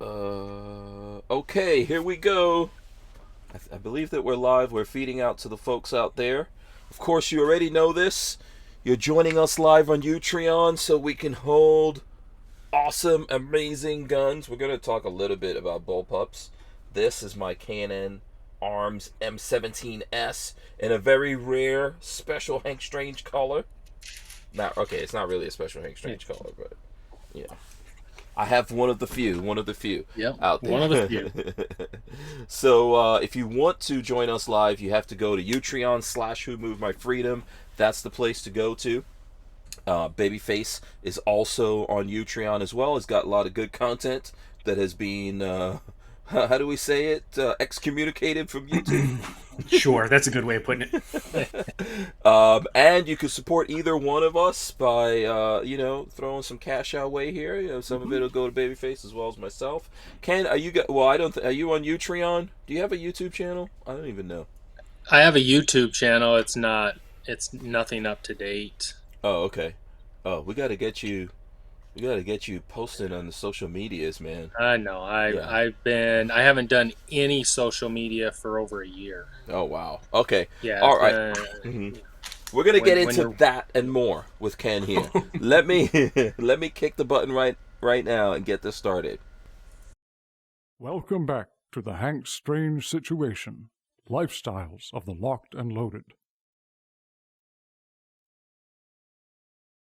Okay, here we go. I believe that we're live. We're feeding out to the folks out there. Of course, you already know this. You're joining us live on Utreon so we can hold awesome, amazing guns. We're going to talk a little bit about bullpups. This is my Canon Arms M17S in a very rare, special Hank Strange color. Not okay. It's not really a special Hank Strange color, but yeah. I have one of the few Yep, out there. one of the few. So if you want to join us live, you have to go to Utreon/Who Moved My Freedom. That's the place to go to. Babyface is also on Utreon as well. It's got a lot of good content that has been, how do we say it, excommunicated from YouTube. Sure, that's a good way of putting it. And you could support either one of us by, throwing some cash our way here. Some of it will go to Babyface as well as myself. Ken, are you? Are you on Utreon? Do you have a YouTube channel? I don't even know. I have a YouTube channel. It's nothing up to date. Oh, okay. Oh, we got to get you. We got to get you posted on the social medias, man. I know. I haven't done any social media for over a year. Oh wow. Okay. Yeah. All right. We're gonna get into that and more with Ken here. let me kick the button right now and get this started. Welcome back to the Hank Strange Situation, Lifestyles of the Locked and Loaded.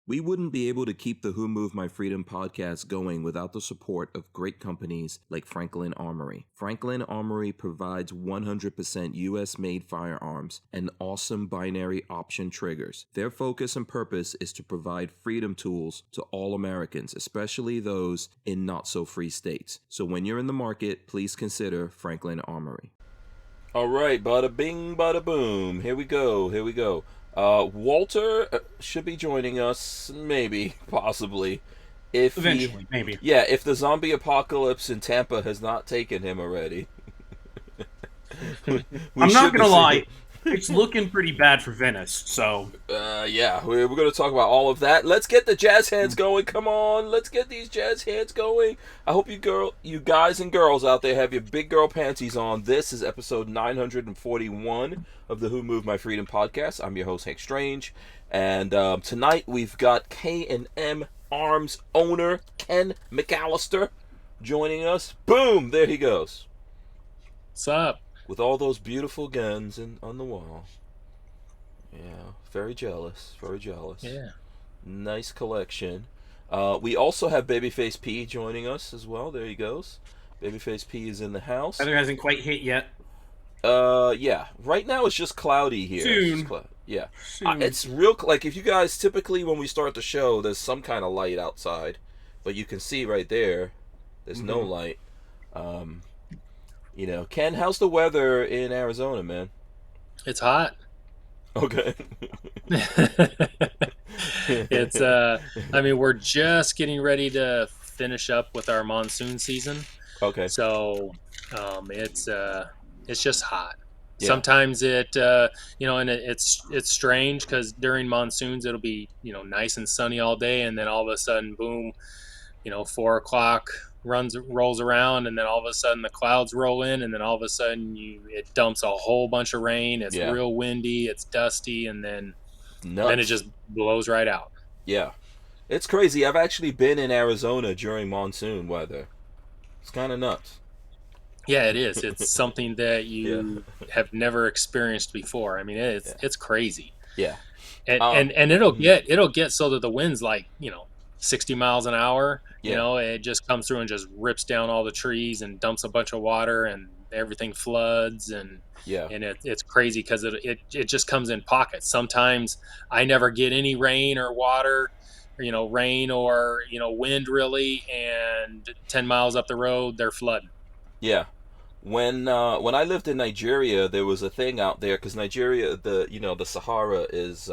We wouldn't be able to keep the Who Moved My Freedom podcast going without the support of great companies like Franklin Armory. Franklin Armory provides 100% US-made firearms and awesome binary option triggers. Their focus and purpose is to provide freedom tools to all Americans, especially those in not-so-free states. So when you're in the market, please consider Franklin Armory. All right, bada bing, bada boom. Here we go. Walter should be joining us, maybe, possibly. Eventually, maybe. Yeah, if the zombie apocalypse in Tampa has not taken him already. I'm not going to lie. It's looking pretty bad for Venice, so... Yeah, we're going to talk about all of that. Let's get the jazz hands going. Come on, let's get these jazz hands going. I hope you guys and girls out there have your big girl panties on. This is episode 941 of the Who Moved My Freedom podcast. I'm your host, Hank Strange. And tonight we've got K&M Arms owner Ken McAlister joining us. Boom! There he goes. What's up? With all those beautiful guns on the wall. Yeah, very jealous. Yeah. Nice collection. We also have Babyface P joining us as well. There he goes. Babyface P is in the house. Weather hasn't quite hit yet. Yeah. Right now it's just cloudy here. Soon. Yeah. Soon. It's real, like if you guys, typically when we start the show, there's some kind of light outside. But you can see right there, there's no light. Ken, how's the weather in Arizona, man? It's hot. Okay. It's we're just getting ready to finish up with our monsoon season. Okay. So, it's just hot. Yeah. Sometimes it's strange because during monsoons it'll be, nice and sunny all day, and then all of a sudden, boom, 4 o'clock rolls around, and then all of a sudden the clouds roll in, and then all of a sudden it dumps a whole bunch of rain. It's real windy, it's dusty, and then it just blows right out. Yeah, it's crazy. I've actually been in Arizona during monsoon weather. It's kind of nuts. Yeah, it is. It's something that you have never experienced before. I mean, it's crazy. Yeah, and it'll get so that the wind's like 60 miles an hour. It just comes through and just rips down all the trees and dumps a bunch of water, and everything floods, and it's crazy because it just comes in pockets. Sometimes I never get any rain or water, rain or wind really, and 10 miles up the road they're flooding. Yeah. When I lived in Nigeria, there was a thing out there because Nigeria, the Sahara is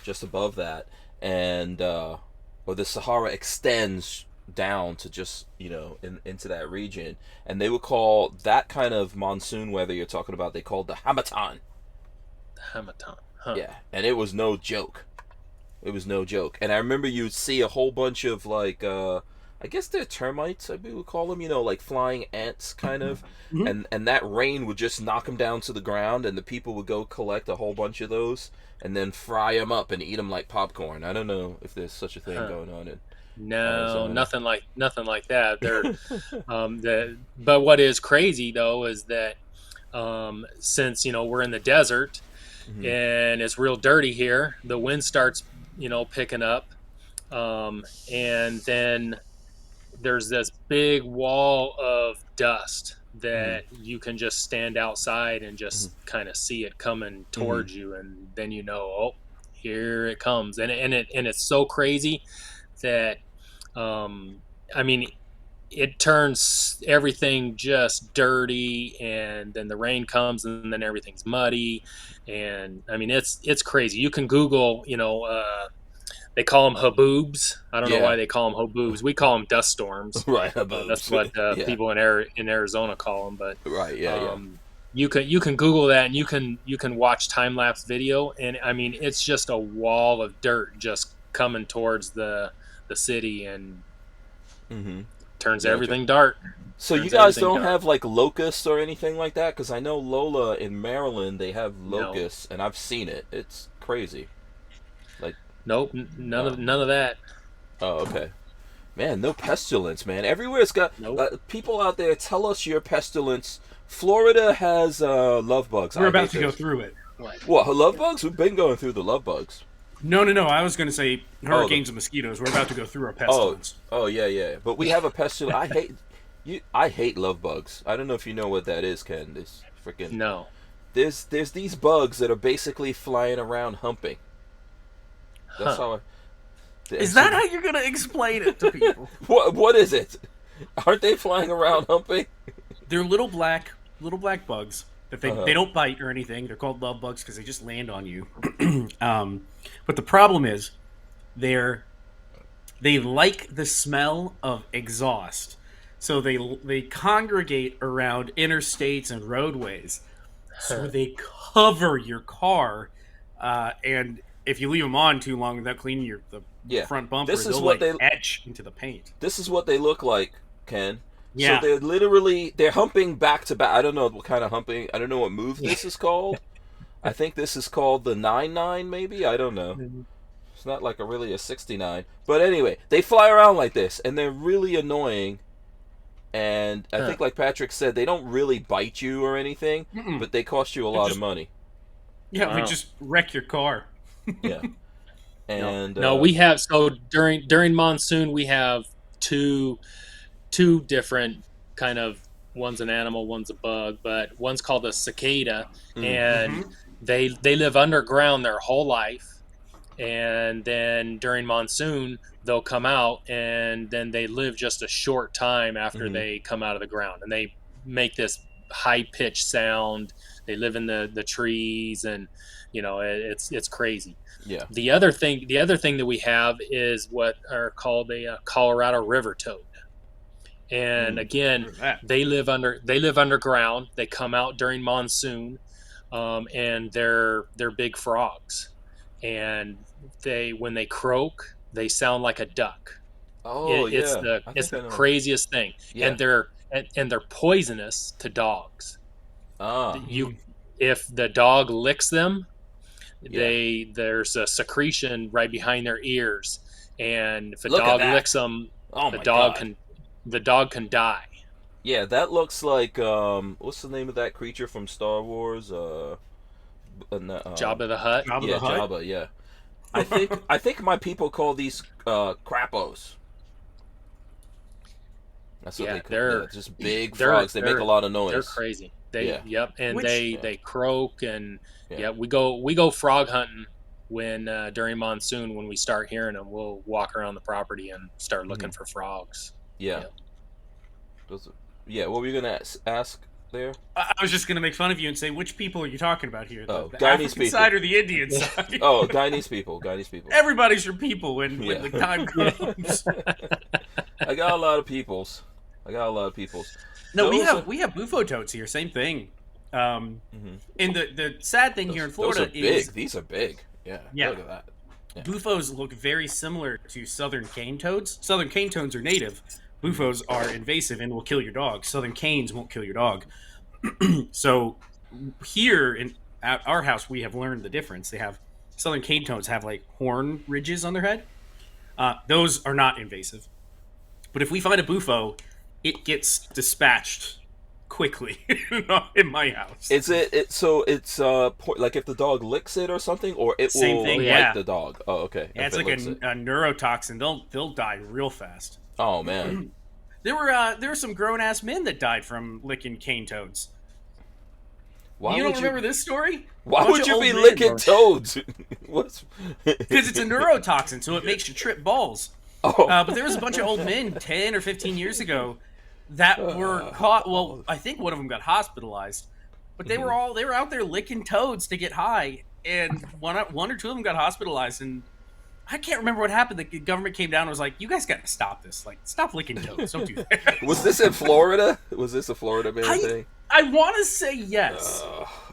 just above that, and or the Sahara extends down to just into that region, and they would call that kind of monsoon weather you're talking about, they called the Hamatan. Hamatan, huh? Yeah, and it was no joke. And I remember you'd see a whole bunch of I guess they're termites, I would call them, like flying ants, kind of. Mhm. And that rain would just knock them down to the ground, and the people would go collect a whole bunch of those, and then fry them up and eat them like popcorn. I don't know if there's such a thing going on in No, Arizona. nothing like that. But what is crazy though is that since we're in the desert and it's real dirty here, the wind starts picking up, and then there's this big wall of dust that you can just stand outside and just kind of see it coming towards you, and then oh, here it comes, and it's so crazy that I mean, it turns everything just dirty, and then the rain comes, and then everything's muddy, and I mean it's crazy. You can Google, they call them haboobs. I don't know why they call them haboobs. We call them dust storms. Right, haboobs. That's what people in Arizona call them. But right, yeah. You can Google that, and you can watch time lapse video, and I mean it's just a wall of dirt just coming towards the city, and turns everything dark. So you guys don't have like locusts or anything like that? Because I know Lola in Maryland, they have locusts, and I've seen it. It's crazy. Like, nope, none of that. Oh, okay. Man, no pestilence, man. Everywhere's got people out there. Tell us your pestilence. Florida has love bugs. We're about to go through it. What, love bugs? We've been going through the love bugs. No. I was going to say hurricanes and mosquitoes. We're about to go through our pestilence. Oh, yeah. But we have a pestilence. I hate love bugs. I don't know if you know what that is, Ken. This freaking no. There's these bugs that are basically flying around humping. That's how. Is that how you're going to explain it to people? What is it? Aren't they flying around humping? They're little black bugs that they don't bite or anything. They're called love bugs because they just land on you. But the problem is, they like the smell of exhaust, so they congregate around interstates and roadways. So they cover your car, and if you leave them on too long without cleaning the front bumper, they'll etch into the paint. This is what they look like, Ken. Yeah. So they're humping back to back. I don't know what kind of humping. I don't know what move this is called. I think this is called the 9-9, maybe. I don't know. It's not like a 69. But anyway, they fly around like this, and they're really annoying. And I think, like Patrick said, they don't really bite you or anything, but they cost you a lot of money. Yeah, we just wreck your car. Yeah. And no, we have during monsoon we have two different kind of, one's an animal, one's a bug, but one's called a cicada, and they live underground their whole life, and then during monsoon they'll come out, and then they live just a short time after they come out of the ground, and they make this high-pitched sound. They live in the trees, and it's crazy. Yeah. The other thing that we have is what are called a Colorado river toad. And again, they live underground. They come out during monsoon, and they're big frogs. And when they croak, they sound like a duck. Oh, it's the craziest thing. Yeah. And they're poisonous to dogs. If the dog licks them, there's a secretion right behind their ears, and if a dog licks them, the dog can die. Yeah, that looks like what's the name of that creature from Star Wars? Jabba the Hutt. Jabba. Yeah. I think my people call these crappos. That's what they call. They're just big frogs. They make a lot of noise. They're crazy. They croak, and we go frog hunting when during monsoon. When we start hearing them, we'll walk around the property and start looking for frogs. Yeah. What were you gonna ask there? I was just gonna make fun of you and say, which people are you talking about here? The Guyanese African people side or the Indian side? Guyanese people. Everybody's your people when the time comes. I got a lot of peoples. No, we have bufo toads here. Same thing. And the sad thing here in Florida is these are big. Yeah. Look at that. Bufos look very similar to southern cane toads. Southern cane toads are native. Bufos are invasive and will kill your dog. Southern canes won't kill your dog. So here at our house, we have learned the difference. Southern cane toads have like horn ridges on their head. Those are not invasive. But if we find a bufo, it gets dispatched quickly in my house. Is it so it's like if the dog licks it or something, or it Same will thing, bite yeah. the dog? Oh, okay. Yeah, it's like a neurotoxin. They'll die real fast. Oh man. There were some grown ass men that died from licking cane toads. Why You would don't remember this story? Why would you be licking toads? Because it's a neurotoxin, so it makes you trip balls. Oh. But there was a bunch of old men 10 or 15 years ago that were caught. Well, I think one of them got hospitalized, but they were out there licking toads to get high, and one or two of them got hospitalized. And I can't remember what happened. The government came down and was like, "You guys got to stop this! Like, stop licking toads! Don't do that." Was this in Florida? Was this a Florida man thing? I want to say yes.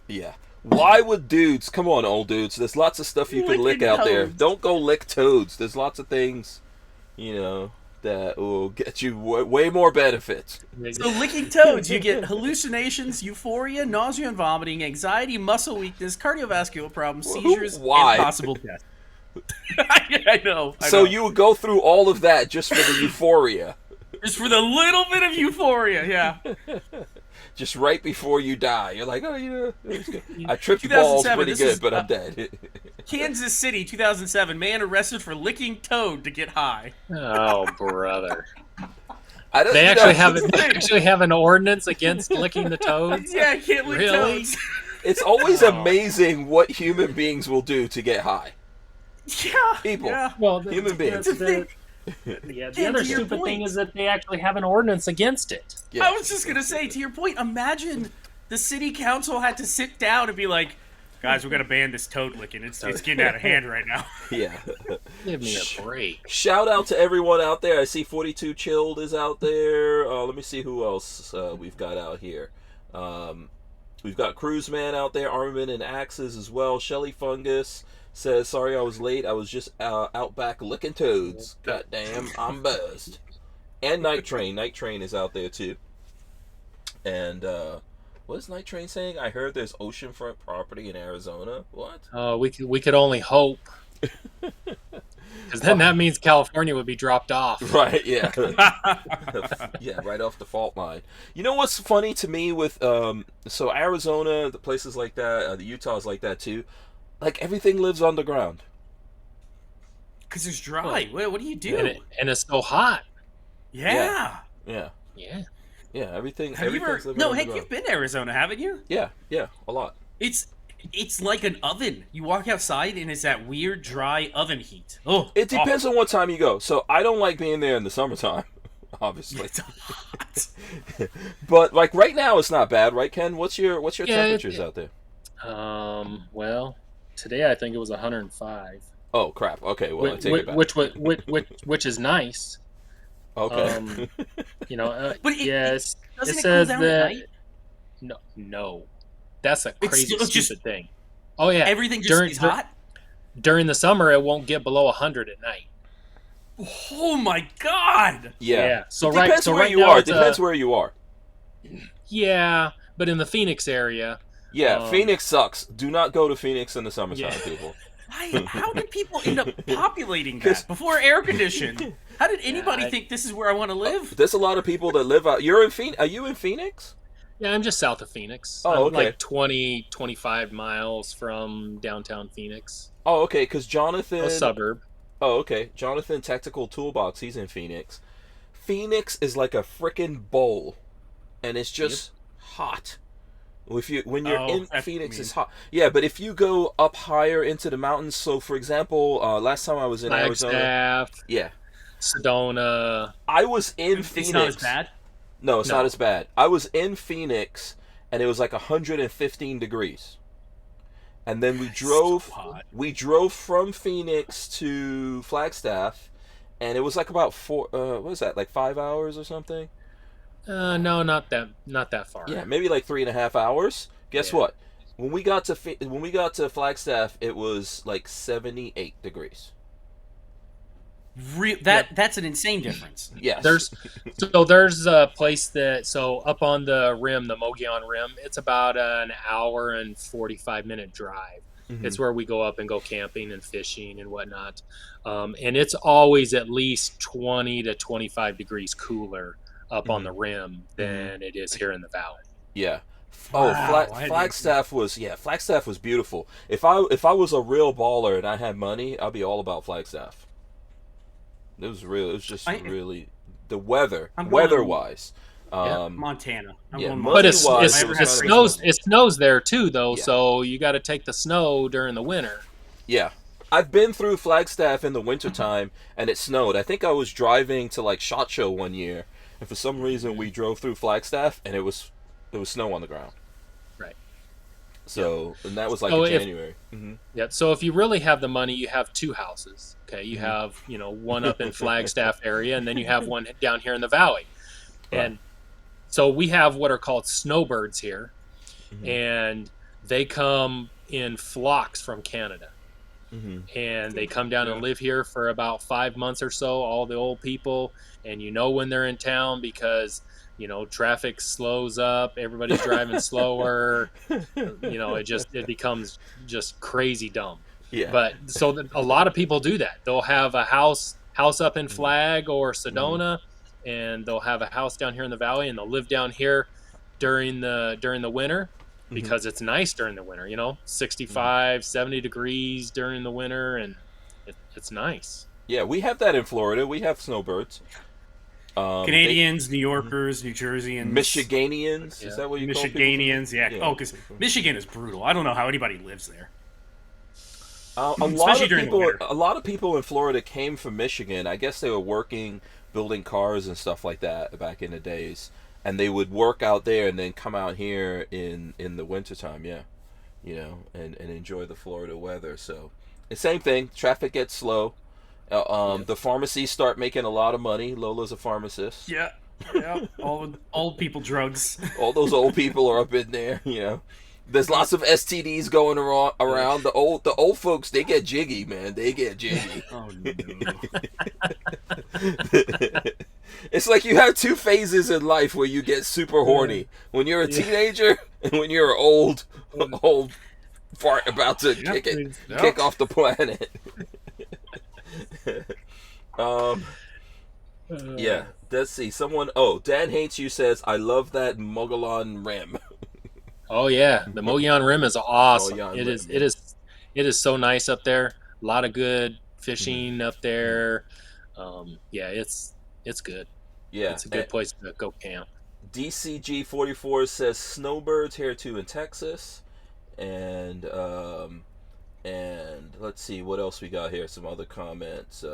Yeah. Why would dudes? Come on, old dudes. There's lots of stuff you can lick out there. Don't go lick toads. There's lots of things, that will get you way more benefits. So licking toads, you get hallucinations, euphoria, nausea and vomiting, anxiety, muscle weakness, cardiovascular problems, seizures, and possible death. I know. So you would go through all of that just for the euphoria. Just for the little bit of euphoria, yeah. Just right before you die. You're like, I tripped balls pretty good, but I'm dead. Kansas City, 2007. Man arrested for licking toad to get high. Oh, brother. They actually have an ordinance against licking the toads? Yeah, I can't lick toads. It's always amazing what human beings will do to get high. Yeah. People. Yeah. Well, human beings. The other stupid thing is that they actually have an ordinance against it. Yeah. I was just going to say, to your point, imagine the city council had to sit down and be like, guys, we're going to ban this toad licking. It's getting out of hand right now. Yeah. Give me a break. Shout out to everyone out there. I see 42 Chilled is out there. Let me see who else we've got out here. We've got Cruiseman out there, Armament and Axes as well. Shelly Fungus says, sorry I was late. I was just out back licking toads. God damn, I'm buzzed. And Night Train. Night Train is out there too. And what is Night Train saying? I heard there's oceanfront property in Arizona. What? We could only hope. Because then that means California would be dropped off. Right, yeah. Yeah, right off the fault line. You know what's funny to me with, so Arizona, the places like that, the Utah's like that too. Like, everything lives underground. Because it's dry. What do you do? And it's so hot. Yeah. Yeah. Yeah. Yeah, everything's Hank, underground. you've been to Arizona, haven't you? Yeah, a lot. It's like an oven. You walk outside and it's that weird dry oven heat. Oh, It depends on what time you go. So I don't like being there in the summertime, obviously. It's hot. But like right now, it's not bad, right, Ken? What's your temperatures out there? Well, today I think it was 105. Oh crap! Okay, well I take it back. Which is nice. Okay. But yes, doesn't it it says cool down that. at night? No, that's a crazy It's just- stupid thing. Oh yeah, Everything just stays hot? During the summer, it won't get below 100 at night. Oh my god! Yeah. So It right, depends so where right you now are. it's Depends where you are. Yeah, but in the Phoenix area. Yeah, Phoenix sucks. Do not go to Phoenix in the summertime, people. How did people end up populating that before air conditioning? How did anybody think this is where I want to live? There's a lot of people that live out. You're in Phoenix. Are you in Phoenix? Yeah, I'm just south of Phoenix. Oh, I'm okay. like 20, 25 miles from downtown Phoenix. Oh, okay. Because Jonathan. A suburb. Oh, okay. Jonathan Tactical Toolbox. He's in Phoenix. Phoenix is like a frickin' bowl, and it's just hot. When you're in Phoenix, it's hot. Yeah, but if you go up higher into the mountains, so for example, last time I was in Arizona, Sedona. I was in Phoenix. It's not as bad. No, it's not as bad. I was in Phoenix, and it was like 115 degrees. And then we drove. We drove from Phoenix to Flagstaff, and it was like about what was that? Like 5 hours or something? No, not that far. Yeah, maybe like 3.5 hours. Guess what? When we got to Flagstaff, it was like 78 degrees. That's an insane difference. Yes. There's a place up on the rim, the Mogollon Rim. It's about an hour and 45-minute drive. Mm-hmm. It's where we go up and go camping and fishing and whatnot. And it's always at least 20 to 25 degrees cooler up on the rim than it is here in the valley. Yeah. Oh, Flagstaff was beautiful. If I was a real baller and I had money, I'd be all about Flagstaff. It was just really the weather-wise. Montana. But it snows there too, though. Yeah. So you got to take the snow during the winter. Yeah, I've been through Flagstaff in the wintertime, and it snowed. I think I was driving to like SHOT Show one year, and for some reason we drove through Flagstaff, and it was snow on the ground. Right. So and that was like in January. Yeah. So if you really have the money, you have two houses. Okay, you have one up in Flagstaff area, and then you have one down here in the valley, and so we have what are called snowbirds here, and they come in flocks from Canada, and they come down and live here for about 5 months or so. All the old people, and when they're in town because traffic slows up, everybody's driving slower. It becomes just crazy dumb. Yeah. But so a lot of people do that. They'll have a house up in Flag or Sedona, and they'll have a house down here in the valley, and they'll live down here during the winter because it's nice during the winter. 65, 70 degrees during the winter, and it's nice. Yeah, we have that in Florida. We have snowbirds. Canadians, New Yorkers, New Jerseyans, Michiganians. Is that what you call people? Michiganians? Yeah. Oh, because Michigan is brutal. I don't know how anybody lives there. A lot of people in Florida came from Michigan. I guess they were working, building cars and stuff like that back in the days, and they would work out there and then come out here in the wintertime, and enjoy the Florida weather. So, the same thing. Traffic gets slow. The pharmacies start making a lot of money. Lola's a pharmacist. Yeah. All old people drugs. All those old people are up in there. There's lots of STDs going around. The old folks, they get jiggy, man. They get jiggy. Oh no. It's like you have two phases in life where you get super horny. When you're a teenager and when you're old fart about to kick off the planet. Yeah. Let's see. Dan Hates You says, I love that Mogollon Rim. Oh yeah, the Mogollon Rim is awesome. It is so nice up there. A lot of good fishing up there. It's good. Yeah, it's a good place to go camp. DCG44 says snowbirds here too in Texas, and let's see what else we got here. Some other comments.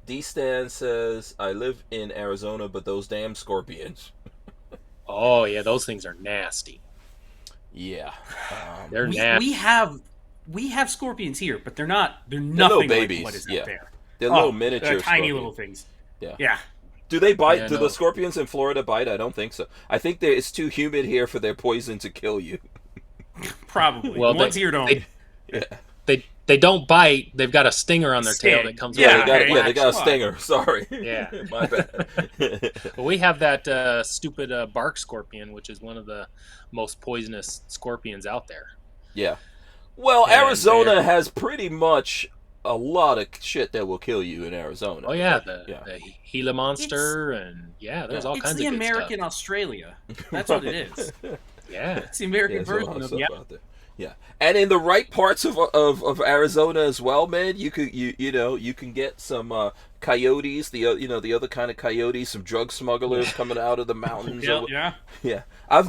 D-Stan says, I live in Arizona, but those damn scorpions. Oh yeah, those things are nasty. Yeah, they're nasty. We have scorpions here, but they're nothing like babies. What is out there. They're little miniature they're tiny scorpions. little things. Yeah. Do they bite? Do the scorpions in Florida bite? I don't think so. I think it's too humid here for their poison to kill you. Probably. Well, ones here don't. They don't bite. They've got a stinger on their tail that comes. They got a stinger. Sorry. Yeah. My bad. Well, we have that stupid bark scorpion, which is one of the most poisonous scorpions out there. Yeah. Well, Arizona has pretty much a lot of shit that will kill you in Arizona. Oh yeah, the Gila monster, there's all kinds of good stuff. It's the American Australia. That's what it is. Yeah, it's the American version of out there. Yeah, and in the right parts of Arizona as well, man. You can get some coyotes, the other kind of coyotes, some drug smugglers coming out of the mountains. Yeah. I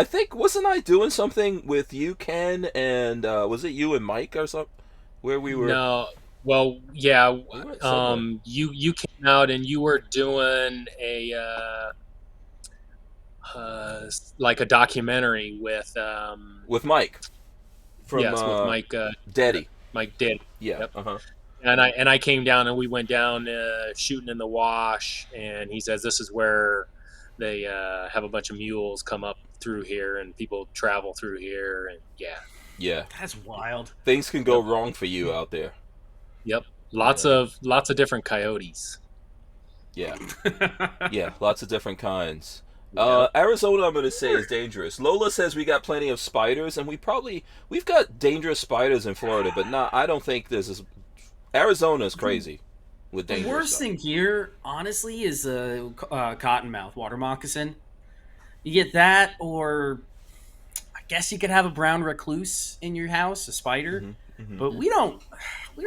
think, wasn't I doing something with you, Ken, and was it you and Mike or something? Where we were? No. Well, yeah. You came out and you were doing a like a documentary with Mike. With Mike. Daddy. Mike Daddy. Yeah. Yep. And I came down and we went down shooting in the wash, and he says this is where they have a bunch of mules come up through here, and people travel through here, and Yeah. That's wild. Things can go wrong for you out there. Yep. Lots of different coyotes. Yeah. Yeah, lots of different kinds. Arizona, I'm going to say, is dangerous. Lola says we got plenty of spiders, and we've got dangerous spiders in Florida, but I don't think Arizona's crazy with dangerous The worst stuff. thing here, honestly, is a cottonmouth water moccasin. You get that, or I guess you could have a brown recluse in your house, a spider. But we don't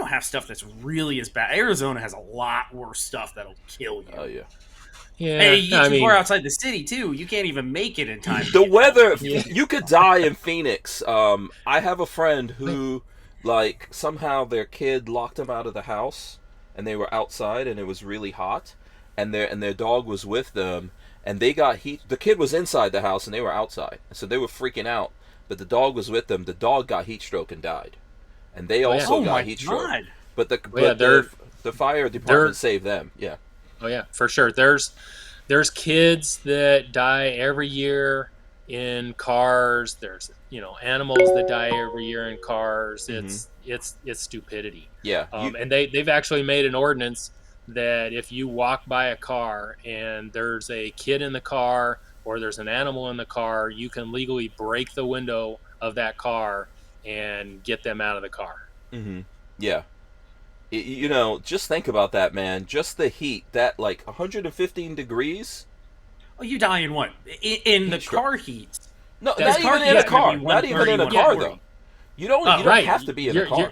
have stuff that's really as bad. Arizona has a lot worse stuff that'll kill you. Oh, yeah. Yeah, Hey, you are outside the city too. You can't even make it in time. The weather, you could die in Phoenix. I have a friend who, like, somehow their kid locked them out of the house, and they were outside, and it was really hot, and their dog was with them, and they got heat. The kid was inside the house, and they were outside, so they were freaking out. But the dog was with them. The dog got heat stroke and died, and they also got heat stroke. But the fire department saved them. Yeah. Oh yeah, for sure. There's kids that die every year in cars. There's animals that die every year in cars. It's stupidity. Yeah. And they've actually made an ordinance that if you walk by a car and there's a kid in the car or there's an animal in the car, you can legally break the window of that car and get them out of the car. Yeah. Just think about that, man. Just the heat, that 115 degrees. Oh, you die in what? In the car heat? No, not even in a car. Not even in a car, though. You don't have to be in a car.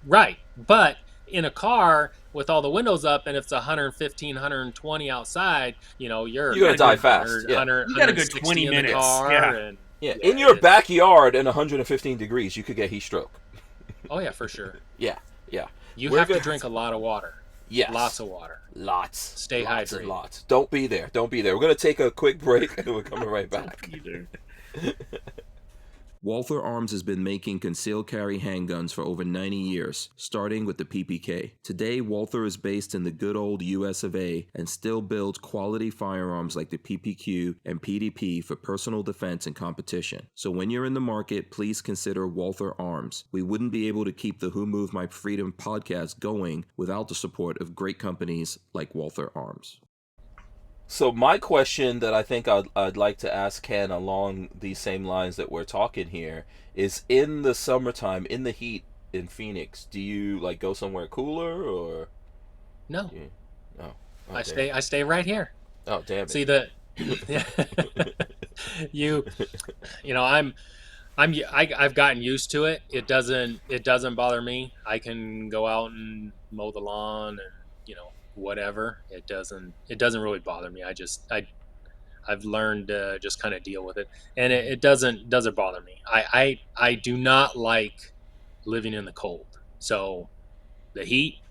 Right, but in a car with all the windows up, and if it's 115, 120 outside, you're gonna die fast. You got a good 20 minutes. In your backyard in 115 degrees, you could get heat stroke. Oh yeah, for sure. Yeah. You have to drink a lot of water. Yes. Lots of water. Lots. Stay hydrated. Lots. Don't be there. We're going to take a quick break, and we're coming right back. Walther Arms has been making concealed carry handguns for over 90 years, starting with the PPK. Today, Walther is based in the good old US of A and still builds quality firearms like the PPQ and PDP for personal defense and competition. So when you're in the market, please consider Walther Arms. We wouldn't be able to keep the Who Moved My Freedom podcast going without the support of great companies like Walther Arms. So my question that I think I'd like to ask Ken along these same lines that we're talking here is, in the summertime, in the heat in Phoenix, do you go somewhere cooler or? No. Oh, I stay right here. Oh, damn it. See I've gotten used to it. It doesn't bother me. I can go out and mow the lawn and whatever. It doesn't really bother me. I've learned to just kind of deal with it, and it doesn't bother me. I do not like living in the cold, so the heat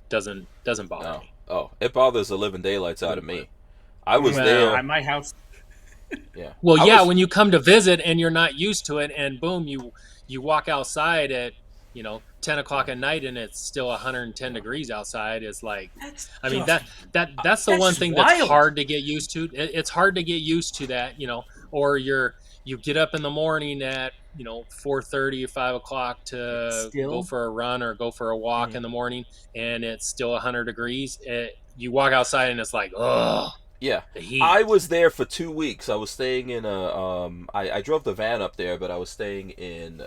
doesn't bother me. Oh, it bothers the living daylights out of me. I was there at my house. Yeah. Well, when you come to visit and you're not used to it, and boom, you walk outside at 10 o'clock at night and it's still 110 degrees outside. Is that's the one thing that's hard to get used to. It's hard to get used to that, or you get up in the morning at 4:30 or 5 o'clock to go for a run or go for a walk in the morning, and it's still 100 degrees. You walk outside and it's ugh. Yeah, I was there for 2 weeks. I was staying in I drove the van up there, but I was staying in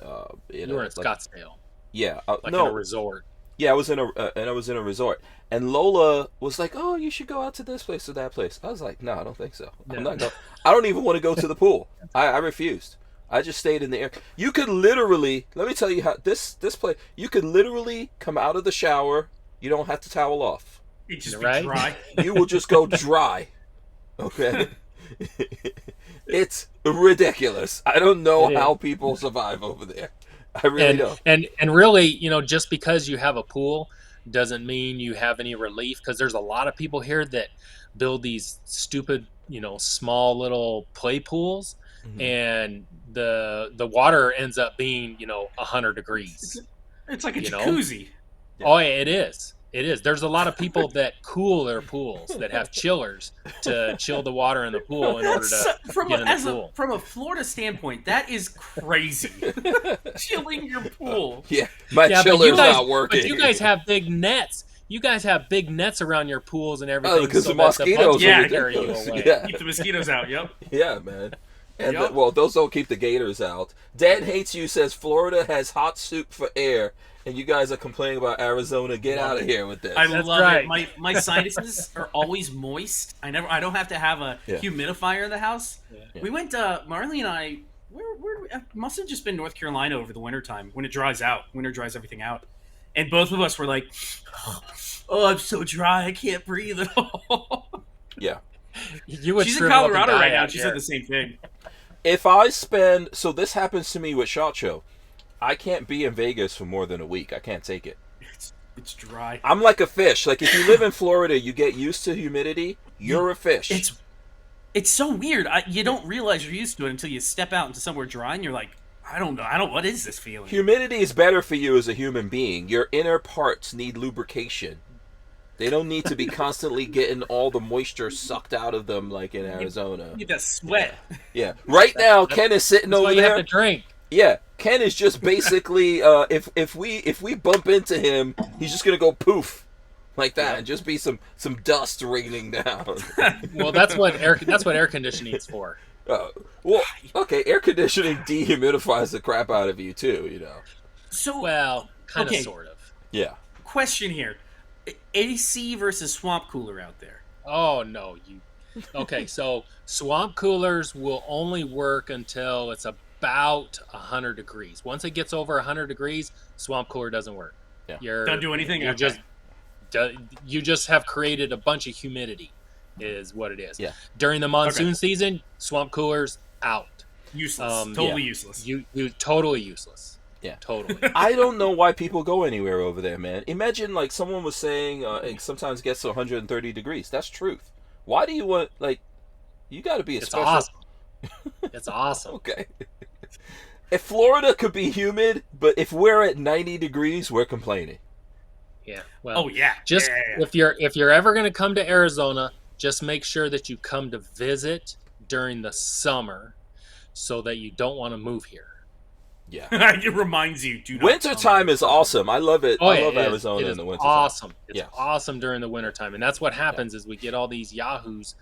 you were in Scottsdale. Yeah, in a resort. Yeah, I was in a resort, and Lola was like, "Oh, you should go out to this place or that place." I was like, "No, I don't think so. I'm not going. I don't even want to go to the pool. I refused. I just stayed in the air. You could literally, let me tell you how this place. You could literally come out of the shower. You don't have to towel off. You just be dry. You will just go dry. Okay." It's ridiculous. I don't know how people survive over there. I really don't. And really, just because you have a pool doesn't mean you have any relief, because there's a lot of people here that build these stupid, small little play pools, and the water ends up being, 100 degrees. It's like a jacuzzi. Oh, it is. It is. There's a lot of people that cool their pools, that have chillers to chill the water in the pool in order to get in the pool. From a Florida standpoint, that is crazy. Chilling your pool. Yeah, my chiller's not working. But you guys have big nets. You guys have big nets around your pools and everything. Because so the mosquitoes will carry you away. Yeah. Keep the mosquitoes out, yep. Yeah, man. And well, those don't keep the gators out. Dan Hates You says Florida has hot soup for air, and you guys are complaining about Arizona. Get out of here with this. I love it. My sinuses are always moist. I don't have to have a humidifier in the house. Yeah. We went Marley and I. Where must have just been North Carolina over the wintertime when it dries out. Winter dries everything out, and both of us were like, "Oh, I'm so dry. I can't breathe at all." Yeah. She's in Colorado right now. She said the same thing. If I spend, so this happens to me with SHOT Show, I can't be in Vegas for more than a week. I can't take it. It's dry. I'm like a fish. Like if you live in Florida, you get used to humidity. You're a fish. It's so weird. You don't realize you're used to it until you step out into somewhere dry, and you're like, I don't know. What is this feeling? Humidity is better for you as a human being. Your inner parts need lubrication. They don't need to be constantly getting all the moisture sucked out of them like in Arizona. You need that sweat. Yeah. Right now, Ken is sitting over there. You have to drink. Yeah. Ken is just basically, if we bump into him, he's just gonna go poof, like that, and just be some dust raining down. Well, that's what air conditioning is for. Well, okay, air conditioning dehumidifies the crap out of you too, you know. So kind of, sort of. Yeah. Question here. AC versus swamp cooler out there. Oh no, okay, so swamp coolers will only work until it's about 100 degrees. Once it gets over 100 degrees, swamp cooler doesn't work. Yeah. Don't do anything. You just have created a bunch of humidity, is what it is. Yeah. During the monsoon season, swamp coolers out. Useless. Totally useless. You totally useless. Yeah, totally. I don't know why people go anywhere over there, man. Imagine, like, someone was saying it sometimes gets to 130 degrees. That's truth. Why do you want, like, you got to be a special... Awesome. It's awesome. Okay. If Florida could be humid, but if we're at 90 degrees, we're complaining. Yeah. Well, Just if you're ever going to come to Arizona, just make sure that you come to visit during the summer so that you don't want to move here. Yeah. It reminds you. Wintertime is awesome. I love it. I love Arizona in the winter. Awesome. It's awesome during the wintertime. And that's what happens is we get all these yahoos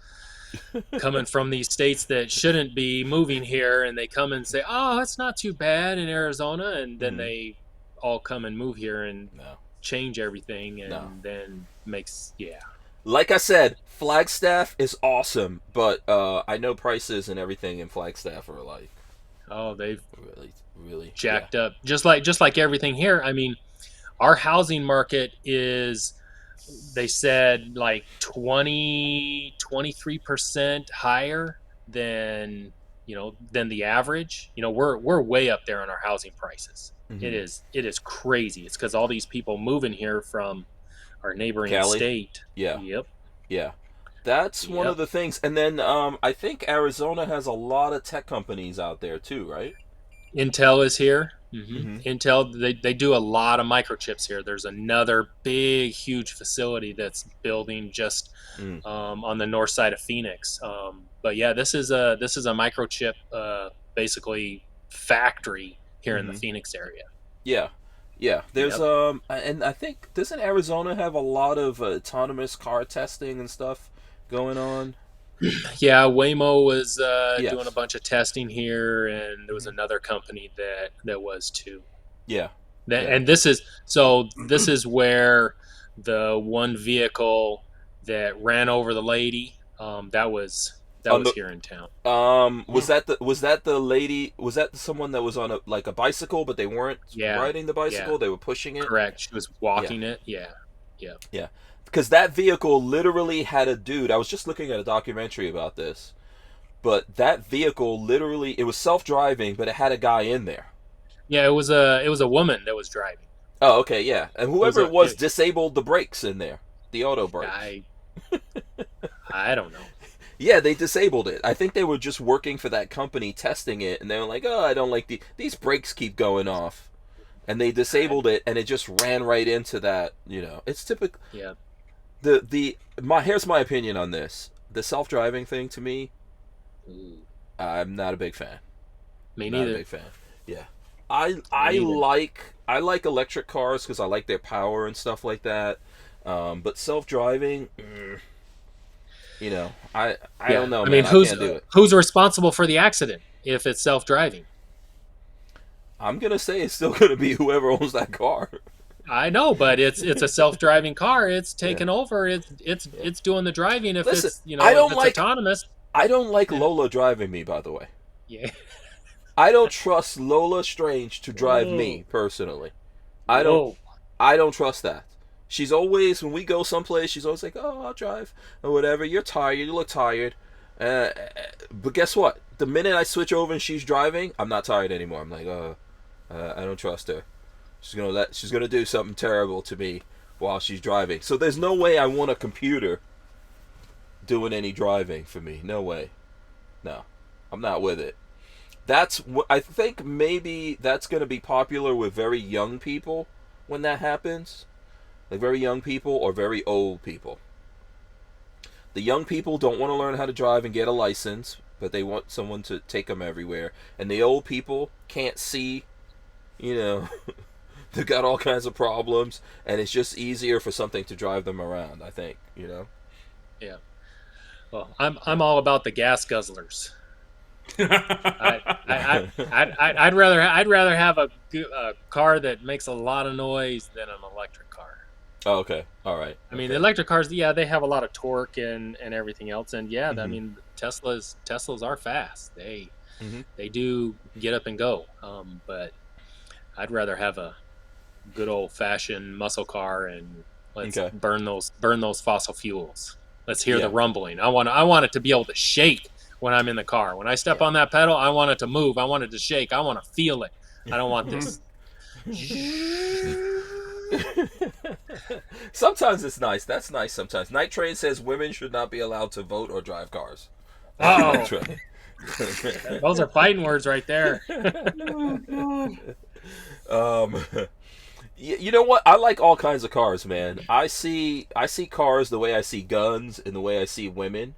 coming from these states that shouldn't be moving here, and they come and say, oh, it's not too bad in Arizona, and then they all come and move here and change everything, and then makes like I said, Flagstaff is awesome, but I know prices and everything in Flagstaff are like they've really jacked up, just like everything here. I mean, our housing market is, they said, like 23% higher than the average. We're way up there on our housing prices. It is crazy. It's because all these people moving here from our neighboring state. Yeah, that's one of the things. And then I think Arizona has a lot of tech companies out there too, right? Intel is here. Intel, they do a lot of microchips here. There's another big, huge facility that's building just on the north side of Phoenix. But yeah, this is a microchip basically factory here in the Phoenix area. Yeah. There's and I think, doesn't Arizona have a lot of autonomous car testing and stuff going on? Yeah, Waymo was doing a bunch of testing here, and there was another company that was too. And this is where the one vehicle that ran over the lady, that was here in town. Was that the lady? Was that someone that was on a bicycle, but they weren't riding the bicycle? They were pushing it. Correct. She was walking it. Yeah. Because that vehicle literally had a dude. I was just looking at a documentary about this, but that vehicle literally, it was self-driving, but it had a guy in there. Yeah, it was a woman that was driving. Oh, okay, yeah, and whoever it was disabled the brakes in there, the auto brakes. I don't know. Yeah, they disabled it. I think they were just working for that company testing it, and they were like, "Oh, I don't like these brakes keep going off." and they disabled it, and it just ran right into that. It's typical. Yeah. Here's my opinion on this. The self-driving thing, to me, I'm not a big fan. Me neither. Not a big fan. Yeah. I like electric cars because I like their power and stuff like that. But self-driving, I don't know, man. I can't do it. Who's responsible for the accident if it's self-driving? I'm gonna say it's still gonna be whoever owns that car. I know, but it's a self-driving car. It's taken over. It's doing the driving. If Listen, it's I don't if it's autonomous. I don't like Lola driving me, by the way. Yeah. I don't trust Lola Strange to drive me personally. I don't trust that. She's always, when we go someplace, she's always like, "Oh, I'll drive," or whatever. You're tired. You look tired. But guess what? The minute I switch over and she's driving, I'm not tired anymore. I'm like, I don't trust her. She's gonna do something terrible to me while she's driving. So there's no way I want a computer doing any driving for me. No way. No, I'm not with it. I think maybe that's gonna be popular with very young people when that happens. Like very young people or very old people. The young people don't want to learn how to drive and get a license, but they want someone to take them everywhere. And the old people can't see, they've got all kinds of problems, and it's just easier for something to drive them around, I think, Yeah. Well, I'm all about the gas guzzlers. I'd rather have a car that makes a lot of noise than an electric car. Oh, okay. All right. I mean, the electric cars, yeah, they have a lot of torque and everything else, and yeah, I mean, Teslas are fast. They do get up and go. But I'd rather have a good old fashioned muscle car, and let's burn those fossil fuels. Let's hear the rumbling. I want it to be able to shake when I'm in the car. When I step on that pedal, I want it to move. I want it to shake. I want to feel it. I don't want this. Sometimes it's nice. That's nice sometimes. Night Train says women should not be allowed to vote or drive cars. Oh, those are fighting words right there. You know what? I like all kinds of cars, man. I see cars the way I see guns and the way I see women.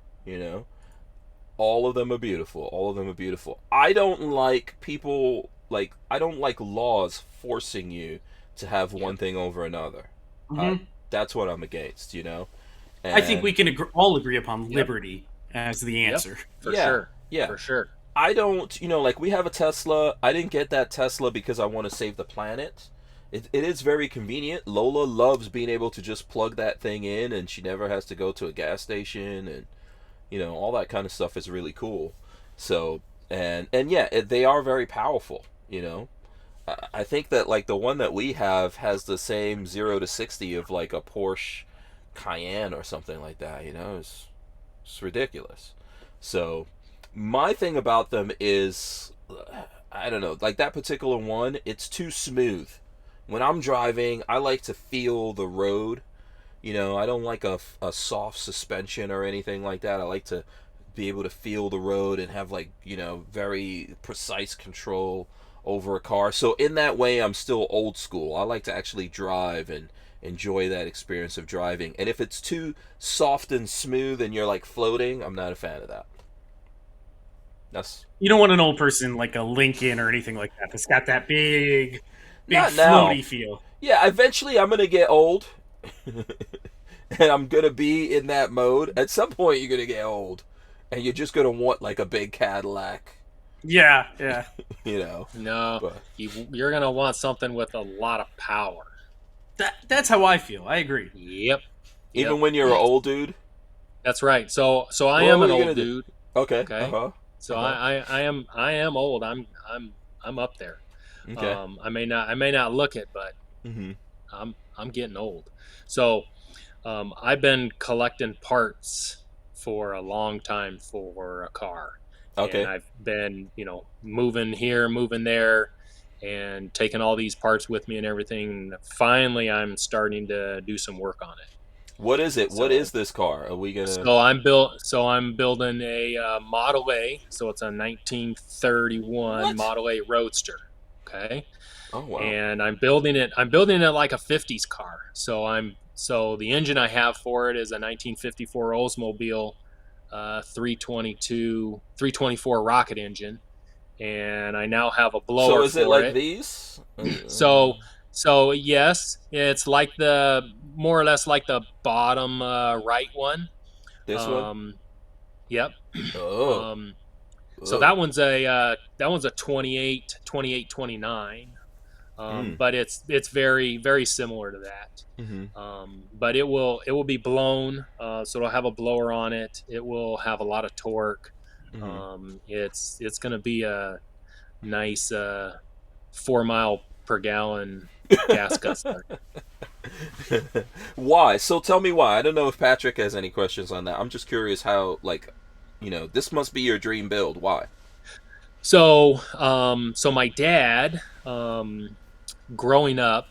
All of them are beautiful. All of them are beautiful. I don't like people I don't like laws forcing you to have one thing over another. That's what I'm against, And I think we can all agree upon liberty as the answer. For sure. Yeah. For sure. I don't, we have a Tesla. I didn't get that Tesla because I want to save the planet. It is very convenient. Lola loves being able to just plug that thing in, and she never has to go to a gas station, and, all that kind of stuff is really cool. So, and yeah, they are very powerful, I think that the one that we have has the same 0 to 60 of a Porsche Cayenne or something like that. It's ridiculous. So my thing about them is, I don't know, that particular one, it's too smooth. When I'm driving, I like to feel the road. I don't like a soft suspension or anything like that. I like to be able to feel the road and have very precise control over a car. So in that way, I'm still old school. I like to actually drive and enjoy that experience of driving. And if it's too soft and smooth and you're floating, I'm not a fan of that. You don't want an old person like a Lincoln or anything like that. It's got that big not floaty now. feel. Yeah, eventually I'm gonna get old, and I'm gonna be in that mode. At some point, you're gonna get old, and you're just gonna want a big Cadillac. Yeah. No, but you're gonna want something with a lot of power. That's how I feel. I agree. Yep. Even when you're an old dude. That's right. So I am an old dude. Okay. So I am old. I'm up there. Okay. I may not look it, but I'm getting old. So I've been collecting parts for a long time for a car. Okay. And I've been, moving here, moving there, and taking all these parts with me and everything. Finally, I'm starting to do some work on it. What is it? What is this car? Are we gonna? So I'm building a Model A. So it's a 1931 Model A Roadster. Okay. Oh wow. And I'm building it like a 50s car. So the engine I have for it is a 1954 Oldsmobile 324 rocket engine, and I now have a So blower is it for like it. these? So yes, it's like the more or less like the bottom right one. This one? Um, yep. Oh. Um, so Oh. that one's a 28 29. Mm. But it's very very similar to that. Mm-hmm. But it will be blown, so it'll have a blower on it. It will have a lot of torque. Mm-hmm. It's going to be a nice 4 mile per gallon gas guzzler. Why? So tell me why. I don't know if Patrick has any questions on that. I'm just curious how, like, this must be your dream build. Why? So my dad, growing up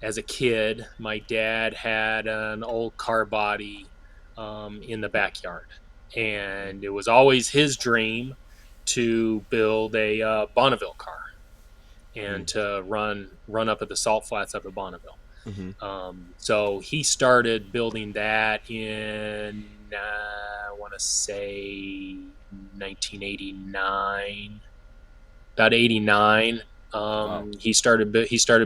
as a kid, my dad had an old car body in the backyard, and it was always his dream to build a Bonneville car and to run up at the salt flats up at Bonneville. Mm-hmm. So he started building that in I want to say 1989, about 89. Wow. He started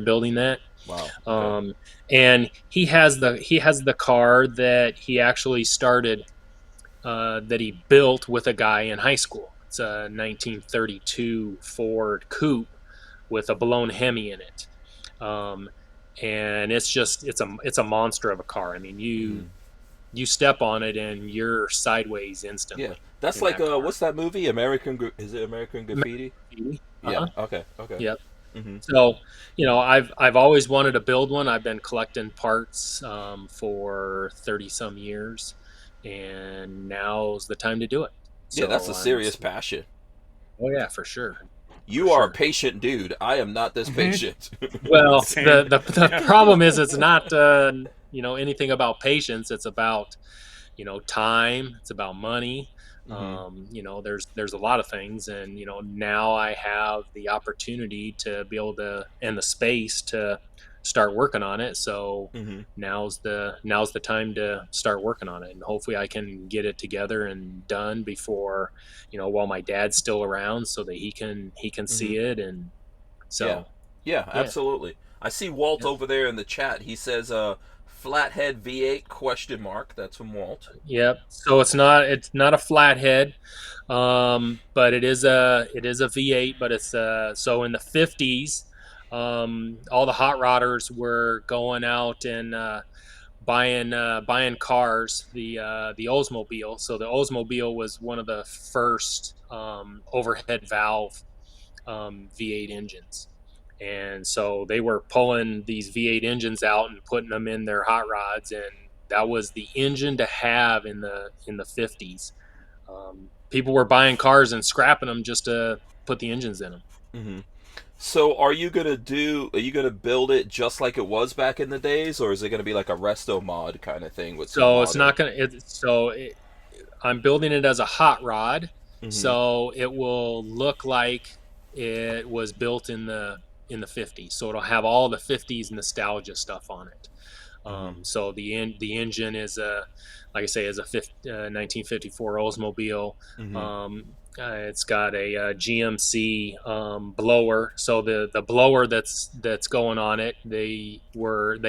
building that. Wow. Okay. And he has the car that he actually started, that he built with a guy in high school. It's a 1932 Ford Coupe with a blown Hemi in it. And it's a monster of a car. I mean, you step on it and you're sideways instantly. Yeah, that's like what's that movie? Is it American Graffiti? Uh-huh. Yeah. Okay. Yep. Mm-hmm. So, I've always wanted to build one. I've been collecting parts for 30 some years, and now's the time to do it. Yeah, that's a serious passion. Oh yeah, for sure. You are a patient dude. I am not this patient. Well, the problem is it's not anything about patience. It's about time. It's about money. There's a lot of things, and now I have the opportunity to be able to, and the space to start working on it. So now's the time to start working on it, and hopefully I can get it together and done before, while my dad's still around, so that he can see it. And so yeah, absolutely. I see Walt over there in the chat. He says flathead V8 question mark. That's from Walt. Yep. So it's not a flathead, but it is a V8. But it's so in the 50s, all the hot rodders were going out and buying cars. The Oldsmobile. So the Oldsmobile was one of the first overhead valve V8 engines. And so they were pulling these V8 engines out and putting them in their hot rods, and that was the engine to have in the 50s. People were buying cars and scrapping them just to put the engines in them. Mm-hmm. So are you gonna build it just like it was back in the days, or is it gonna be like a resto mod kind of thing with? So it's not gonna. I'm building it as a hot rod, so it will look like it was built in the 50s. So it'll have all the 50s nostalgia stuff on it. So the engine is like I say, is a 1954 Oldsmobile. It's got a GMC blower. So the blower that's going on it, they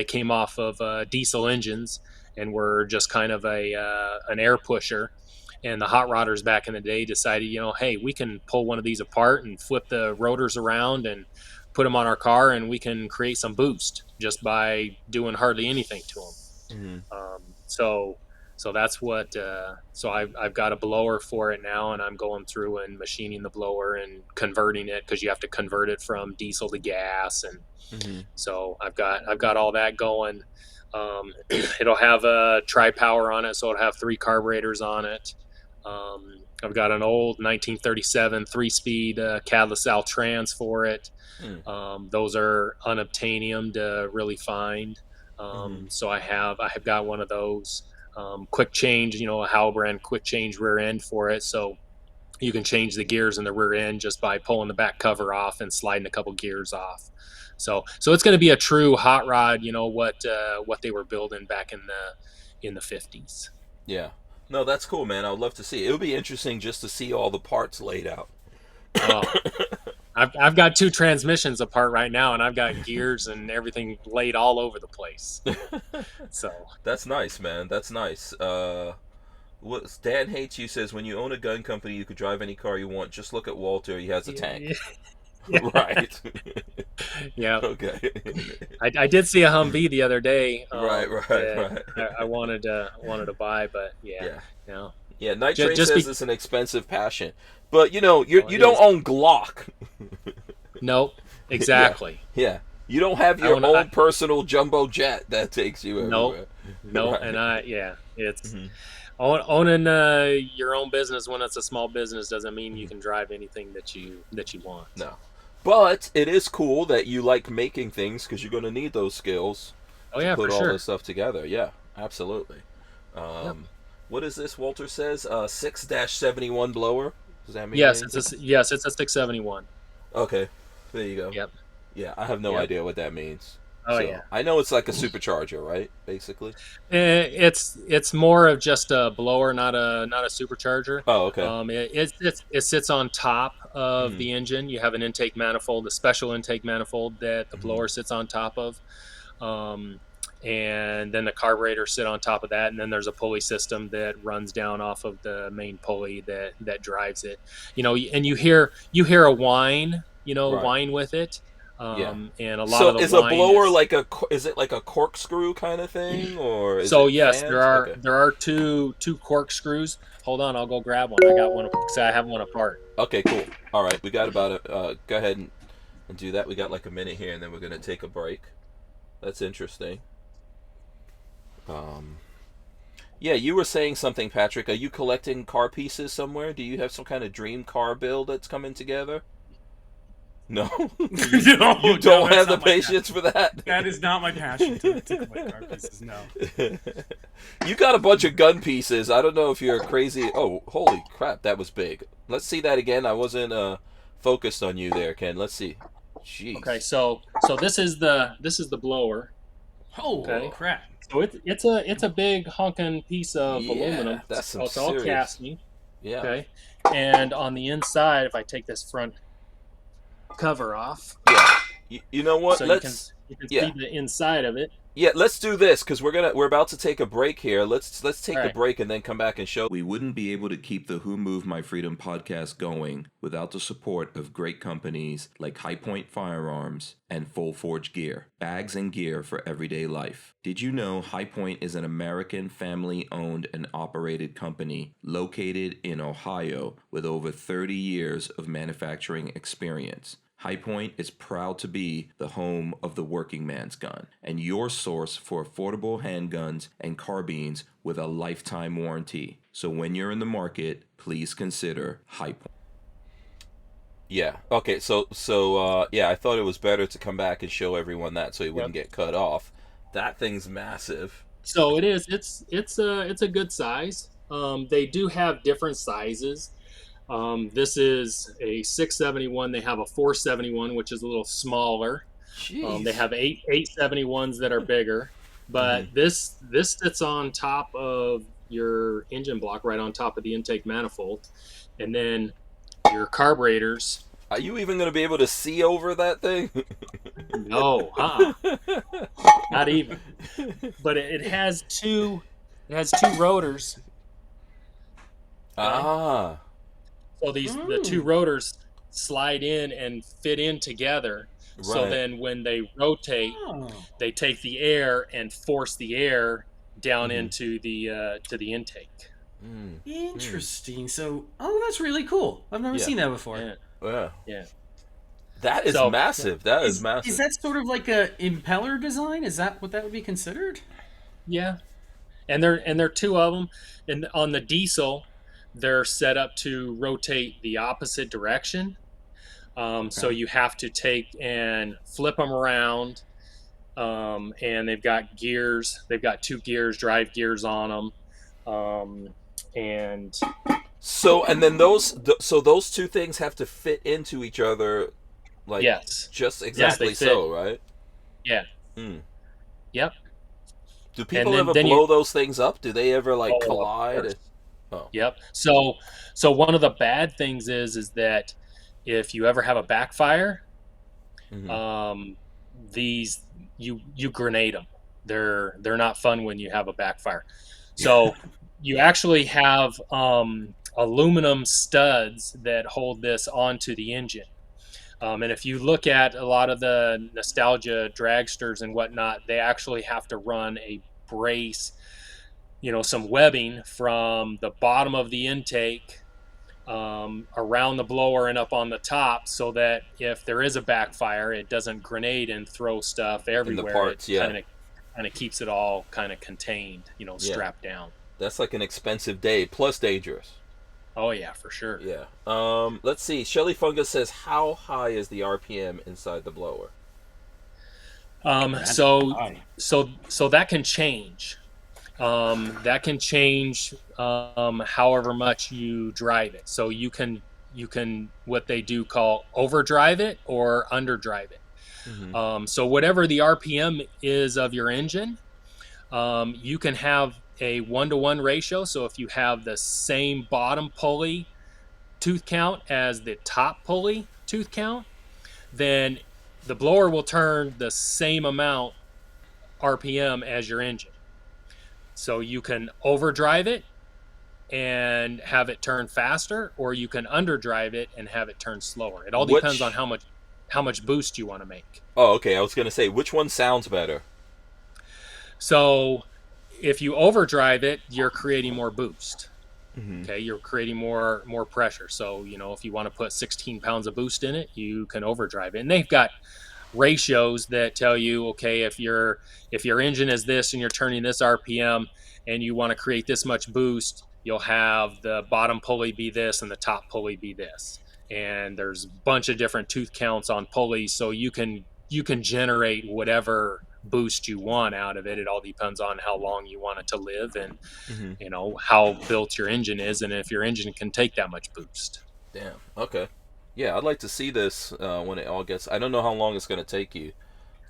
came off of diesel engines and were just kind of an air pusher. And the hot rodders back in the day decided, hey, we can pull one of these apart and flip the rotors around and put them on our car, and we can create some boost just by doing hardly anything to them. So that's what. So I've got a blower for it now, and I'm going through and machining the blower and converting it, because you have to convert it from diesel to gas, and so I've got all that going. It'll have a tri-power on it, so it'll have 3 carburetors on it. I've got an old 1937 3-speed Catalyst trans for it. Those are unobtainium to really find. So I have got one of those. Quick change, a Howell brand quick change rear end for it. So You can change the gears in the rear end just by pulling the back cover off and sliding a couple gears off. So it's going to be a true hot rod, what they were building back in the 50s. Yeah. No, that's cool, man. I would love to see. It would be interesting just to see all the parts laid out. Oh, I've got 2 transmissions apart right now, and I've got gears and everything laid all over the place. So that's nice, man. That's nice. What Dan Hates You says, when you own a gun company, you could drive any car you want. Just look at Walter. He has a tank. Yeah. Right. Yeah. Okay. I did see a Humvee the other day. Right. I wanted to buy, but yeah. Yeah, Night Train just says it's an expensive passion. But, you don't own Glock. Nope. Exactly. Yeah. You don't have your own personal jumbo jet that takes you everywhere. Nope. Right. And it's owning your own business when it's a small business doesn't mean you can drive anything that you want. No. But it is cool that you like making things, because you're going to need those skills to put all this stuff together. Yeah, absolutely. What is this, Walter says? 6-71 blower? Does that mean anything? It's a 671. Okay, there you go. Yep. Yeah, I have no idea what that means. Oh, so, yeah. I know it's like a supercharger, right? Basically. It's more of just a blower, not a supercharger. Oh, okay. It sits on top of the engine. You have an intake manifold, a special intake manifold that the blower sits on top of. And then the carburetor sit on top of that, and then there's a pulley system that runs down off of the main pulley that drives it. And you hear a whine, whine with it. And a lot of the is a blower is it like a corkscrew kind of thing, or is it yes, fans? there are two corkscrews. Hold on, I'll go grab one. I got one because I have one apart. Okay, cool. All right, we got about go ahead and do that. We got like a minute here, and then we're gonna take a break. That's interesting. Yeah, you were saying something, Patrick. Are you collecting car pieces somewhere? Do you have some kind of dream car build that's coming together? No, you don't have the patience for that. That is not my passion to collect car pieces. No. You got a bunch of gun pieces. I don't know if you're crazy. Oh, holy crap, that was big. Let's see that again. I wasn't focused on you there, Ken. Let's see. Jeez. Okay, so this is the blower. Oh, crap. So it's a big honking piece of aluminum. That's some it's all serious casting. Yeah. Okay. And on the inside, if I take this front cover off. Yeah. You know what? So you can see the inside of it. Yeah, let's do this, because we're about to take a break here. Let's take a break and then come back and show. We wouldn't be able to keep the Who Moved My Freedom podcast going without the support of great companies like High Point Firearms and Full Forge Gear, bags and gear for everyday life. Did you know High Point is an American family-owned and operated company located in Ohio with over 30 years of manufacturing experience? High Point is proud to be the home of the working man's gun and your source for affordable handguns and carbines with a lifetime warranty. So when you're in the market, please consider High Point. Yeah. Okay. So I thought it was better to come back and show everyone that so he wouldn't get cut off. That thing's massive. So it is. It's a good size. They do have different sizes. This is a 671. They have a 471, which is a little smaller. They have 871s that are bigger, but this sits on top of your engine block, right on top of the intake manifold, and then your carburetors. Are you even going to be able to see over that thing? No, not even. But it has two rotors. Ah. So the two rotors slide in and fit in together. Right. So then when they rotate, they take the air and force the air down into the intake. Interesting. So, that's really cool. I've never seen that before. Yeah. That is massive. That is massive. Is that sort of like a impeller design? Is that what that would be considered? Yeah. And there are two of them. And on the diesel, they're set up to rotate the opposite direction. So you have to take and flip them around. And they've got gears. They've got two gears, drive gears on them. So and then those two things have to fit into each other, like Yes. just exactly Yes, they so, right? Yeah. Mm. Yep. Do people then- ever then blow those things up? Do they ever like Oh, of collide? course. Oh. Yep. So one of the bad things is that if you ever have a backfire, Mhm. these you grenade them. They're not fun when you have a backfire. So you actually have aluminum studs that hold this onto the engine. And if you look at a lot of the nostalgia dragsters and whatnot, they actually have to run a brace, some webbing from the bottom of the intake around the blower and up on the top, so that if there is a backfire, it doesn't grenade and throw stuff everywhere. parts, yeah. Kind of keeps it all kind of contained, strapped down. That's like an expensive day plus dangerous. Oh yeah, for sure. Yeah. Let's see. Shelly Fungus says, how high is the RPM inside the blower? So that can change. That can change however much you drive it. So you can what they do call overdrive it or underdrive it. Mm-hmm. So whatever the RPM is of your engine, you can have a 1-to-1 ratio. So if you have the same bottom pulley tooth count as the top pulley tooth count, then the blower will turn the same amount RPM as your engine. So you can overdrive it and have it turn faster, or you can underdrive it and have it turn slower. It all depends on how much boost you want to make. Oh, okay. I was going to say, which one sounds better? So if you overdrive it, you're creating more boost. Mm-hmm. Okay, you're creating more pressure. So, if you want to put 16 pounds of boost in it, you can overdrive it. And they've got ratios that tell you, okay, if your engine is this and you're turning this RPM and you want to create this much boost, you'll have the bottom pulley be this and the top pulley be this. And there's a bunch of different tooth counts on pulleys, so you can generate whatever boost you want out of it. It all depends on how long you want it to live and how built your engine is, and if your engine can take that much boost. Damn. Okay. Yeah, I'd like to see this when it all gets. I don't know how long it's going to take you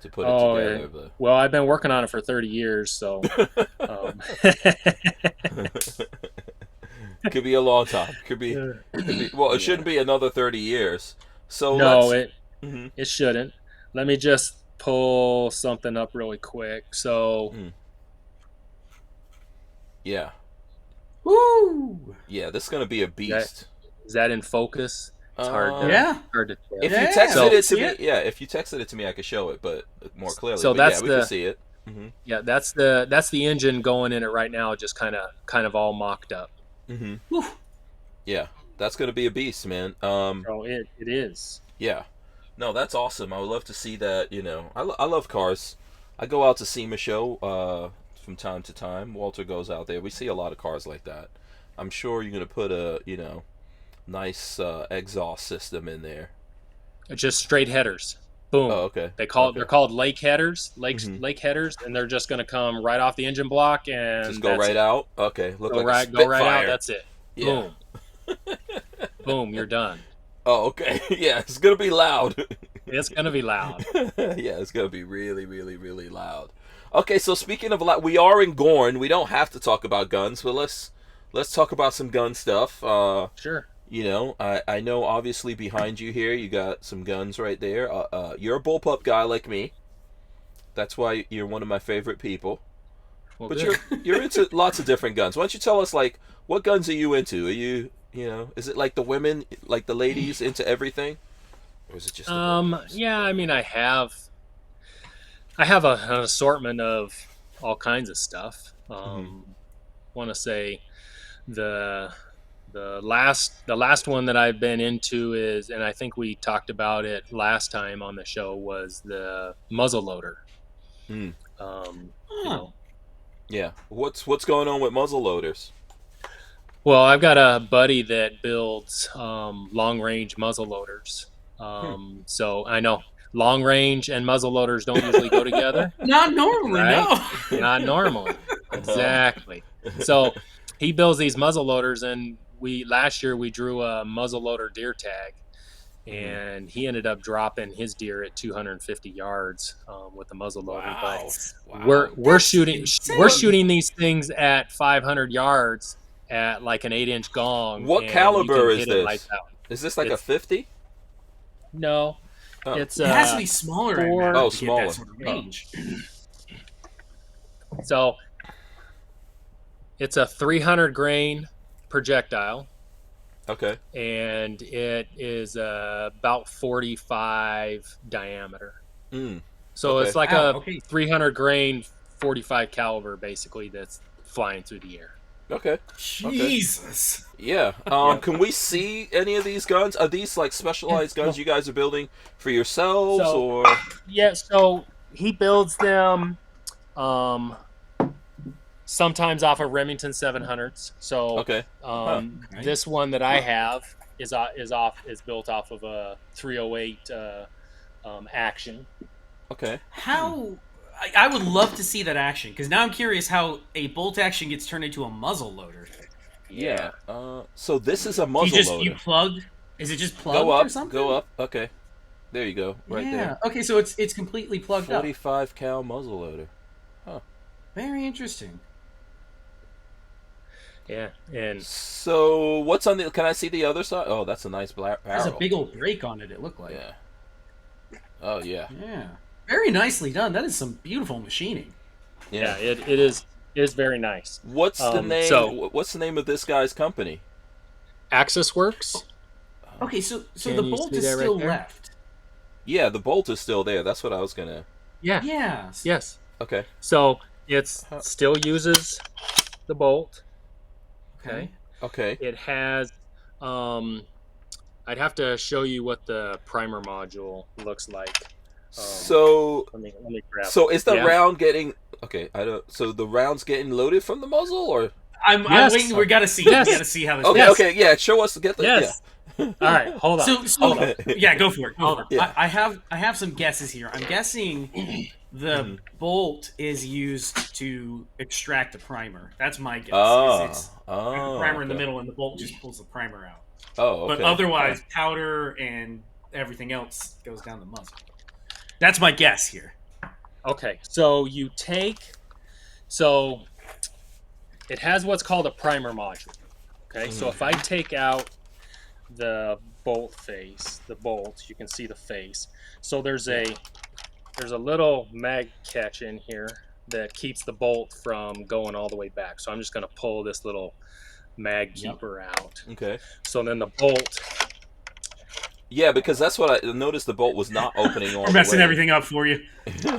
to put it together. But... Well, I've been working on it for 30 years, so. Could be a long time. Could be. Well, it shouldn't be another 30 years. So no, it shouldn't. Let me just pull something up really quick. So. Yeah. Woo! Yeah, this is going to be a beast. Is that in focus? It's hard to tell. If you texted it to me, if you texted it to me, I could show it, but more clearly. So but we can see it. Mm-hmm. Yeah, that's the engine going in it right now, just kind of all mocked up. Mm-hmm. Yeah, that's going to be a beast, man. So it is. Yeah. No, that's awesome. I would love to see that. I love cars. I go out to SEMA show from time to time. Walter goes out there. We see a lot of cars like that. I'm sure you're going to put a nice exhaust system in there. Just straight headers. Boom. Oh, okay. They're called lake headers, lake headers, and they're just going to come right off the engine block and just go right out. Okay, go right out. That's it. Yeah. Boom. Boom. You're done. Oh, okay. Yeah, it's gonna be loud. It's gonna be loud. Yeah, it's gonna be really, really, really loud. Okay, so speaking of loud, we are in Gorn. We don't have to talk about guns, but let's talk about some gun stuff. Sure. I know obviously behind you here you got some guns right there. You're a bullpup guy like me. That's why you're one of my favorite people. Well, but you're into lots of different guns. Why don't you tell us, like, what guns are you into? Are you is it like the women, like the ladies, into everything, or is it just yeah, I mean, I have an assortment of all kinds of stuff. Want to say the last one that I've been into is, and I think we talked about it last time on the show, was the muzzleloader. Yeah. What's going on with muzzle loaders? Well, I've got a buddy that builds long-range muzzle loaders. So I know long range and muzzle loaders don't usually go together. Not normally, right? No. Not normally. Exactly. So he builds these muzzle loaders, and last year we drew a muzzleloader deer tag, and he ended up dropping his deer at 250 yards with the muzzleloader. Wow. But we're shooting insane. these things at 500 yards at like an 8-inch gong. What and caliber you can is hit it this? lights out. Is this like a It's- 50? No, Oh. it's It has to be smaller. I imagine, Oh, to get smaller. that sort of range. So it's a 300 grain projectile, Okay. and it is about 45 diameter. Mm. So Okay. it's like Wow, a okay. 300 grain 45 caliber, basically, that's flying through the air. Okay. Jesus. Yeah. Can we see any of these guns? Are these like specialized guns you guys are building for yourselves, So- or? Yeah, so he builds them sometimes off of Remington 700s. So Okay. Okay. this one that I have is built off of a 308 Action. Okay. How? I would love to see that action, because now I'm curious how a bolt action gets turned into a muzzle loader. Yeah. So this is a You muzzle just loader. you plug? Is it just plugged Go up. or something? Go up. Okay. There you go. Right yeah. there. Okay, so it's completely plugged up. 45 cal muzzle loader. Very interesting. Yeah, and So what's on the? Can I see the other side? Oh, that's a nice black barrel. There's a big old break on it. It looked like. Yeah. Oh yeah. Yeah. Very nicely done. That is some beautiful machining. yeah, it is very nice. What's the name? so- What's the name of this guy's company? Axis Works. Okay, so Can the you bolt see is that right still there? left. Yeah, the bolt is still there. That's what I was gonna. Yeah. Yeah. Yes. Okay. So it's still uses the bolt. Okay. Okay. It has. I'd have to show you what the primer module looks like. So Let me grab. so is the Yeah. round getting? Okay, I don't. So the round's getting loaded from the muzzle, or? I'm Yes. waiting. We gotta see. Yes. We gotta see how this. Okay. Yes. Okay. Yeah. Show us. Get the. Yes. All right. Hold on. So Hold on. yeah, go for it. Go for it. Yeah. I have some guesses here. I'm guessing the bolt is used to extract the primer. That's my guess. It's the primer in the okay. middle, and the bolt just pulls the primer out. Oh, okay. But otherwise, powder and everything else goes down the muzzle. That's my guess here. Okay. So you take. So it has what's called a primer module. Okay. So if I take out the bolt face, you can see the face. So there's a little mag catch in here that keeps the bolt from going all the way back. So I'm just going to pull this little mag keeper out. Okay. So then the bolt. Yeah, because that's what I noticed. The bolt was not opening all We're the messing way. everything up for you.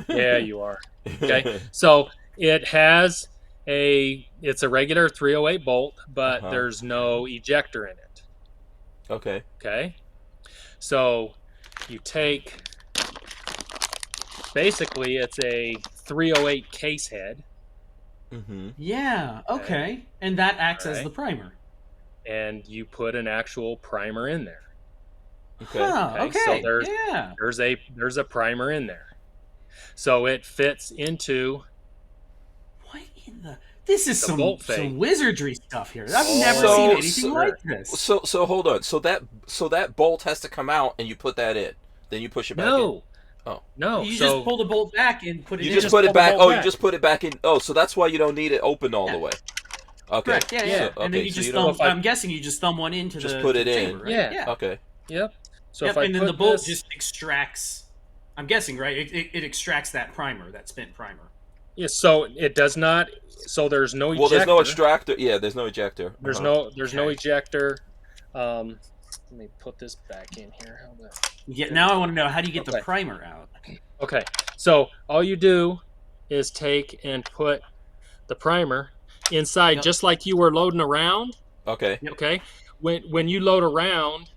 Yeah, you are. Okay. So it has it's a regular 308 bolt, but there's no ejector in it. Okay. Okay. So you take, basically it's a 308 case head, Mm-hmm. Yeah. Okay. And that acts as Alright. the primer. and you put an actual primer in there. Okay. Huh, Okay, okay. so yeah. There's a primer in there. So it fits into What in the? This is The some bolt face. wizardry stuff here. I've never So- seen anything so- like this. So hold on. So that bolt has to come out, and you put that in. Then you push it back in. no. Oh. No. You so just pull the bolt back and put it You in. just just put pull it the back. bolt Oh, you back. just put it back in. Oh, so that's why you don't need it open all the Yeah. way. Okay. Correct. Yeah, yeah. So, And then okay, you so just you thumb. don't- I'm guessing you just thumb one into Just the put it the in. chamber, right? Yeah. Yeah. Okay. Yep. So Yep, if I and then put the bolt this, just extracts. I'm guessing, right? It extracts that primer, that spent primer. yeah, so it does not. So there's no ejector. Well, there's no extractor. Yeah, there's no ejector. There's Uh-huh. no Okay. ejector. Let me put this back in here. How the- Yeah. Now I want to know, how do you get the Okay. primer out? Okay, so all you do is take and put the primer inside, Yep. just like you were loading around. Okay. Okay, when you load around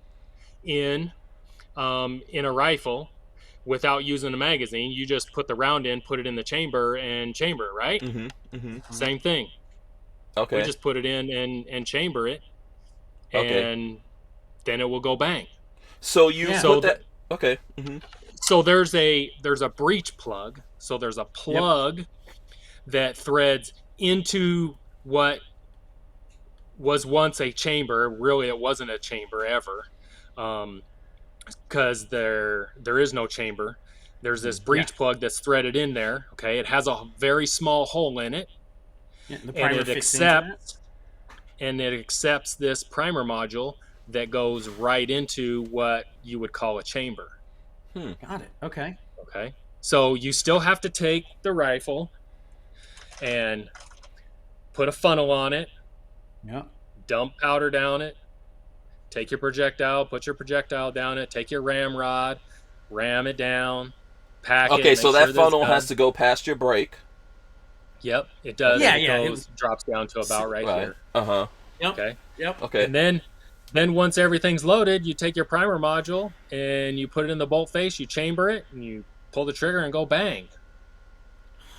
in a rifle without using a magazine, you just put the round in, put it in the chamber, and chamber it, right? Mm-hmm. Mm-hmm. Same thing. Okay. We just put it in and chamber it, Okay. and then it will go bang. So you Yeah. put So that. Okay. Mm-hmm. So there's a breech plug. So there's a plug that threads into what was once a chamber. Really, it wasn't a chamber ever, because there is no chamber. There's this breech plug that's threaded in there. Okay, it has a very small hole in it, and the and primer it fits into that? accepts this primer module that goes right into what you would call a chamber. Got it. Okay. Okay, so you still have to take the rifle and put a funnel on it, Yeah. dump powder down it, take your projectile, put your projectile down it, take your ramrod, ram it down, pack it. Okay, so make that sure funnel it's has to go past your brake. Yep, it does. Yeah, it yeah, goes, drops down to about right here. Uh-huh. Yep. Okay. Yep. Okay. And then once everything's loaded, you take your primer module and you put it in the bolt face, you chamber it, and you pull the trigger and go bang.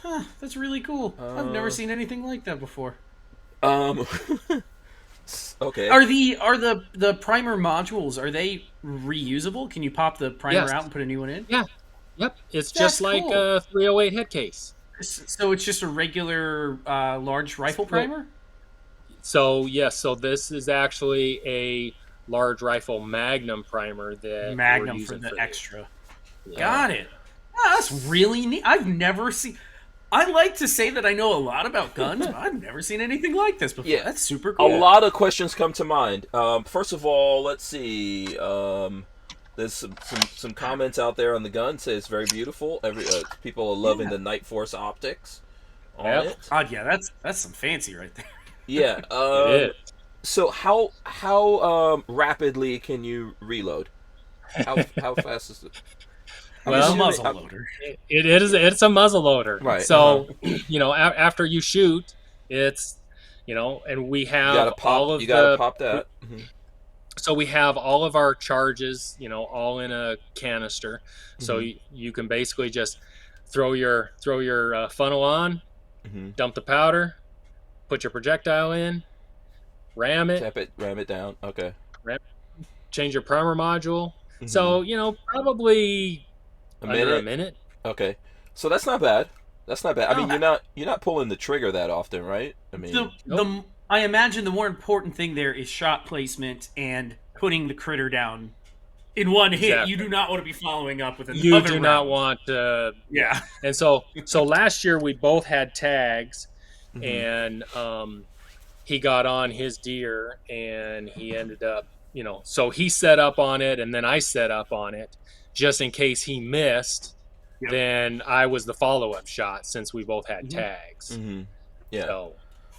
Huh, that's really cool. I've never seen anything like that before. Okay. Are the primer modules, are they reusable? Can you pop the primer Yes. out and put a new one in? Yeah. Yep. It's That's just like cool. a 308 head case. So it's just a regular large rifle primer? So yes, so this is actually a large rifle Magnum primer that Magnum we're for using the this. extra. Yeah. Got it. Oh, that's really neat. I've never seen... I like to say that I know a lot about guns, but I've never seen anything like this before. Yeah. That's super A cool. lot of questions come to mind. First of all, let's see. There's some comments out there on the gun. Say it's very beautiful. People are loving the Night Force optics on it. God, yeah, that's some fancy right there. Yeah. It is. So how rapidly can you reload? How fast is it? Well, I'm muzzle assuming- loader. It's a muzzle loader. Right, So after you shoot, it's and we You have gotta pop. all of You gotta the pop that. Mhm. so we have all of our charges, all in a canister. So you can basically just throw your funnel on, dump the powder, put your projectile in, ram it, Ram it down. Okay. change your primer module. So probably under a minute. Okay. So that's not bad. That's not bad. I mean, you're not pulling the trigger that often, right? I mean, I imagine the more important thing there is shot placement and putting the critter down in one hit. Exactly. You do not want to be following up with another You do round. not want Yeah. And so last year we both had tags, and he got on his deer, and he ended up, so he set up on it, and then I set up on it, just in case he missed. Yep. Then I was the follow-up shot since we both had tags. Yeah. So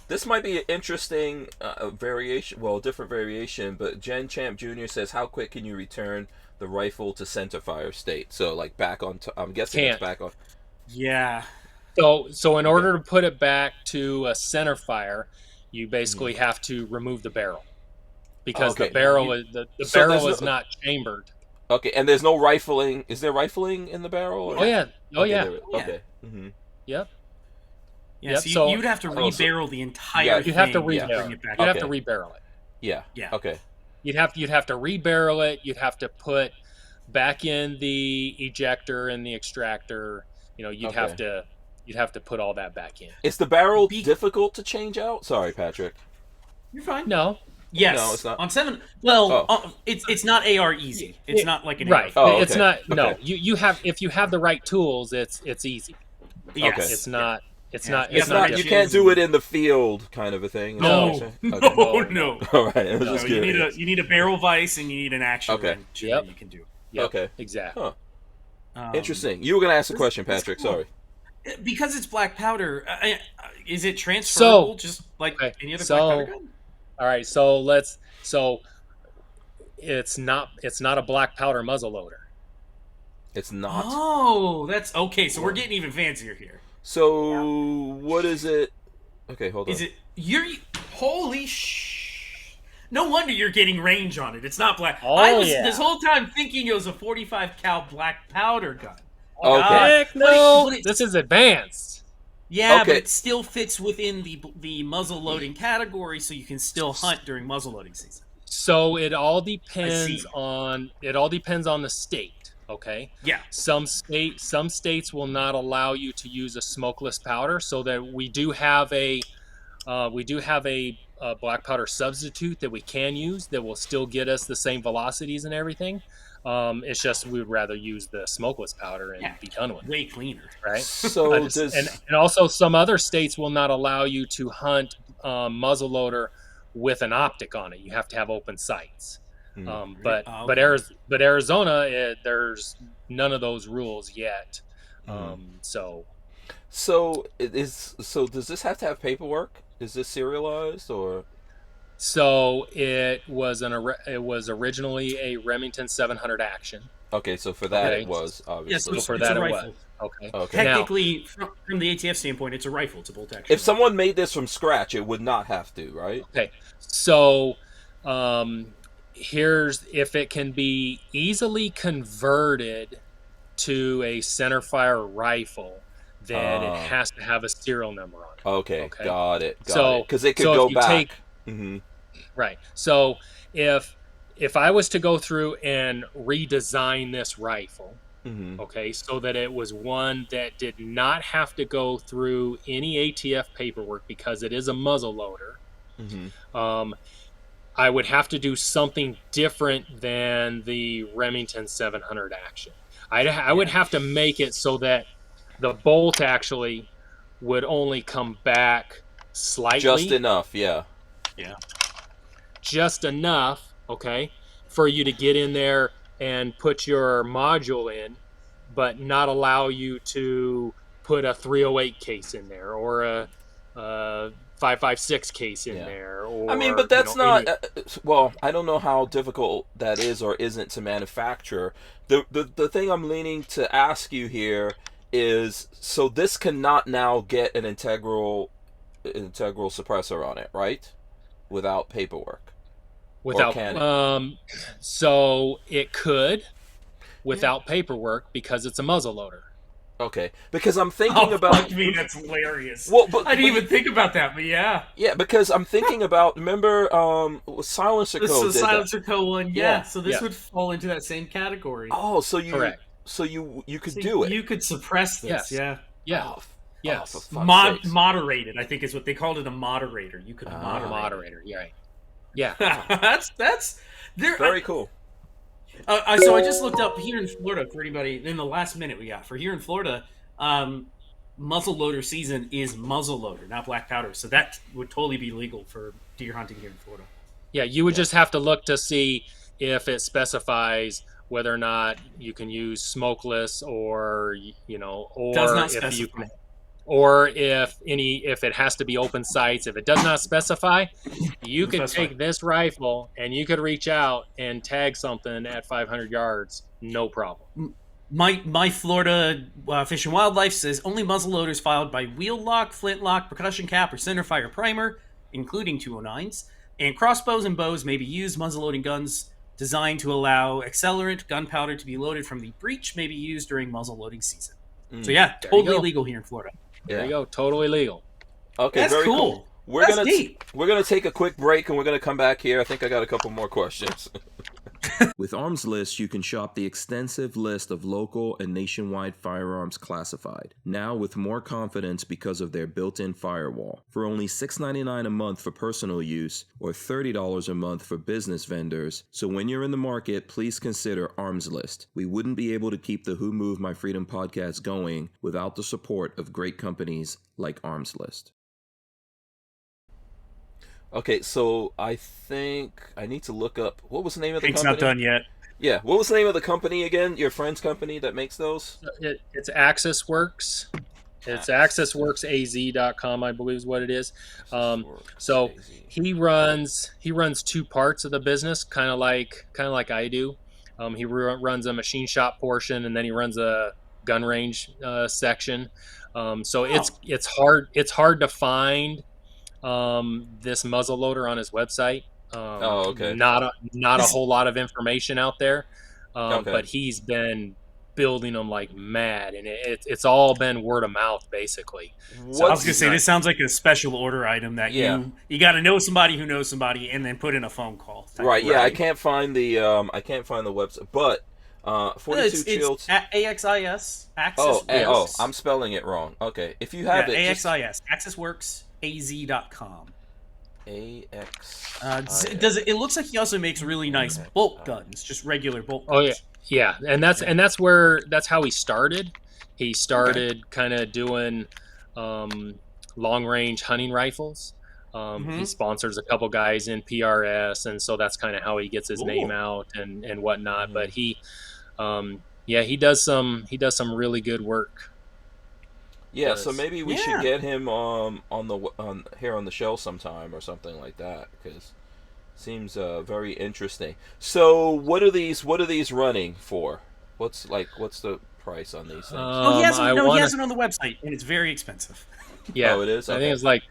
This might be an interesting variation, well, different variation, but Gen Champ Jr. says, how quick can you return the rifle to center fire state? So, like, back on, I'm guessing it's back on. Yeah. So in order to put it back to a center fire, you basically have to remove the barrel, because the barrel is barrel is not chambered. Okay, and there's no rifling. Is there rifling in the barrel? Or? Oh yeah. Okay. Yep. Yeah, so you'd have to rebarrel the entire thing. You'd have to bring it rebarrel. back. You'd have to rebarrel it. Yeah. Okay. You'd have to rebarrel it. You'd have to put back in the ejector and the extractor. You'd have to put all that back in. Is the barrel difficult to change out? Sorry, Patrick. You're fine. No. Yes. No, it's not. On 7. Well, it's not AR easy. It's not like an right. AR. Oh, okay. It's not. Okay. No. You have, if you have the right tools, it's easy. Yes. Okay. It's not. It's Yeah. not. It's It's not not. like You difficult. can't do it in the field, kind of a thing. No. Okay. No. All right. I was No, just you curious. need a barrel vise and you need an action Okay. wrench that Yep. you can do. Yep, Okay. Exactly. Huh. Interesting. You were going to ask a question, Patrick. cool. Sorry. Because it's black powder, is it transferable just like any other black powder gun? All right. So it's not a black powder muzzle loader. It's not. Oh, that's okay. So we're getting even fancier here. So what is it? Okay, hold on. Is it holy No wonder you're getting range on it. It's not black. Oh, I was yeah. this whole time thinking it was a 45 cal black powder gun. Okay. Heck no. But it- This is advanced. Yeah, Okay. but it still fits within the muzzle loading category, so you can still hunt during muzzle loading season. So it all depends see. on the state. Okay. Yeah. Some states will not allow you to use a smokeless powder, so that we do have a a black powder substitute that we can use that will still get us the same velocities and everything. It's just we would rather use the smokeless powder and be done with it. Way cleaner, right? So and also some other states will not allow you to hunt muzzleloader with an optic on it. You have to have open sights. But Arizona, there's none of those rules yet. So does this have to have paperwork? Is this serialized or? So it was originally a Remington 700 action. Okay, so for that it was obviously. So for that it was. Okay. Technically, from the ATF standpoint, it's a rifle. It's a bolt action. If someone made this from scratch, it would not have to, right? Okay. So here's if it can be easily converted to a centerfire rifle, then it has to have a serial number on it. Okay. Got it. So because it could go back. Right. So if I was to go through and redesign this rifle, so that it was one that did not have to go through any ATF paperwork because it is a muzzle loader, I would have to do something different than the Remington 700 action. I would have to make it so that the bolt actually would only come back slightly. Just enough, yeah. Just enough, for you to get in there and put your module in, but not allow you to put a 308 case in there or a 556 case in there. Or, I mean, but that's not... well, I don't know how difficult that is or isn't to manufacture. The thing I'm leaning to ask you here is, so this cannot now get an integral suppressor on it, right? Without paperwork. Without, so it could without paperwork because it's a muzzle loader. Okay, because I'm thinking about. I mean, that's hilarious. Well, I didn't even think about that, but yeah. Yeah, because I'm thinking about. Remember, Silencer Co. This is did Silencer Co. one, Yeah. So this would fall into that same category. Oh, so you. Correct. So you could do it. You could suppress this. Yes. Yeah. Yes. Moderated, I think is what they called it, a moderator. You could moderator. Yeah. Right. Yeah. that's very cool. So I just looked up here in Florida for anybody in the last minute we got for here in Florida. Muzzle loader season is muzzle loader, not black powder. So that would totally be legal for deer hunting here in Florida. Yeah, you would just have to look to see if it specifies whether or not you can use smokeless or or does not if specify. you can. Or if it has to be open sights. If it does not specify, you could take this rifle and you could reach out and tag something at 500 yards, no problem. My Florida Fish and Wildlife says only muzzleloaders filed by wheel lock, flintlock, percussion cap, or centerfire primer, including 209s, and crossbows and bows may be used. Muzzleloading guns designed to allow accelerant gunpowder to be loaded from the breech may be used during muzzleloading season. So yeah, totally legal here in Florida. There you go, totally legal. Okay, that's very cool. We're gonna take a quick break and we're gonna come back here. I think I got a couple more questions. With Armslist, you can shop the extensive list of local and nationwide firearms classified, now with more confidence because of their built-in firewall. For only $6.99 a month for personal use, or $30 a month for business vendors, so when you're in the market, please consider Armslist. We wouldn't be able to keep the Who Moved My Freedom podcast going without the support of great companies like Armslist. Okay, so I think I need to look up, what was the name of the company? It's not done yet. Yeah, what was the name of the company again? Your friend's company that makes those? It's Axis Works. It's AxisWorksAZ.com, I believe is what it is. So he runs two parts of the business, kind of like I do. He runs a machine shop portion, and then he runs a gun range section. So it's hard to find this muzzle loader on his website. Okay. Not a whole lot of information out there, but he's been building them like mad, and it's all been word of mouth basically. So I was gonna say, this sounds like a special order item that you got to know somebody who knows somebody, and then put in a phone call. Right. Yeah. I can't find the website, but 42 Chills. AXIS. Axis. I'm spelling it wrong. Okay. If you have it, AXIS. AxisWorksAZ.com. AX. It looks like he also makes really nice bolt guns, just regular bolt guns. Oh yeah, and that's how he started. He started kind of doing long range hunting rifles. He sponsors a couple guys in PRS, and so that's kind of how he gets his name out and whatnot. But he does some really good work. Yeah, so maybe we should get him on here on the show sometime or something like that, because seems very interesting. So what are these running for? What's the price on these things? He has it on the website, and it's very expensive. Yeah, it is. Okay. I think it's like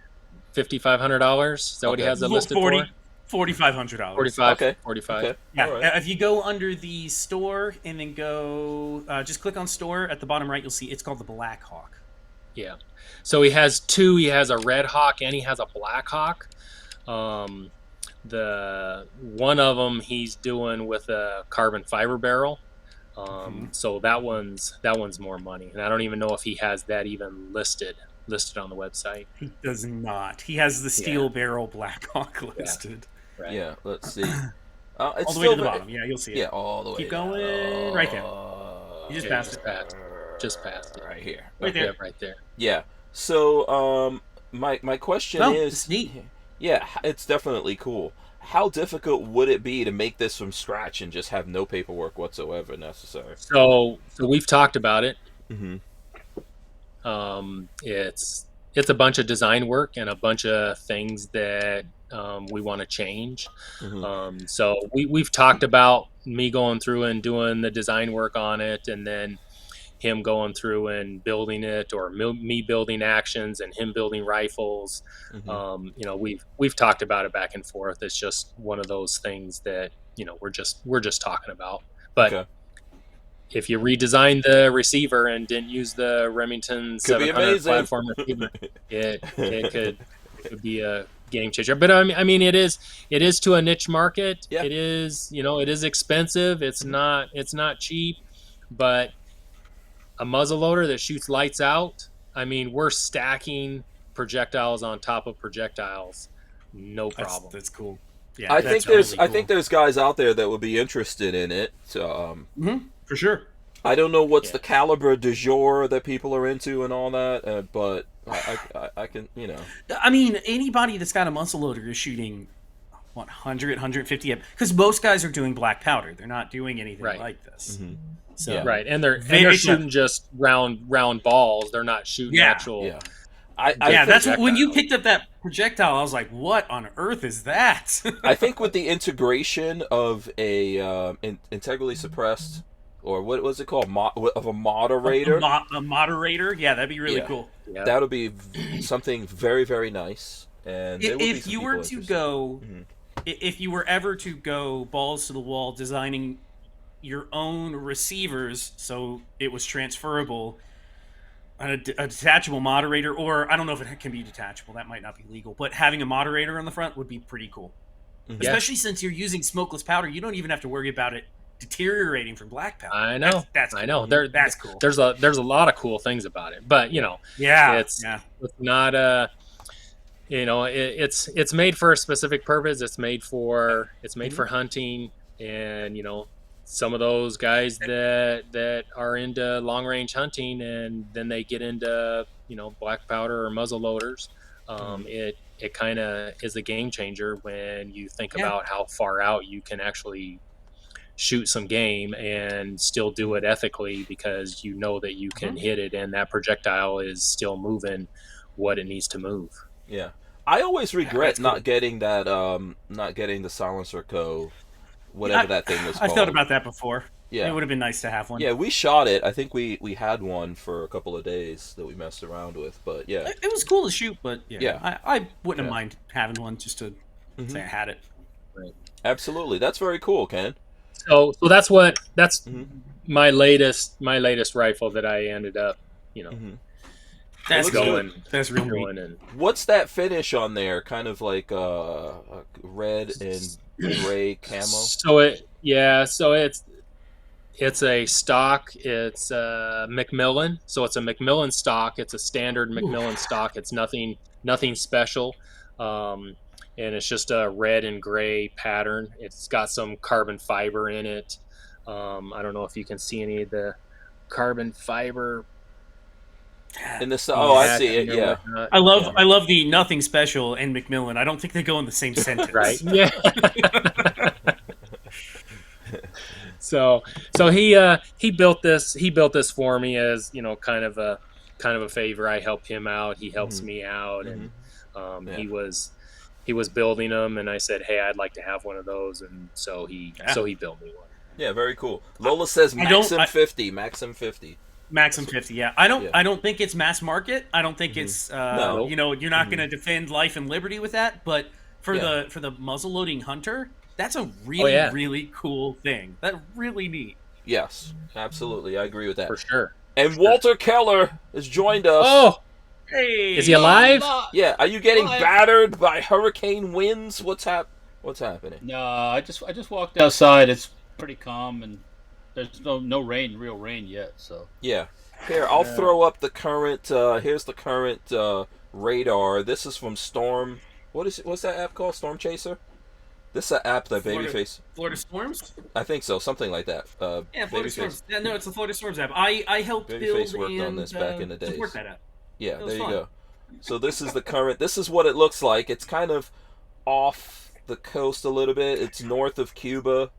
$5,500. Is that what he has it listed for? $4,500. 45. Okay. 45. Okay. Yeah. Right. If you go under the store and then go, just click on store at the bottom right, you'll see it's called the Black Hawk. Yeah. So he has two. He has a Red Hawk and he has a Black Hawk. The one of them he's doing with a carbon fiber barrel. So that one's more money, and I don't even know if he has that even listed on the website. He does not. He has the steel barrel Black Hawk listed. Yeah. Right. Yeah, let's see. It's all the way to the bottom. Yeah, you'll see it. Yeah, all the way. Keep going. Right there. You just passed it. Just passed it. Right here. Right there. Yeah, right there. Yeah. So, my question is, it's neat. Yeah, it's definitely cool. How difficult would it be to make this from scratch and just have no paperwork whatsoever necessary? So we've talked about it. Mm-hmm. It's a bunch of design work and a bunch of things that we want to change. Mm-hmm. So we've talked about me going through and doing the design work on it, and then him going through and building it, or me building actions and him building rifles. Mm-hmm. We've talked about it back and forth. It's just one of those things that we're just talking about. But if you redesigned the receiver and didn't use the Remington 700 platform receiver, it could be a game changer. But I mean, it is to a niche market. Yeah. It is it is expensive. It's not cheap, but a muzzleloader that shoots lights out, I mean, we're stacking projectiles on top of projectiles, no problem. That's cool. Yeah, I think there's guys out there that would be interested in it. For sure. I don't know what's the caliber du jour that people are into and all that, but I can, I mean, anybody that's got a muzzleloader is shooting 100, 150, because most guys are doing black powder. They're not doing anything like this. Mm-hmm. So, right, and they're shooting just round balls. They're not shooting actual. Yeah. That's when you picked up that projectile, I was like, "What on earth is that?" I think with the integration of a integrally suppressed, or what was it called, of a moderator, a moderator, that'd be really cool. Yeah. That would be something very, very nice. And if you were to go, if you were ever to go balls to the wall designing your own receivers so it was transferable, a detachable moderator, or I don't know if it can be detachable, that might not be legal, but having a moderator on the front would be pretty cool. Mm-hmm. Especially since you're using smokeless powder, you don't even have to worry about it deteriorating from black powder. I know. That's I know. Cool. That's cool. There's a lot of cool things about it, but it's not it's made for a specific purpose. It's made for hunting, and some of those guys that are into long range hunting, and then they get into black powder or muzzle loaders. It kind of is a game changer when you think about how far out you can actually shoot some game and still do it ethically, because that you can hit it and that projectile is still moving what it needs to move. Yeah, I always regret not getting that, not getting the silencer co. Whatever that thing was called. I thought about that before. Yeah. It would have been nice to have one. Yeah, we shot it. I think we had one for a couple of days that we messed around with, but yeah. It was cool to shoot, but I wouldn't have mind having one just to say I had it. Right. Absolutely. That's very cool, Ken. So that's my latest rifle that I ended up, That's going. That's real going neat. in. What's that finish on there? Kind of like a red and gray camo. So it's a stock. It's a Macmillan. So it's a Macmillan stock. It's a standard Macmillan stock. It's nothing special. and it's just a red and gray pattern. It's got some carbon fiber in it. I don't know if you can see any of the carbon fiber In the I see it. Yeah, I love the nothing special and Macmillan. I don't think they go in the same sentence. Right? Yeah. So he built this for me as, you know, kind of a favor. I help him out, he helps me out, and he was building them, and I said, hey, I'd like to have one of those, and so he built me one. Yeah, very cool. Lola says Maxim 50. Maxim 50. Maxim 50. Yeah, I don't think it's mass market. I don't think it's No. you know, you're not going to defend life and liberty with that, but for the muzzle loading hunter, that's a really really cool thing. That's really neat. Yes, absolutely. I agree with that. For sure. And Walter Keller has joined us. Oh, hey, is he alive? Yeah. Are you getting battered by hurricane winds? What's happening? No, I just walked outside. It's pretty calm, and there's no real rain yet. So Yeah. Here, I'll throw up the current. Here's the current radar. This is from Storm. What's that app called? Storm Chaser. This is an app that Babyface. Florida Storms? I think so, something like that. Yeah, Florida Storms. Yeah, no, it's the Florida Storms app. I helped Babyface build worked and on this back in the days. support that app. Yeah, there you fun. go. So this is the current. This is what it looks like. It's kind of off the coast a little bit. It's north of Cuba,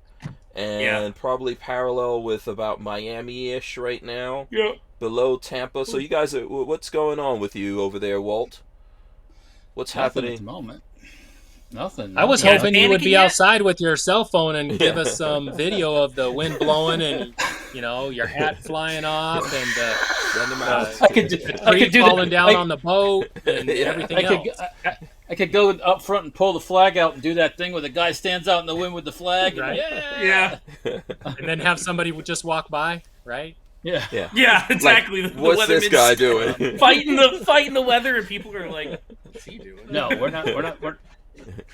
and probably parallel with about Miami-ish right now. Yeah. Below Tampa. So you guys, what's going on with you over there, Walt? What's nothing happening at the moment? Nothing. I was hoping you would be outside with your cell phone and give us some video of the wind blowing and, you know, your hat flying off and I could do falling that. down on the boat and everything else. I could go up front and pull the flag out and do that thing where the guy stands out in the wind with the flag. Right. Yeah. And then have somebody just walk by, right? Yeah. Yeah, exactly. Like, what's this guy doing? fighting the weather, and people are like, "What's he doing?" No,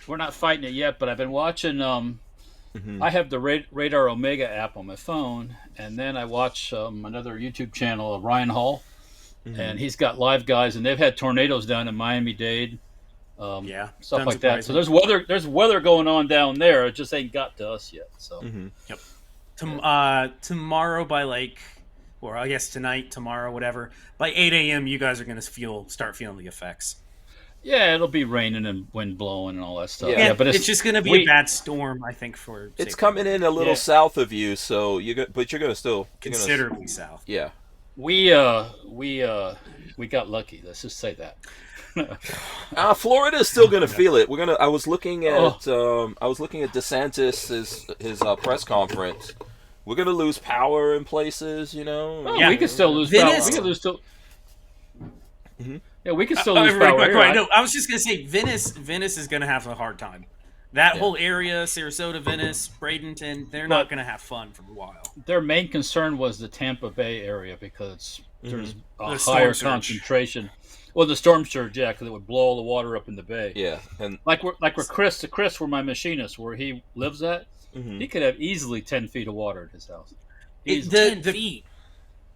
we're not fighting it yet. But I've been watching. I have the Radar Omega app on my phone, and then I watch another YouTube channel of Ryan Hall, and he's got live guys, and they've had tornadoes down in Miami-Dade, stuff like that. So there's weather going on down there. It just ain't got to us yet. So tomorrow by or I guess tonight, tomorrow, whatever, by 8 a.m. you guys are going to start feeling the effects. yeah, it'll be raining and wind blowing and all that stuff. Yeah. Yeah, but it's just going to be a bad storm, I think. It's coming in a little south of you, so but you're going to still considerably south. Yeah. we got lucky. Let's just say that. Florida is still going to feel it. I was looking at DeSantis his press conference. We're going to lose power in places, you know. Oh, we could still lose power. We could lose still. Yeah, we could still lose power. Right. No, I was just going to say Venice is going to have a hard time. That whole area, Sarasota, Venice, Bradenton, they're not going to have fun for a while. Their main concern was the Tampa Bay area because there's a The higher storm surge. concentration. Well, the storm surge, yeah, because it would blow all the water up in the bay. Yeah, and Like where Chris, where my machinist, where he lives at, he could have easily 10 feet of water at his house. Easily. 10 feet.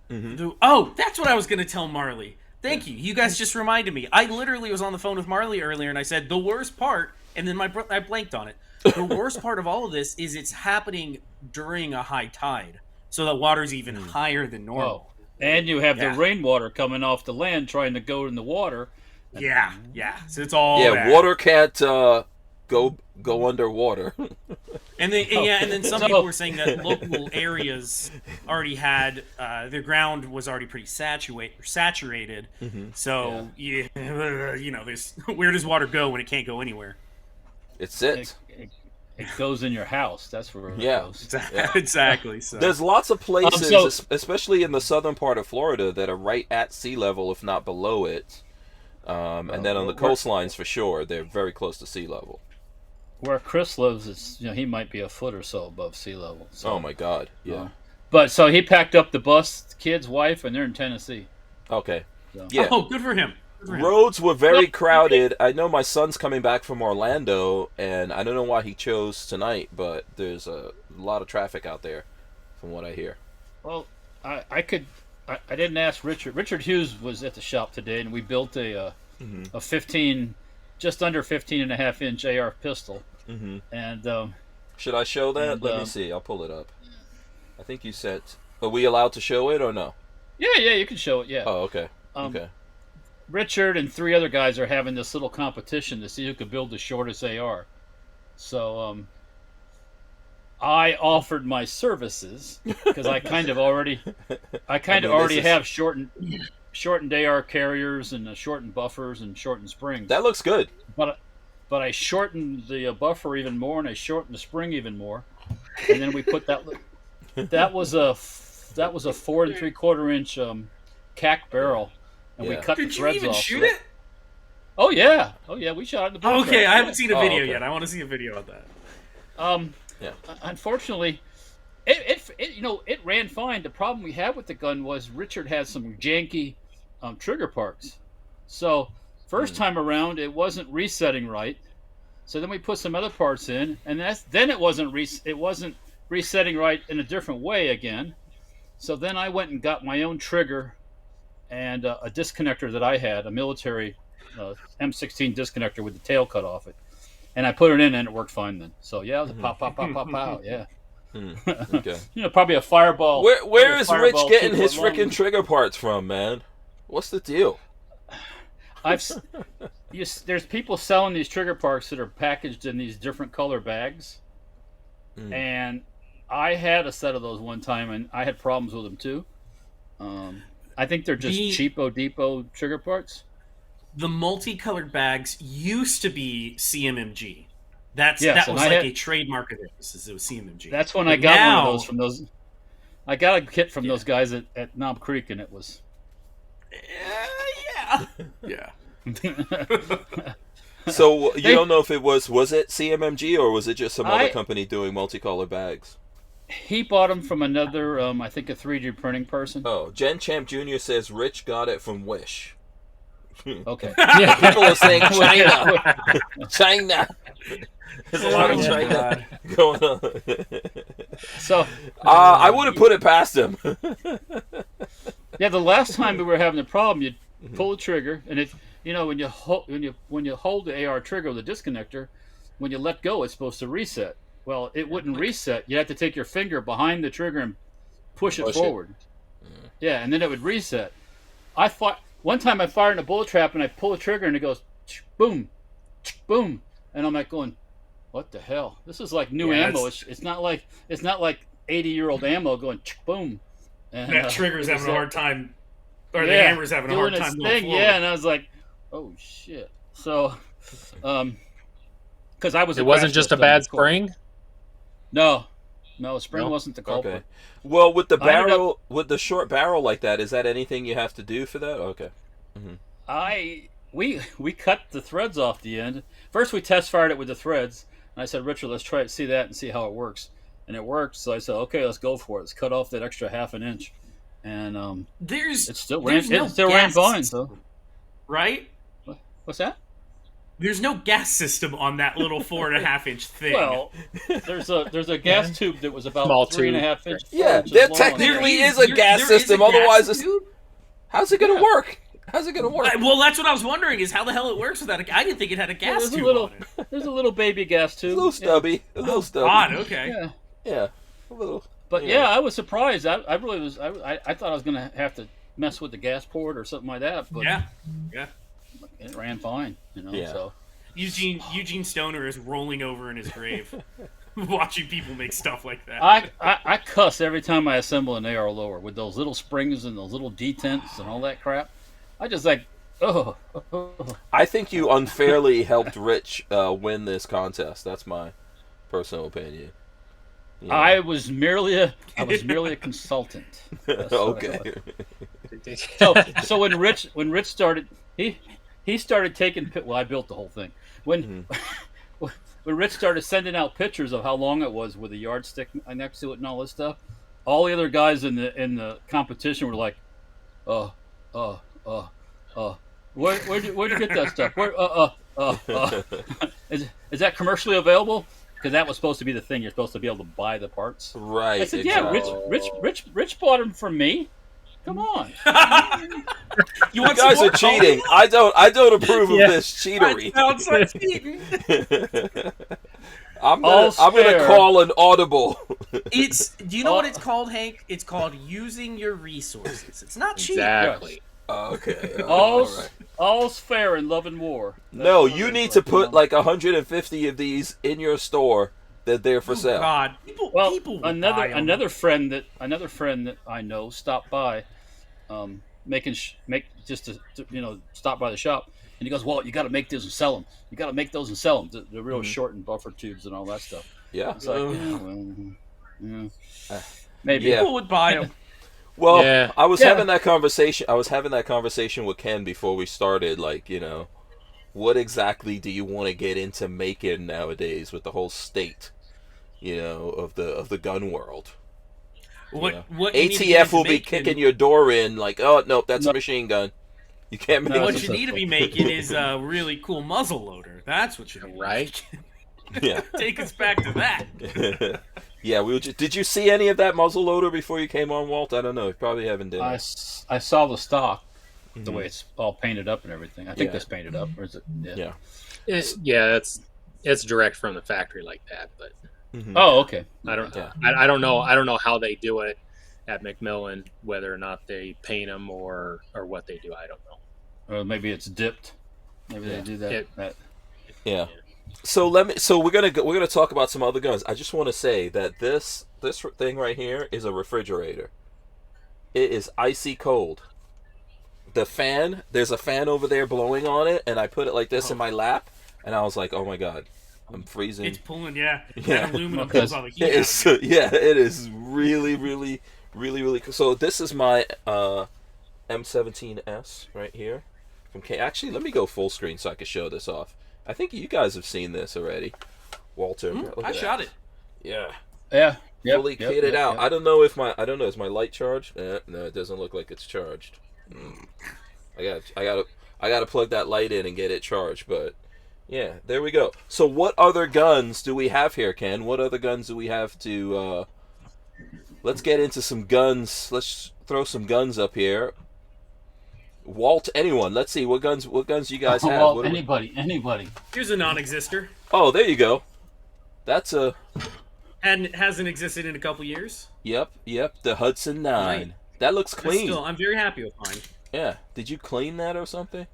That's what I was going to tell Marley. Thank you. You guys just reminded me. I literally was on the phone with Marley earlier, and I said, the worst part, and then I blanked on it. The worst part of all of this is it's happening during a high tide, so the water's even higher than normal. And you have the rainwater coming off the land trying to go in the water. Yeah. So it's all bad. water can't go underwater. And then some people were saying that local areas already had their ground was already pretty saturated. So you know, there's where does water go when it can't go anywhere? It sits. It goes in your house. That's where it goes. Exactly. So There's lots of places, especially in the southern part of Florida, that are right at sea level, if not below it. And then on the coastlines, for sure, they're very close to sea level. Where Chris lives, he might be a foot or so above sea level. So, Oh my God! Yeah. But so he packed up the bus, kids, wife, and they're in Tennessee. Okay. So. Yeah. Oh, good for him. Roads were very crowded. I know my son's coming back from Orlando, and I don't know why he chose tonight, but there's a lot of traffic out there, from what I hear. Well, I didn't ask Richard. Richard Hughes was at the shop today, and we built a 15 just under 15.5-inch AR pistol. Mm-hmm. And should I show that? Let me see. I'll pull it up. I think you said. Are we allowed to show it or no? Yeah, you can show it. Yeah. Oh, okay. Okay. Richard and 3 other guys are having this little competition to see who could build the shortest AR. So I offered my services because I kind of already have shortened AR carriers and shortened buffers and shortened springs. That looks good. But I shortened the buffer even more, and I shortened the spring even more, and then we put that. That was a 4 3/4 inch CAC barrel, and we cut the threads off. Did you even shoot it? Oh yeah, we shot it in the boat. Okay, I haven't seen a video yet. I want to see a video of that. Unfortunately, it ran fine. The problem we had with the gun was Richard had some janky trigger parts. So first time around, it wasn't resetting right. So then we put some other parts in, and then it wasn't resetting right in a different way again. So then I went and got my own trigger and a disconnector that I had, a military M16 disconnector with the tail cut off it, and I put it in, and it worked fine then. So yeah, it was a pop, yeah. Okay. Probably a fireball. Where is Rich getting his freaking trigger parts from, man? What's the deal? There's people selling these trigger parts that are packaged in these different color bags, and I had a set of those one time, and I had problems with them too. I think they're just cheapo depot trigger parts. The multicolored bags used to be CMMG. That was like a trademark of theirs. It was CMMG. That's when I got one of those from those. I got a kit from those guys at Knob Creek, and it was. Yeah. So you don't know if it was it CMMG or was it just some other company doing multicolor bags? He bought them from another, I think a 3D printing person. Oh, Jen Champ Jr. says Rich got it from Wish. Okay. People are saying China. China. There's a lot of China going on. So I would have put it past him. Yeah, the last time we were having the problem, you pull the trigger, and if when you hold the AR trigger with a disconnector, when you let go, it's supposed to reset. Well, it wouldn't reset. You have to take your finger behind the trigger and push it forward. Yeah, and then it would reset. One time I fired in a bullet trap and I pull the trigger and it goes boom, boom, and I'm like going, what the hell? This is like new ammo. It's not like 80-year-old ammo going boom. And, that trigger's having a hard time, or the hammer's having a hard time going forward. Yeah, and I was like, oh shit. So, because I was. It wasn't just a bad spring. No, spring wasn't the culprit. Okay. Well, with the barrel, with the short barrel like that, is that anything you have to do for that? Okay. We cut the threads off the end. First, we test fired it with the threads, and I said, Richard, let's try it, see that, and see how it works. And it worked. So I said, okay, let's go for it. Let's cut off that extra ½ inch, and it still ran fine. So, right? What's that? There's no gas system on that little 4.5 inch thing. Well, there's a gas tube that was about 3.5 inches. Yeah, there technically is a gas system. Otherwise, how's it going to work? How's it going to work? Well, that's what I was wondering, is how the hell it works without I didn't think it had a gas tube on it. There's a little baby gas tube. A little stubby. A little stubby. Odd, okay. Yeah. A little. But I was surprised. I really was. I thought I was going to have to mess with the gas port or something like that. But yeah. It ran fine, So Eugene Stoner is rolling over in his grave, watching people make stuff like that. I cuss every time I assemble an AR lower with those little springs and those little detents and all that crap. I just I think you unfairly helped Rich win this contest. That's my personal opinion. Yeah. I was merely a consultant. Okay. So when Rich started, he started taking. Well, I built the whole thing. When Rich started sending out pictures of how long it was with a yardstick next to it and all this stuff, all the other guys in the competition were like, where'd you get that stuff? Is that commercially available? Because that was supposed to be the thing. You're supposed to be able to buy the parts. Right. I said, exactly. yeah. Rich bought them from me. Come on. You want guys some are more cheating. cola? I don't approve of this cheatery. That sounds like cheating. I'm gonna call an audible. Do you know what it's called, Hank? It's called using your resources. It's not cheating. Exactly. Okay. All's fair in love and war. No, you need to put like 150 of these in your store that they're for sale. God, people will buy 'em. another friend that I know stopped by, stop by the shop, and he goes, "Well, you got to make those and sell them. You got to make those and sell them. They're real short and buffer tubes and all that stuff." Yeah. It's like, maybe people would buy them. Well, Yeah. I was having that conversation. I was having that conversation with Ken before we started. Like, what exactly do you want to get into making nowadays with the whole state, of the gun world? What you need to get ATF into will be making- kicking your door in like, oh nope, that's a machine gun. You can't make What this. you need to be making is a really cool muzzle loader. That's what you need. Right? Yeah. Take us back to that. Yeah, did you see any of that muzzle loader before you came on, Walt? I don't know. You probably haven't did. I saw the stock, the way it's all painted up and everything. I think Yeah. that's painted up, or is it? Yeah. It's direct from the factory like that, but Oh, okay. I don't Yeah. I don't know how they do it at Macmillan, whether or not they paint them or what they do. I don't know. Or maybe it's dipped. Maybe they do that. Yeah. So we're gonna talk about some other guns. I just want to say that this thing right here is a refrigerator. It is icy cold. There's a fan over there blowing on it, and I put it like this in my lap, and I was like, oh my god, I'm freezing. It's pulling, yeah. Yeah. That aluminum pulls all the heat It out is, of you. it is really, really, really, really cool. So this is my M17S right here. Actually, let me go full screen so I can show this off. I think you guys have seen this already, Walter. Look I at shot that. it. Yeah. Yeah. Yep, Fully yep, kitted yep, out. yep. I don't know is my light charged? No, it doesn't look like it's charged. I gotta plug that light in and get it charged, but yeah, there we go. So what other guns do we have here, Ken? What other guns do we have to let's get into some guns. Let's throw some guns up here. Walt, anyone? Let's see what guns you guys have. Well, What do we- anybody. Here's a non-exister. Oh, there you go. That's a Hasn't existed in a couple years. yep. The Hudson 9. Right. That looks clean. I'm very happy with mine. Yeah. Did you clean that or something?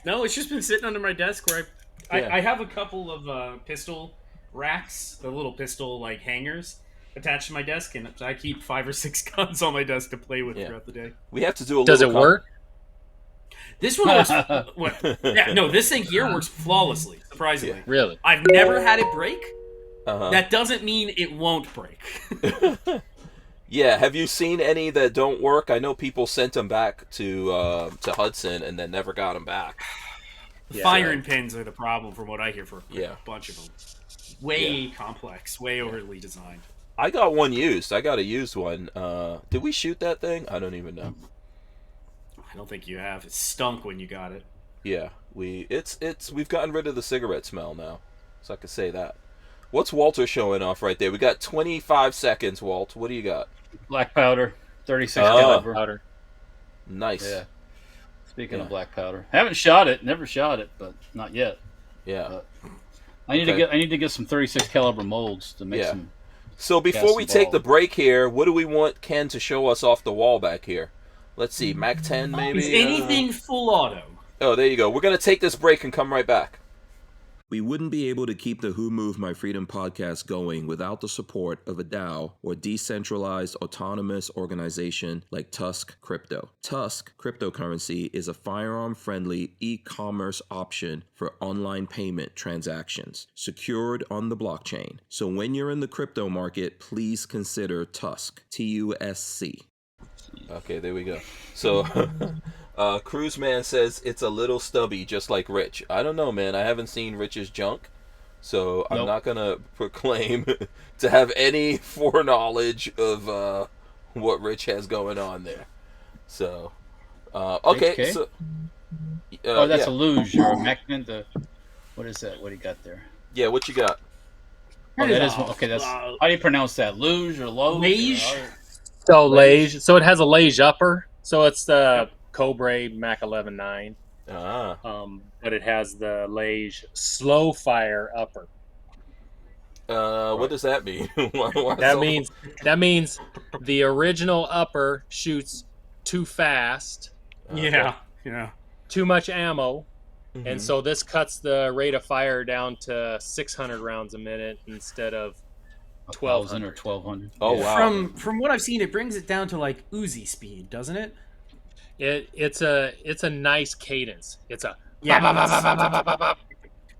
No, it's just been sitting under my desk where Yeah. I have a couple of pistol racks, the little pistol like hangers attached to my desk, and I keep 5 or 6 guns on my desk to play with throughout the day. We have to do a Does it little work? This one works. This thing here works flawlessly. Surprisingly, Really? I've never had it break. Uh-huh. That doesn't mean it won't break. Yeah, have you seen any that don't work? I know people sent them back to Hudson and then never got them back. The firing pins are the problem, from what I hear, for a Yeah. bunch of them. Way complex, way overly designed. I got one used. I got a used one. Did we shoot that thing? I don't even know. I don't think you have. It stunk when you got it. Yeah, we've gotten rid of the cigarette smell now, so I can say that. What's Walter showing off right there? We got 25 seconds, Walt. What do you got? Black powder, 36 Oh. caliber. Powder. Nice. Yeah. Speaking Yeah. of black powder, haven't shot it, never shot it, but not yet. Yeah. I need to get some 36 caliber molds to make Yeah. some. So before Cast we the take ball. the break here, what do we want Ken to show us off the wall back here? Let's see, Mac 10 maybe? Is anything full auto? Oh, there you go. We're going to take this break and come right back. We wouldn't be able to keep the Who Moved My Freedom podcast going without the support of a DAO, or decentralized autonomous organization like TUSC Crypto. TUSC cryptocurrency is a firearm-friendly e-commerce option for online payment transactions, secured on the blockchain. So when you're in the crypto market, please consider TUSC, TUSC. Okay, there we go. So, Cruise Man says it's a little stubby, just like Rich. I don't know, man. I haven't seen Rich's junk, so I'm Nope. not gonna proclaim to have any foreknowledge of what Rich has going on there. So, okay. HK? So, Oh, that's yeah. a luge or a Macman. What is that? What do you got there? Yeah, what you got? Oh, that is okay. That's how do you pronounce that? Luge or loge? Luge? So Lage. So it has a Lage upper. So it's the Cobra Mac 11.9. But it has the Lage slow fire upper. What does that mean? That means the original upper shoots too fast. Yeah. Too much ammo. And so this cuts the rate of fire down to 600 rounds a minute instead of 1,200 or 1,200. Oh wow! From what I've seen, it brings it down to like Uzi speed, doesn't it? It's a nice cadence. It's a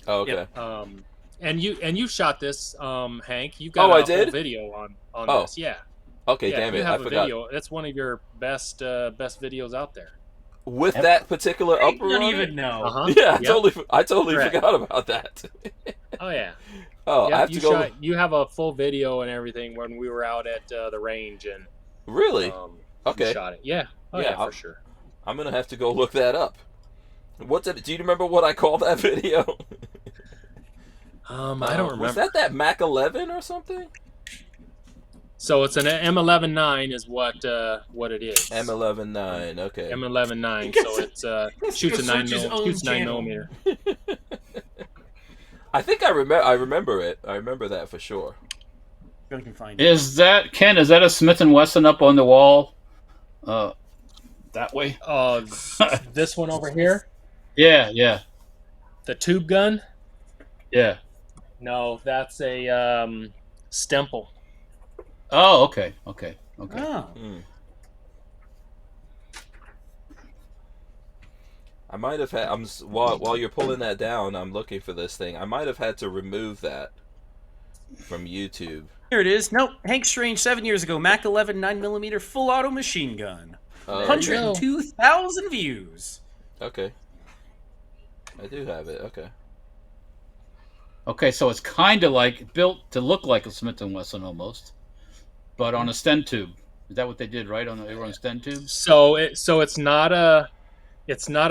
Oh, okay. And you shot this, Hank. You've got a whole video on this. Yeah. Okay, damn it! You have I a forgot. video. That's one of your best videos out there. With that particular I upper don't on even it? know. Yeah, I totally Correct. forgot about that. Oh yeah. Oh, Yeah, I have to go. You have a full video and everything when we were out at the range and Really? Okay. you shot it. Yeah. Oh yeah, for sure. I'm gonna have to go look that up. Do you remember what I called that video? I don't remember. Was that Mac 11 or something? So it's an M11.9 is what it is. M11.9. Okay. M11.9. So it's shoots a 9 millimeter. I think I remember it. I remember that for sure. I can find it. Is that a Smith & Wesson up on the wall? That way? This one over here? Yeah. The tube gun? Yeah. No, that's a Stemple. Oh, okay. Oh. I might have had. While you're pulling that down, I'm looking for this thing. I might have had to remove that from YouTube. Here it is. Nope. Hank Strange, 7 years ago. Mac 11 9mm full auto machine gun. 102,000 views. Okay. I do have it. Okay. Okay, so it's kind of like built to look like a Smith & Wesson almost, but on a Sten tube. Is that what they did? Right they were on Sten tubes. So it's not a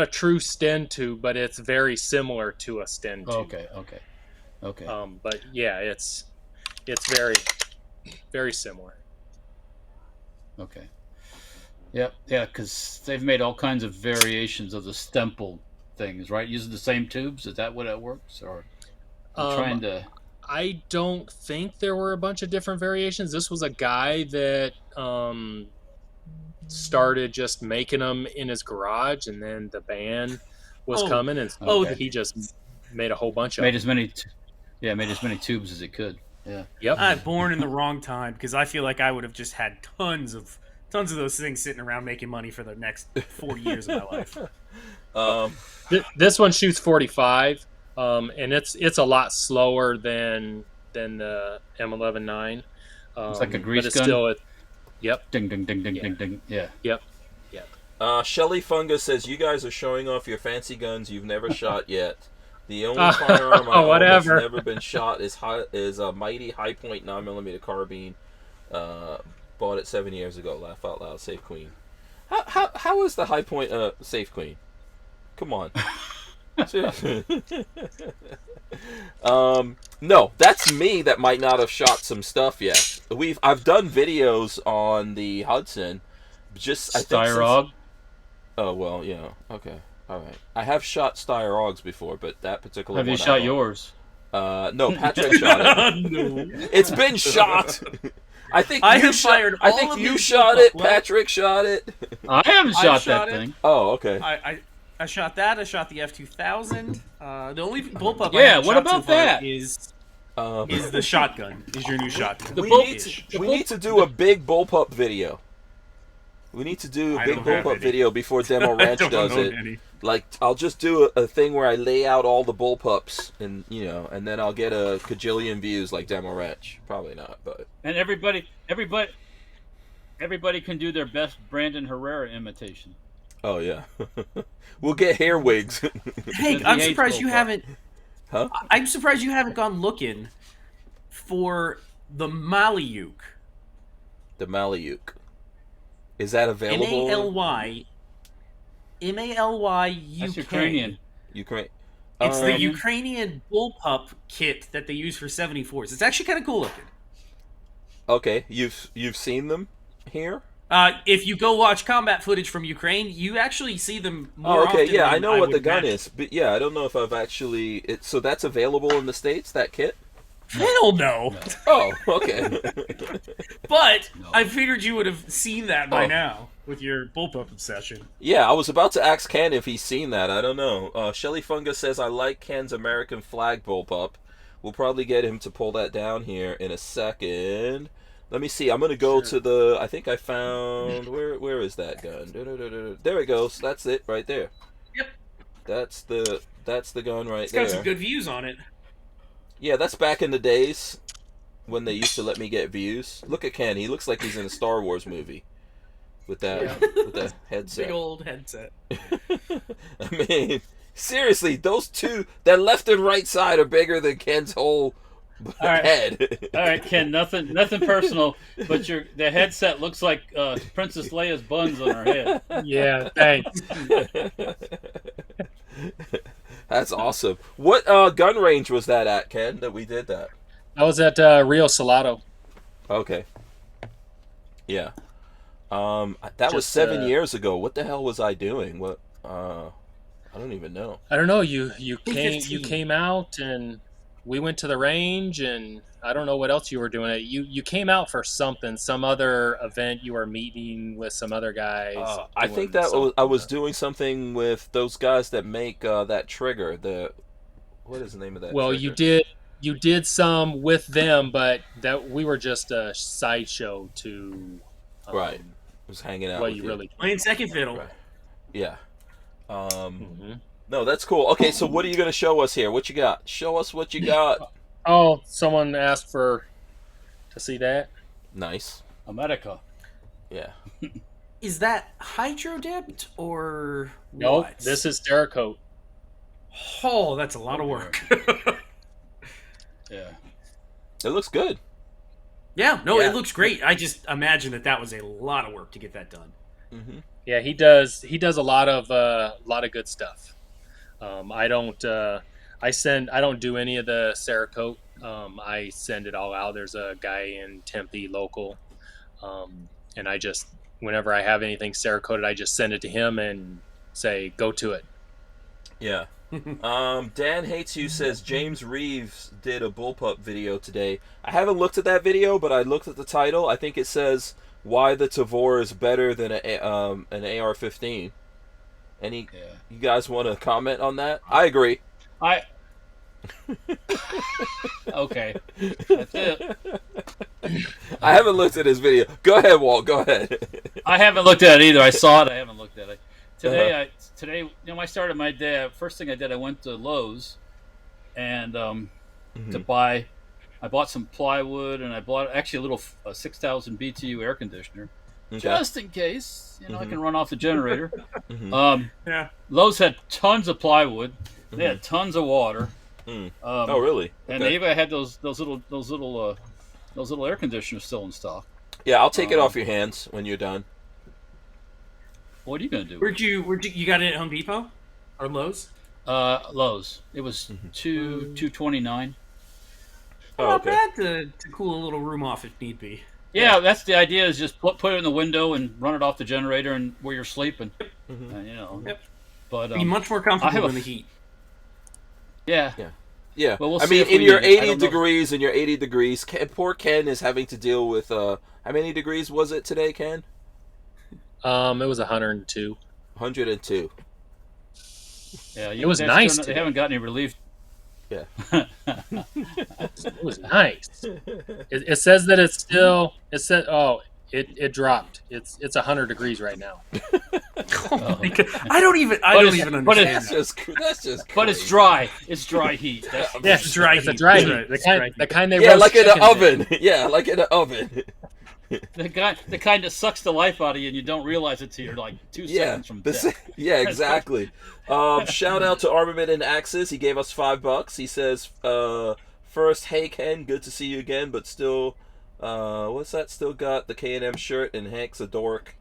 true Sten tube, but it's very similar to a Sten tube. Okay. But yeah, it's very, very similar. Okay. Yeah, because they've made all kinds of variations of the Stemple things, right? Using the same tubes. Is that what it works? Or trying to? I don't think there were a bunch of different variations. This was a guy that started just making them in his garage, and then the band was coming, and he just made a whole bunch of them. Made as many tubes as it could. Yeah. Yep. I'm born in the wrong time because I feel like I would have just had tons of those things sitting around making money for the next 40 years of my life. This one shoots 45, and it's a lot slower than the M11.9. It's like a grease but it's gun. Still, yep. Ding ding ding ding ding ding. Yeah. Yep. Shelly Fungus says you guys are showing off your fancy guns you've never shot yet. The only firearm I own that's never been shot is a mighty High Point 9mm carbine. Bought it 7 years ago. Laugh out loud. Safe Queen. How is the High Point Safe Queen? Come on. No, that's me that might not have shot some stuff yet. I've done videos on the Hudson. Styrog. Oh well, yeah. Okay, all right. I have shot Styrogs before, but that particular. Have one you shot yours? No, Patrick shot it. No. It's been shot. I think you shot it. Patrick shot it. I haven't shot that thing. Oh, okay. I shot that. I shot the F2000. The only bullpup I Yeah, haven't what shot about so far that? is the shotgun. Is your new shotgun? We need to do a big bullpup video. We need to do a big bullpup video before Demo Ranch does it. Like, I'll just do a thing where I lay out all the bullpups, and and then I'll get a cajillion views like Demo Ranch. Probably not, but. And everybody can do their best Brandon Herrera imitation. Oh yeah, we'll get hair wigs. Hank, I'm surprised you haven't. Huh? I'm surprised you haven't gone looking for the Malyuk. The Malyuk. Is that available? M-A-L-Y-U-K. That's Ukrainian. Ukraine. It's the Ukrainian bullpup kit that they use for 74s. It's actually kind of cool looking. Okay, you've seen them? here? If you go watch combat footage from Ukraine, you actually see them more Oh, okay, often yeah, than I know what the would gun imagine. is, but yeah, I don't know if I've actually. So that's available in the States, that kit? Hell no. Oh, okay. But I figured you would have seen that by Oh. now with your bullpup obsession. Yeah, I was about to ask Ken if he's seen that. I don't know. Shelly Fungus says, I like Ken's American flag bullpup. We'll probably get him to pull that down here in a second. Let me see. I'm going to go to the... I think I found... Where is that gun? There it goes. That's it right there. Yep. That's the gun right It's there. got some good views on it. Yeah, that's back in the days when they used to let me get views. Look at Ken. He looks like he's in a Star Wars movie with that headset. Big old headset. I mean, seriously, those two, that left and right side, are bigger than Ken's whole head. All right, Ken. Nothing personal, but the headset looks like Princess Leia's buns on her head. Yeah, thanks. That's awesome. What gun range was that at, Ken, that we did that? I was at Rio Salado. Okay. Yeah. That was 7 years ago. What the hell was I doing? What? I don't even know. I don't know. You came 15. came out and we went to the range, and I don't know what else you were doing. You came out for something, some other event. You were meeting with some other guys. I think that I was doing something with those guys that make that trigger. What is the name of that? Well, trigger? you did some with them, but that we were just a sideshow to Right. Was hanging out. what with you really. Playing second fiddle. Right. Yeah. No, that's cool. Okay, so what are you going to show us here? What you got? Show us what you got. Oh, someone asked to see that. Nice. America. Yeah. Is that hydro dipped or Nope, what? this is Cerakote. Oh, that's a lot of work. Yeah. It looks good. Yeah, no, Yeah. it looks great. I just imagine that was a lot of work to get that done. Mm-hmm. Yeah, he does a lot of good stuff. I don't do any of the Cerakote. I send it all out. There's a guy in Tempe local, and I just, whenever I have anything Cerakoted, I just send it to him and say, go to it. Yeah. Dan Hates You says James Reeves did a bullpup video today. I haven't looked at that video, but I looked at the title. I think it says why the Tavor is better than an AR-15. You guys want to comment on that? I agree. Okay. That's it. I haven't looked at his video. Go ahead, Walt. Go ahead. I haven't looked at it either. I saw it. I haven't looked at it. Today, I started my day. First thing I did, I went to Lowe's, and I bought some plywood, and I bought actually a little 6,000 BTU air conditioner, just in case I can run off the generator. Yeah. Lowe's had tons of plywood. They had tons of water. Oh, really? And they even had those little air conditioners still in stock. Yeah, I'll take it off your hands when you're done. What are you gonna do? Where'd you got it at Home Depot or Lowe's? Lowe's. It was $229. Oh, Not okay. bad to cool a little room off if need be. Yeah, that's the idea. Is just put it in the window and run it off the generator and where you're sleeping. Yep. But Be much more comfortable in the heat. Yeah. Yeah. Well, we'll I see mean, if we in your need it. I 80 don't know. degrees, poor Ken is having to deal with, how many degrees was it today, Ken? It was 102. 102. Yeah, It was nice They today. haven't got any relief. Yeah. It was nice. It says that it's still. It said, it dropped. It's 100 degrees right now. Oh my God. I don't even understand. That's just crazy. But it's dry. It's dry heat. That's, Yeah, It's dry It's a heat. dry That's heat. right. The It's kind, dry the heat. kind they Yeah, roast like in an chickens oven. Yeah, like in an oven. the kind that sucks the life out of you, and you don't realize it till you're like 2 seconds from death. Yeah, exactly. Shout out to Armament and Axes. He gave us $5. He says, first, hey Ken, good to see you again, but still, what's that? Still got the K&M shirt, and Hank's a dork.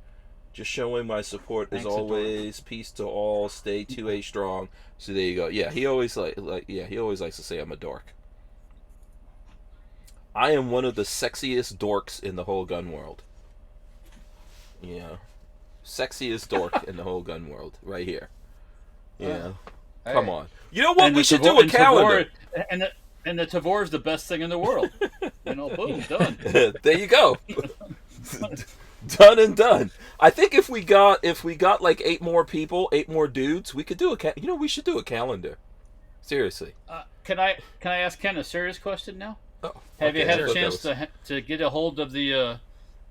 Just showing my support as Hank's a dork. always. Peace to all. Stay 2A strong. So there you go. Yeah, he always he always likes to say I'm a dork. I am one of the sexiest dorks in the whole gun world. Yeah. Sexiest dork in the whole gun world, right here. Yeah. Hey. Come on. You know what? And We the should Tavor- do a and calendar. Tavor- and the Tavor is the best thing in the world. Boom, done. There you go. Done and done. I think if we got like 8 more people, 8 more dudes, we could do we should do a calendar. Seriously. Can I ask Ken a serious question now? Oh, Have you had I a thought chance that to get a hold of the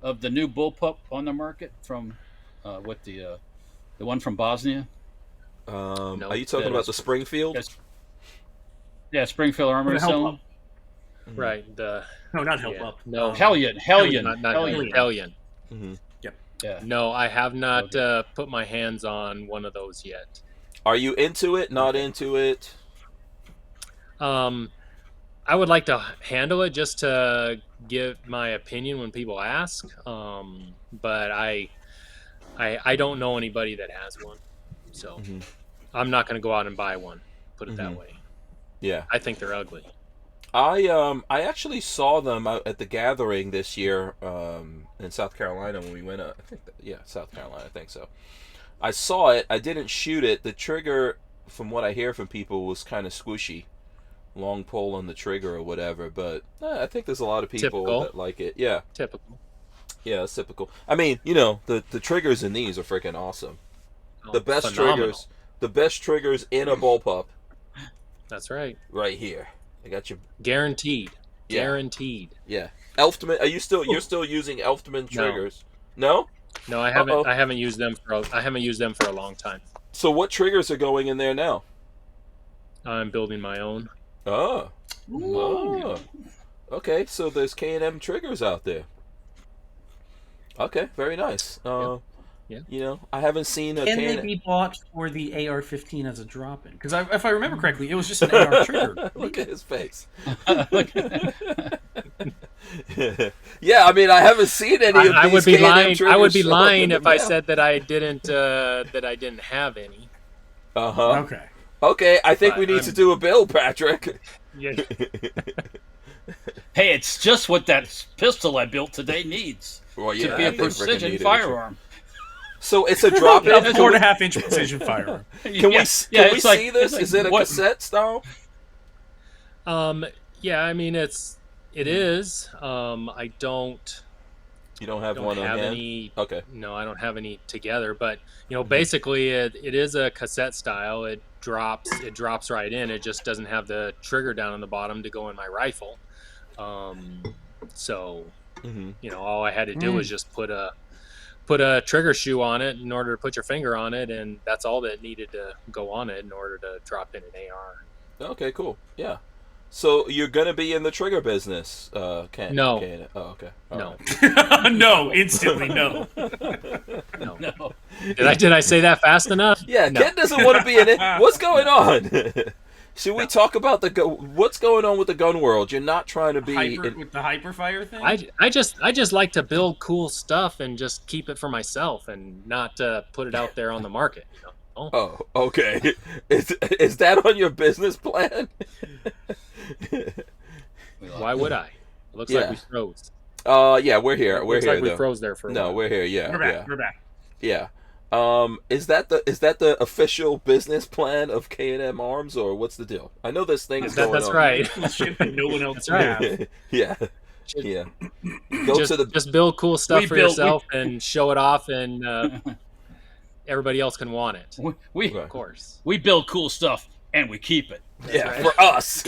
new bullpup on the market from the one from Bosnia? No, are you talking about the Springfield? Yeah, Springfield Armory selling. Right. No, not Help Yeah. Up. No. Hellion. Not Hellion. Mm-hmm. Yep. Yeah. No, I have not put my hands on one of those yet. Are you into it? Not into it? I would like to handle it just to give my opinion when people ask. But I don't know anybody that has one, so I'm not going to go out and buy one. Put it that way. Yeah. I think they're ugly. I actually saw them out at the gathering this year in South Carolina when we went up. South Carolina, I think so. I saw it. I didn't shoot it. The trigger, from what I hear from people, was kind of squishy. Long pull on the trigger or whatever, but I think there's a lot of people that like it. Yeah. Typical. Yeah, it's typical. I mean, the triggers in these are freaking awesome. Oh, the best phenomenal. triggers in a bullpup. That's right. Right here. I got you. Guaranteed. Yeah. Guaranteed. Yeah. Elftman, you're still using Elftman triggers? No? No, I haven't. I haven't used them for a long time. So what triggers are going in there now? I'm building my own. Oh. Okay, so there's K&M triggers out there. Okay, very nice. Yeah. I haven't seen a Can K&M. they be bought for the AR-15 as a drop-in? Because if I remember correctly, it was just an AR trigger. Look at his face. Yeah, I mean, I haven't seen any of these. I would be K&M lying. I would be triggers lying if I now. said that I didn't have any. Okay. Okay, I think we need to do a bill, Patrick. Yeah. Hey, it's just what that pistol I built today needs Well, yeah, to be I a think freaking precision needed it. firearm. So it's a drop-in. A 4.5-inch precision firearm. Can we it's see this? like, Is it a what- cassette style? Yeah. I mean, it is. I don't. You don't have don't one on have hand? any. Okay. No, I don't have any together. But basically, it is a cassette style. It drops right in. It just doesn't have the trigger down on the bottom to go in my rifle. So all I had to do was just put a trigger shoe on it in order to put your finger on it, and that's all that needed to go on it in order to drop in an AR. Okay, cool. Yeah. So you're gonna be in the trigger business, Ken? No. Ken. Oh, okay. All No. right. No, instantly no. No. Did I say that fast enough? Yeah, No. Ken doesn't want to be in it. What's going on? Should we talk about what's going on with the gun world? You're not trying to be With the hyperfire thing? I just like to build cool stuff and just keep it for myself and not put it out there on the market. Oh, okay. Is that on your business plan? Why would I? It looks like we froze. Yeah, we're here. We're Looks here. like we though. froze there for a No, while. we're here. Yeah, We're back. We're back. yeah. Is that the official business plan of K&M Arms, or what's the deal? I know this thing is going That's on. right. Shit that no one else That's right. have. Yeah. Just, Yeah. Go to the. just build cool stuff We for built- yourself and show it off, and everybody else can want it. We Of course. we build cool stuff and we keep it. Yeah, right. for us.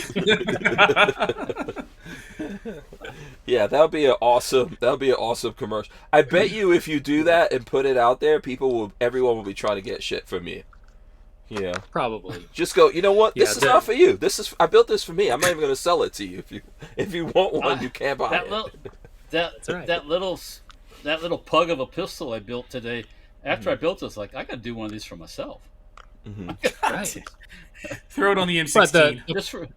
Yeah, that would be an awesome commercial. I bet you if you do that and put it out there, everyone will be trying to get shit from you. Yeah. Probably. Just go, you know what? This Yeah, is not for you. I built this for me. I'm not even going to sell it to you. If you want one, you can't buy That it. little right. that little pug of a pistol I built today. After I built this, I got to do one of these for myself. Right. Throw it on the But M16. Just for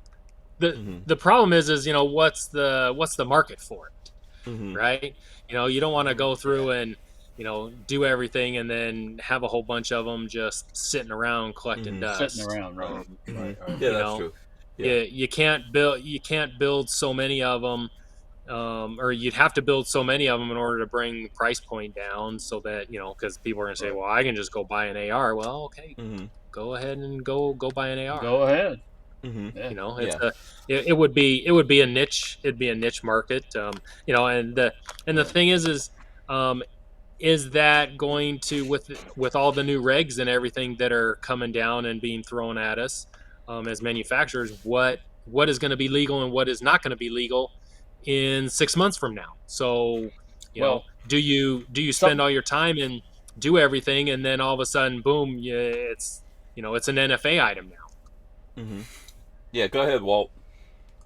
the problem is what's the market for it, right? You don't want to go through and do everything and then have a whole bunch of them just sitting around collecting dust. sitting around, right? Yeah, that's true. Yeah. You can't build so many of them or you'd have to build so many of them in order to bring the price point down, so that because people are going to say, well, I can just go buy an AR. Well, okay, go ahead and go buy an AR. Go ahead. Yeah. It would be a niche. It'd be a niche market. And the thing is that going to, with all the new regs and everything that are coming down and being thrown at us as manufacturers, what is going to be legal and what is not going to be legal in 6 months from now? So do you spend all your time and do everything, and then all of a sudden, boom, it's it's an NFA item now? Yeah, go ahead, Walt.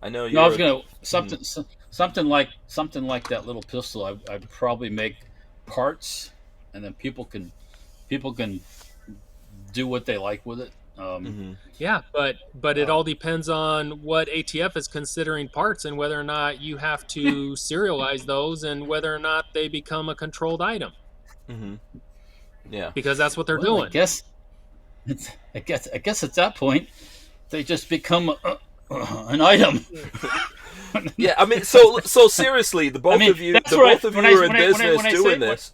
I know you. No, I was gonna something like that little pistol. I'd probably make parts, and then people can do what they like with it. Yeah, but it all depends on what ATF is considering parts, and whether or not you have to serialize those, and whether or not they become a controlled item. Yeah, because that's what they're doing. I guess at that point they just become an item. Yeah, I mean, so seriously, the both of you are in business doing this.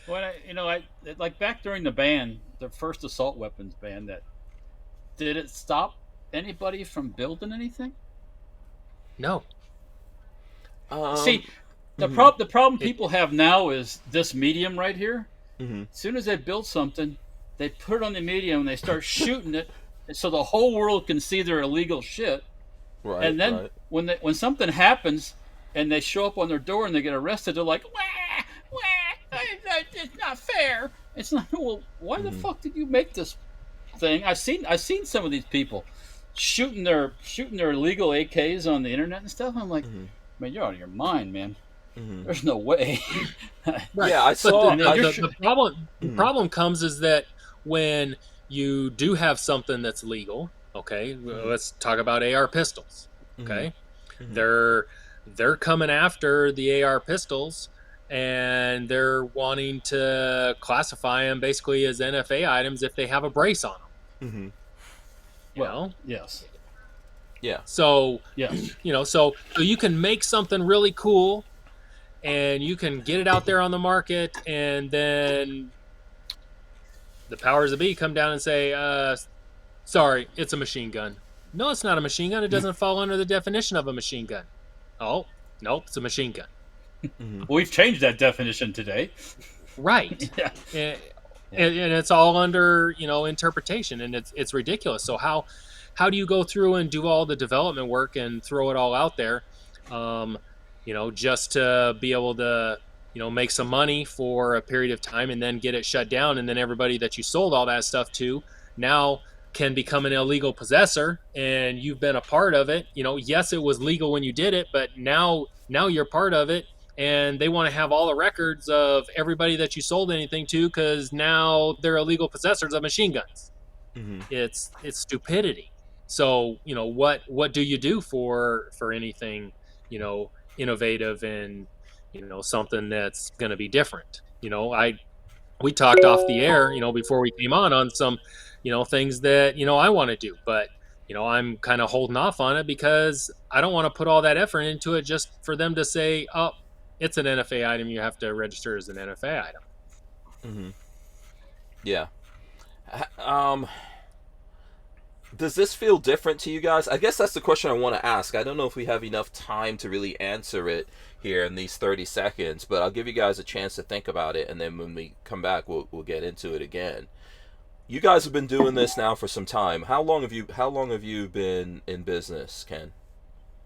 When I like back during the ban, the first assault weapons ban, did it stop anybody from building anything? No. See, the problem people have now is this medium right here. As soon as they build something, they put it on the medium and they start shooting it, so the whole world can see their illegal shit. Right. And then when something happens and they show up on their door and they get arrested, they're like, it's not fair. It's not. Well, why the fuck did you make this thing? I've seen some of these people shooting their illegal AKs on the internet and stuff. I'm like, man, you're out of your mind, man. There's no way. Right. Yeah, I saw. The problem comes is that when you do have something that's legal, okay, let's talk about AR pistols. Okay, they're coming after the AR pistols, and they're wanting to classify them basically as NFA items if they have a brace on them. Well, yes. Yeah. So yes. So you can make something really cool, and you can get it out there on the market, and then the powers that be come down and say, sorry, it's a machine gun. No, it's not a machine gun. It doesn't fall under the definition of a machine gun. Oh, nope, it's a machine gun. We've changed that definition today. Right. Yeah. And it's all under, interpretation, and it's ridiculous. So how do you go through and do all the development work and throw it all out there, just to be able to, make some money for a period of time and then get it shut down, and then everybody that you sold all that stuff to now can become an illegal possessor, and you've been a part of it. Yes, it was legal when you did it, but now you're part of it, and they want to have all the records of everybody that you sold anything to, because now they're illegal possessors of machine guns. It's stupidity. So what do you do for anything innovative and something that's going to be different? We talked off the air before we came on some things that I want to do, but I'm kind of holding off on it because I don't want to put all that effort into it just for them to say, oh, it's an NFA item, you have to register as an NFA item. Yeah. Does this feel different to you guys? I guess that's the question I want to ask. I don't know if we have enough time to really answer it here in these 30 seconds, but I'll give you guys a chance to think about it, and then when we come back, we'll get into it again. You guys have been doing this now for some time. How long have you been in business, Ken?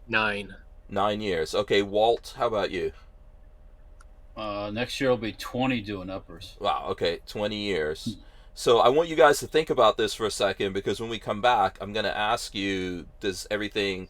9 years. Okay, Walt, how about you? Next year will be 20 doing uppers. Wow, okay, 20 years. So I want you guys to think about this for a second, because when we come back, I'm going to ask you, does everything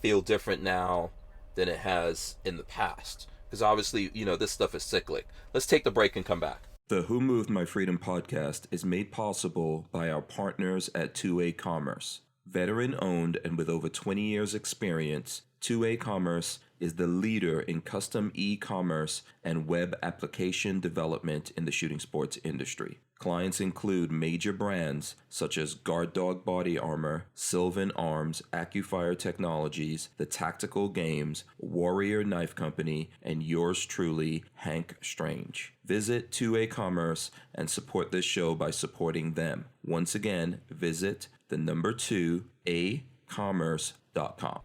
feel different now than it has in the past? Because obviously, this stuff is cyclic. Let's take the break and come back. The Who Moved My Freedom podcast is made possible by our partners at 2A Commerce. Veteran-owned and with over 20 years' experience, 2A Commerce is the leader in custom e-commerce and web application development in the shooting sports industry. Clients include major brands such as Guard Dog Body Armor, Sylvan Arms, AccuFire Technologies, The Tactical Games, Warrior Knife Company, and yours truly, Hank Strange. Visit 2A Commerce and support this show by supporting them. Once again, visit the number 2acommerce.com.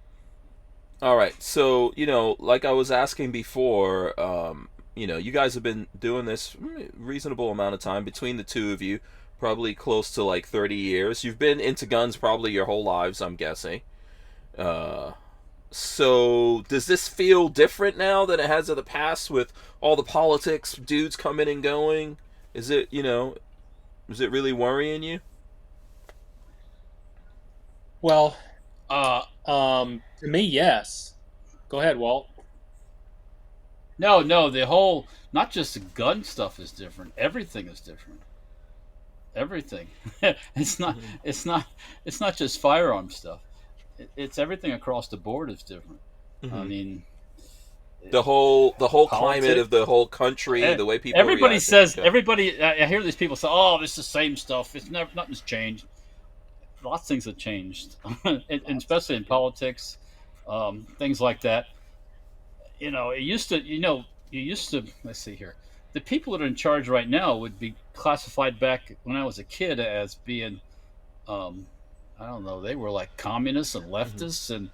All right, so, like I was asking before, you guys have been doing this reasonable amount of time between the two of you, probably close to like 30 years. You've been into guns probably your whole lives, I'm guessing. So does this feel different now than it has in the past with all the politics, dudes coming and going? Is it really worrying you? Well, to me, yes. Go ahead, Walt. No, the whole, not just the gun stuff is different. Everything is different. Everything. It's not just firearm stuff. It's everything across the board is different. Mm-hmm. I mean, the whole climate of the whole country, the way people everybody react. says, I hear these people say, "Oh, it's the same stuff. Nothing's changed." Lots of things have changed, and especially in politics, things like that. It used to, let's see here. The people that are in charge right now would be classified back when I was a kid as being, I don't know, they were like communists and leftists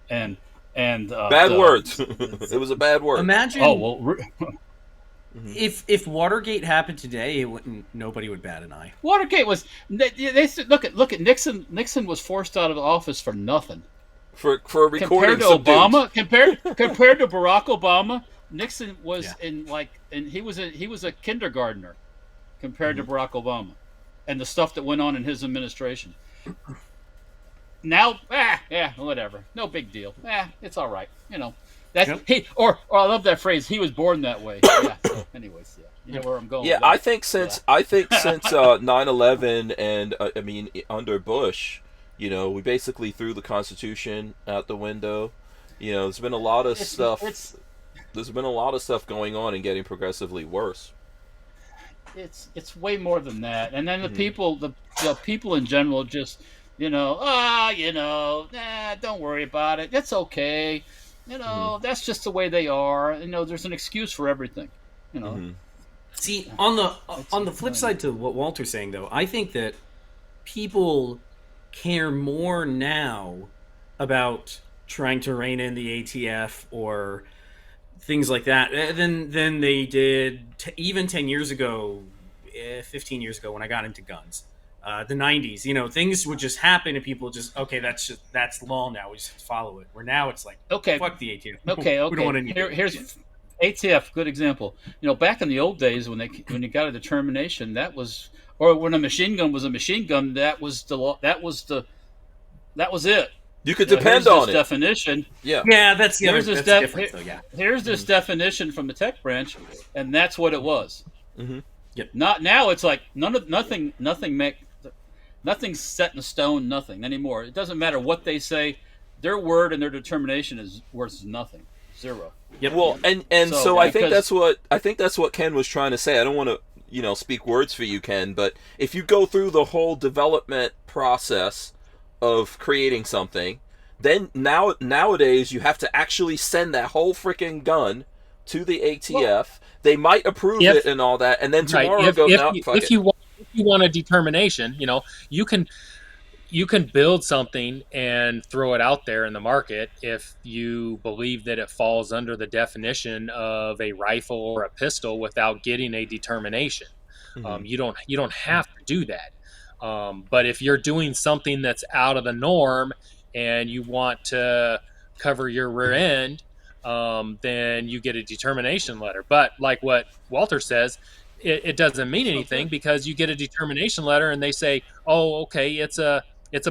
and bad words. It was a bad word. Imagine. Oh well. If Watergate happened today, nobody would bat an eye. Watergate was. They look at Nixon. Nixon was forced out of office for nothing. For recording compared to Obama, compared to Barack Obama, Nixon was he was a kindergartner compared to Barack Obama, and the stuff that went on in his administration. Now, whatever, no big deal. It's all right, That's or I love that phrase. He was born that way. Yeah. So anyways, you know where I'm going. Yeah, I think since 9/11 and under Bush. We basically threw the Constitution out the window. There's been a lot of stuff. There's been a lot of stuff going on and getting progressively worse. It's way more than that. And then the people in general just, don't worry about it. It's okay. That's just the way they are. There's an excuse for everything. See, on the flip side to what Walter's saying, though, I think that people care more now about trying to rein in the ATF or things like that than they did even 10 years ago, 15 years ago when I got into guns. The 90s, things would just happen and people just, okay, that's the law now. We just follow it. Where now it's like, okay, fuck the ATF. Okay. We don't want any here's ATF, good example. Back in the old days when you got a determination, that was, or when a machine gun was a machine gun, that was the law. That was it. You could depend on it. Definition. Yeah, that's the here's other. This that's different, though. Yeah. Here's this definition from the tech branch, and that's what it was. Mm-hmm. Yep. Not now. It's like nothing's set in stone. Nothing anymore. It doesn't matter what they say. Their word and their determination is worth nothing. Zero. Yep. Well, and so I think that's what Ken was trying to say. I don't want to speak words for you, Ken, but if you go through the whole development process of creating something, then nowadays you have to actually send that whole freaking gun to the ATF. Well, they might approve it and all that, and then tomorrow if you want a determination, you can build something and throw it out there in the market if you believe that it falls under the definition of a rifle or a pistol without getting a determination. Mm-hmm. You don't have to do that. But if you're doing something that's out of the norm and you want to cover your rear end, then you get a determination letter. But like what Walter says, it doesn't mean anything because you get a determination letter and they say, oh, okay, it's a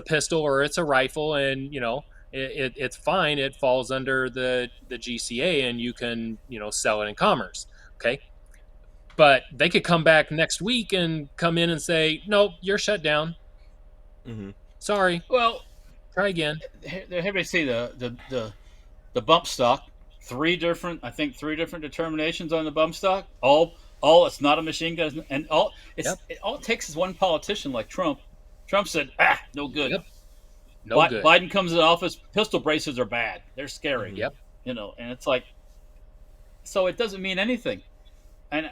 pistol or it's a rifle, and it's fine. It falls under the GCA, and you can sell it in commerce. Okay, but they could come back next week and come in and say, nope, you're shut down. Mm-hmm. Sorry. Well, try again. Everybody see the bump stock. Three different determinations on the bump stock. All oh, it's not a machine gun, and Yep. it all it takes is one politician like Trump. Trump said, no good. Yep. No good. Biden comes in office, pistol braces are bad. They're scary. Yep. And it's like, so it doesn't mean anything, and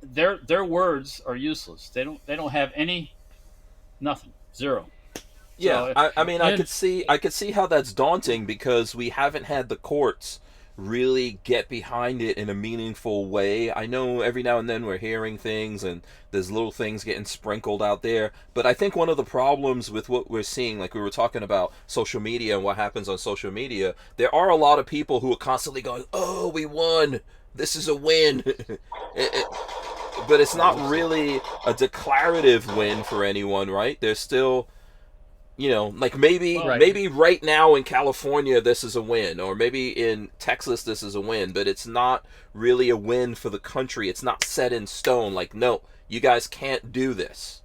their words are useless. They don't have any, nothing, zero. Yeah, So I mean, I could see how that's daunting because we haven't had the courts really get behind it in a meaningful way. I know every now and then we're hearing things and there's little things getting sprinkled out there, but I think one of the problems with what we're seeing, like we were talking about social media and what happens on social media, there are a lot of people who are constantly going, "Oh, we won. This is a win." But it's not really a declarative win for anyone, right? There's still, like maybe right now in California this is a win, or maybe in Texas this is a win, but it's not really a win for the country. It's not set in stone. Like, no, you guys can't do this.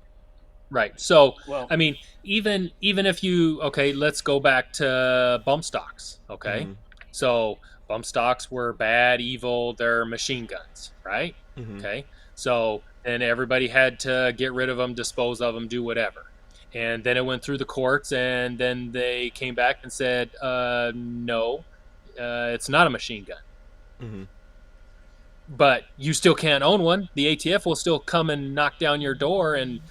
Right. So, I mean, even if you, let's go back to bump stocks. Okay. Mm-hmm. So bump stocks were bad, evil. They're machine guns, right? Mm-hmm. Okay. So then everybody had to get rid of them, dispose of them, do whatever. And then it went through the courts, and then they came back and said, no, it's not a machine gun. Mm-hmm. But you still can't own one. The ATF will still come and knock down your door and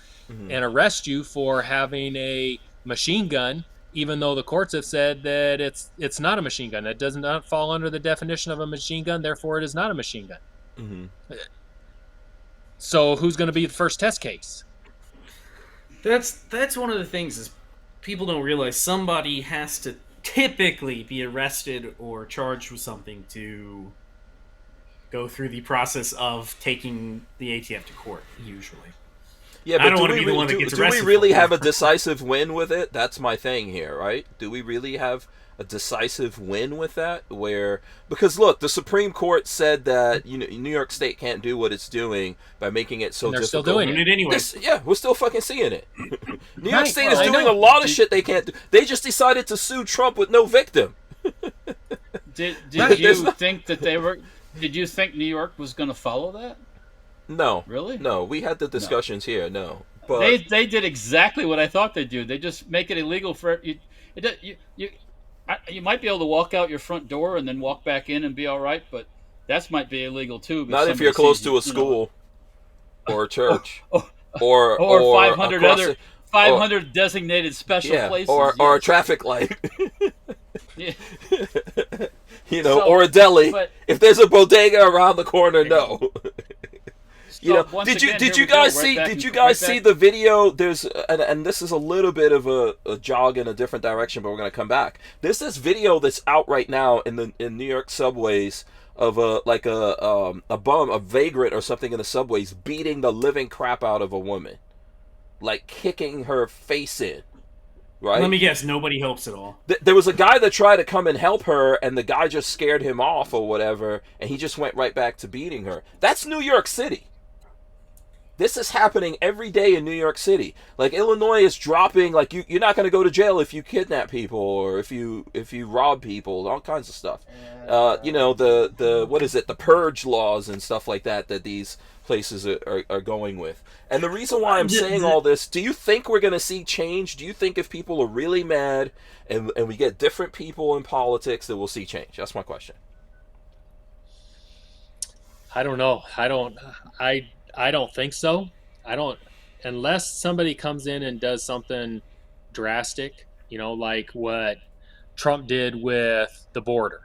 arrest you for having a machine gun, even though the courts have said that it's not a machine gun. It does not fall under the definition of a machine gun, therefore it is not a machine gun. Mm-hmm. So who's going to be the first test case? That's one of the things is people don't realize somebody has to typically be arrested or charged with something to go through the process of taking the ATF to court, usually. Yeah, but I don't want to be the one that gets arrested. Do we really have a decisive win with it? That's my thing here, right? Do we really have a decisive win with that? Because look, the Supreme Court said that New York State can't do what it's doing by making it so and they're difficult. Still doing it anyway. We're still fucking seeing it. New York State is doing a lot of shit they can't do. They just decided to sue Trump with no victim. Did you think that they were? Did you think New York was going to follow that? No. Really? No, we had the discussions here. No, but they did exactly what I thought they'd do. They just make it illegal for you. You might be able to walk out your front door and then walk back in and be all right, but that might be illegal too. Not if you're close to a school or a church or 500 designated special places, or a traffic light. Yeah. Or a deli. If there's a bodega around the corner, no. Did you guys see the video? There's and this is a little bit of a jog in a different direction, but we're gonna come back. There's this video that's out right now in New York subways of a vagrant or something in the subways beating the living crap out of a woman, like kicking her face in. Right? Let me guess, nobody helps at all. There was a guy that tried to come and help her, and the guy just scared him off or whatever, and he just went right back to beating her. That's New York City. This is happening every day in New York City. Like, Illinois is dropping, like, you're not going to go to jail if you kidnap people or if you rob people, all kinds of stuff. The purge laws and stuff like that these places are going with. And the reason why I'm saying all this, do you think we're going to see change? Do you think if people are really mad and we get different people in politics that we'll see change? That's my question. I don't know. I don't think so. Unless somebody comes in and does something drastic, like what Trump did with the border.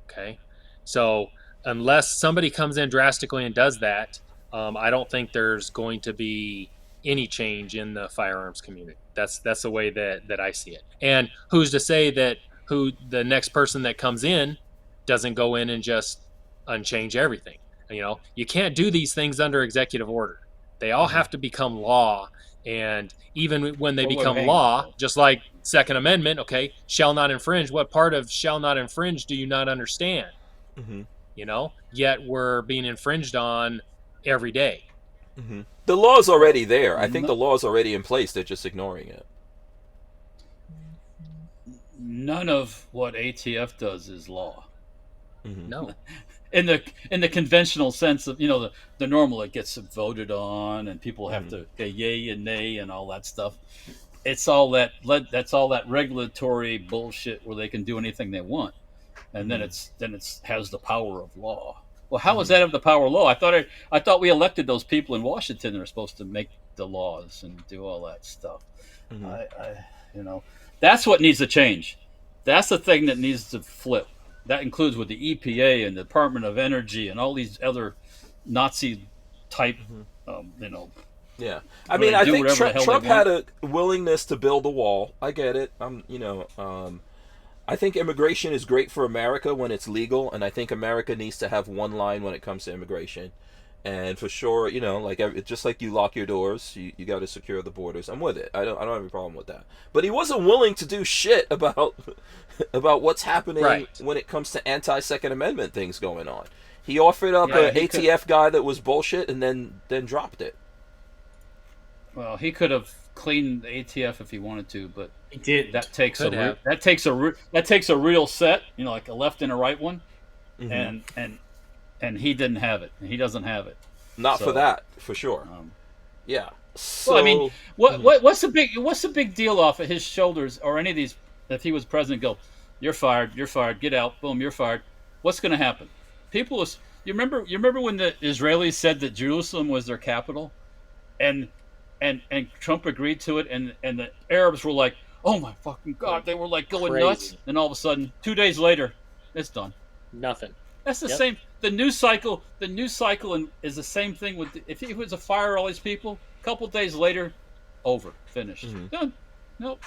Okay. So unless somebody comes in drastically and does that, I don't think there's going to be any change in the firearms community. That's the way that I see it. And who's to say that the next person that comes in doesn't go in and just unchange everything? You can't do these things under executive order. They all have to become law. And even when they become law, just like Second Amendment, shall not infringe. What part of shall not infringe do you not understand? Mm-hmm. Yet we're being infringed on every day. Mm-hmm. The law's already there. I think the law's already in place. They're just ignoring it. None of what ATF does is law. Mm-hmm. No. in the conventional sense of the normal, it gets voted on and people have to say yay and nay and all that stuff. It's all that's all that regulatory bullshit where they can do anything they want, and then it's has the power of law. Well, how is that of the power of law? I thought we elected those people in Washington that are supposed to make the laws and do all that stuff. That's what needs to change. That's the thing that needs to flip. That includes with the EPA and the Department of Energy and all these other Nazi type, Yeah, I mean, I think Trump had a willingness to build a wall. I get it. I think immigration is great for America when it's legal, and I think America needs to have one line when it comes to immigration. And for sure, just like you lock your doors, you got to secure the borders. I'm with it. I don't have a problem with that. But he wasn't willing to do shit about what's happening when it comes to anti-Second Amendment things going on. He offered up an ATF guy that was bullshit, and then dropped it. Well, he could have cleaned the ATF if he wanted to, but he did. That takes a real set, like a left and a right one, and he didn't have it, and he doesn't have it. Not for that, for sure. Yeah. So, well, I mean, what's the big deal off of his shoulders, or any of these? If he was president, go, you're fired, get out, boom, you're fired. What's going to happen? You remember when the Israelis said that Jerusalem was their capital, and Trump agreed to it, and the Arabs were like, oh my fucking God, they were like going nuts, and all of a sudden, 2 days later, it's done. Nothing. That's the same. The news cycle is the same thing with if he was to fire all these people, a couple days later, over, finished, done. Nope.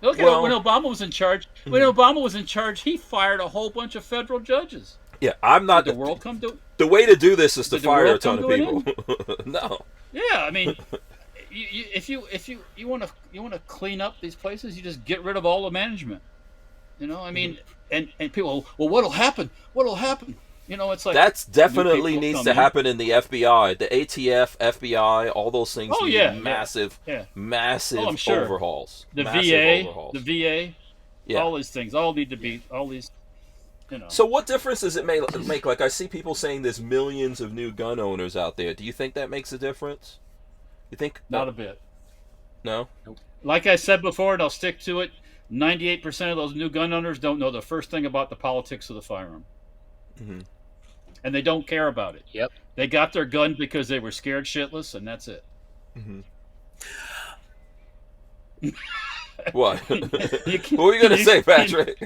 Look at when Obama was in charge. When Obama was in charge, he fired a whole bunch of federal judges. Yeah, I'm not. Did the world come to? The way to do this is to fire a ton of people. No. Yeah, I mean, if you want to clean up these places, you just get rid of all the management. I mean, and people, well, what'll happen? It's like that's definitely needs to happen in the FBI, the ATF, FBI, all those things. Massive overhauls. The VA, all these things, all need to be all these. So what difference does it make? Like, I see people saying there's millions of new gun owners out there. Do you think that makes a difference? You think? Not a bit. No? Like I said before, and I'll stick to it, 98% of those new gun owners don't know the first thing about the politics of the firearm. And they don't care about it. Yep. They got their gun because they were scared shitless, and that's it. What? What were you going to say, Patrick?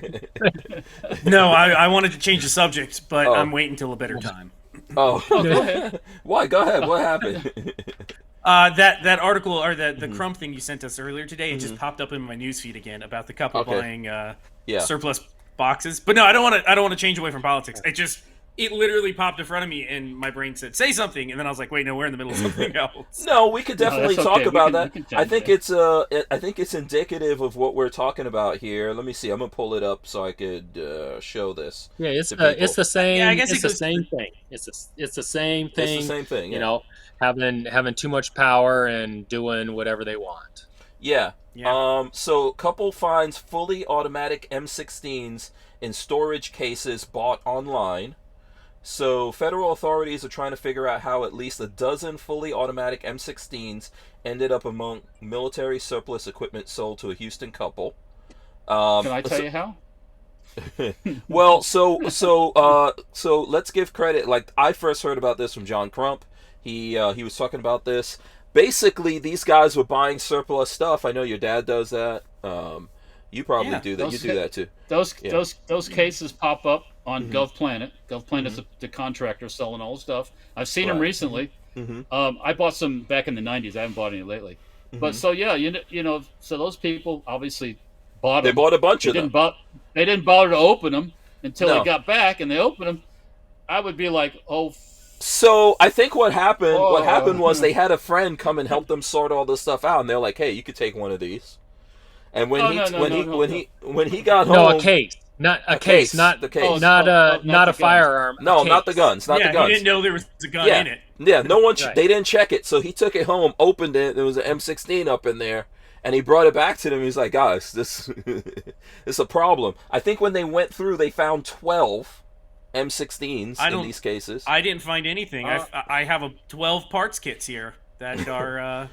No, I wanted to change the subject, but I'm waiting until a better time. Go ahead. Why? Go ahead. What happened? That article or the Crump thing you sent us earlier today, it just popped up in my newsfeed again about the couple buying surplus boxes. But no, I don't want to change away from politics. It literally popped in front of me, and my brain said, "Say something," and then I was like, "Wait, no, we're in the middle of something else." No, we could definitely talk about that. I think it's indicative of what we're talking about here. Let me see. I'm gonna pull it up so I could show this. Yeah, it's the same. Yeah, I guess it's the same thing. It's the same thing. It's the same thing. Yeah. Having too much power and doing whatever they want. Yeah. So couple finds fully automatic M16s in storage cases bought online. So federal authorities are trying to figure out how at least a dozen fully automatic M16s ended up among military surplus equipment sold to a Houston couple. Can I tell you how? Well, so let's give credit. Like, I first heard about this from John Crump. He was talking about this. Basically, these guys were buying surplus stuff. I know your dad does that. You probably do that. You do that too. Those cases pop up on GovPlanet. GovPlanet's the contractor selling all the stuff. I've seen them recently. I bought some back in the 90s. I haven't bought any lately. But so so those people obviously bought them. They bought a bunch of them. They didn't bother to open them until they got back and they opened them. I would be like, oh. So I think what happened was they had a friend come and help them sort all this stuff out, and they're like, "Hey, you could take one of these." And when he got home, no, a case, not a case, not the case, not a firearm. No, not the guns, not the guns. He didn't know there was a gun in it. Yeah, no one. They didn't check it, so he took it home, opened it. There was an M16 up in there, and he brought it back to them. He's like, "Guys, this is a problem." I think when they went through, they found 12 M16s in these cases. I didn't find anything. I have 12 parts kits here that are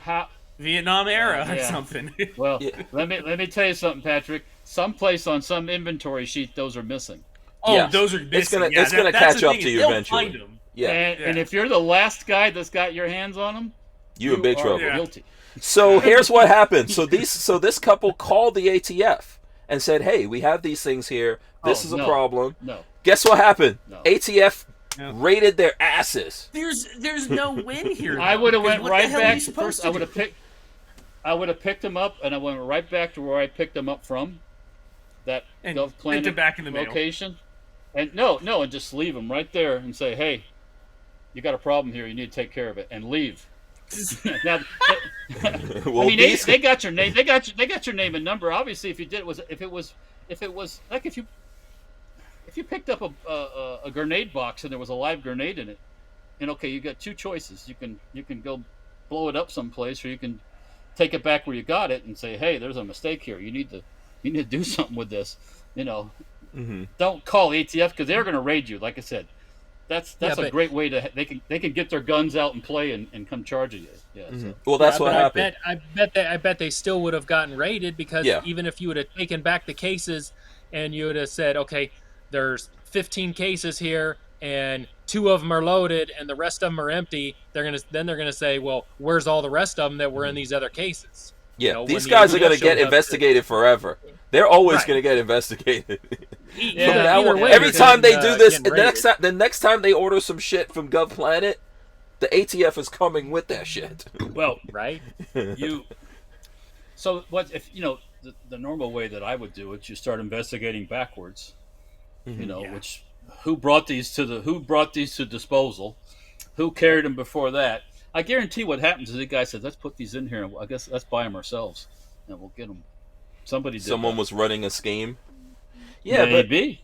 Vietnam era or something. Well, let me tell you something, Patrick. Someplace on some inventory sheet, those are missing. Oh, those are missing. It's gonna catch up to you eventually. Find them. Yeah. And if you're the last guy that's got your hands on them, you in big trouble. Guilty. So here's what happened. So this couple called the ATF and said, "Hey, we have these things here. This is a problem." No. Guess what happened? No. ATF raided their asses. There's no win here. I would have went right back. First, I would have picked them up, and I went right back to where I picked them up from. That Gulf Planet back in the location. And and just leave them right there and say, "Hey, you got a problem here. You need to take care of it," and leave. Now, Well, they got your name. They got your name and number. Obviously, if it was like if you picked up a grenade box and there was a live grenade in it, and okay, you got two choices. You can go blow it up someplace, or you can take it back where you got it and say, "Hey, there's a mistake here. You need to do something with this." Don't call ATF because they're going to raid you. Like I said, that's a great way to they can get their guns out and play and come charge you. Yeah. So. Well, that's what happened. I bet they still would have gotten raided because even if you would have taken back the cases and you would have said, okay, there's 15 cases here and 2 of them are loaded and the rest of them are empty, they're gonna say, well, where's all the rest of them that were in these other cases? Yeah, these guys are going to get investigated forever. They're always going to get investigated. Either way, every time they do this, the next time they order some shit from Gov Planet, the ATF is coming with that shit. Well, right? So what if the normal way that I would do it? You start investigating backwards. Which who brought these to disposal? Who carried them before that? I guarantee what happens is the guy says, "Let's put these in here, and I guess let's buy them ourselves, and we'll get them." Someone was running a scheme. Yeah, maybe.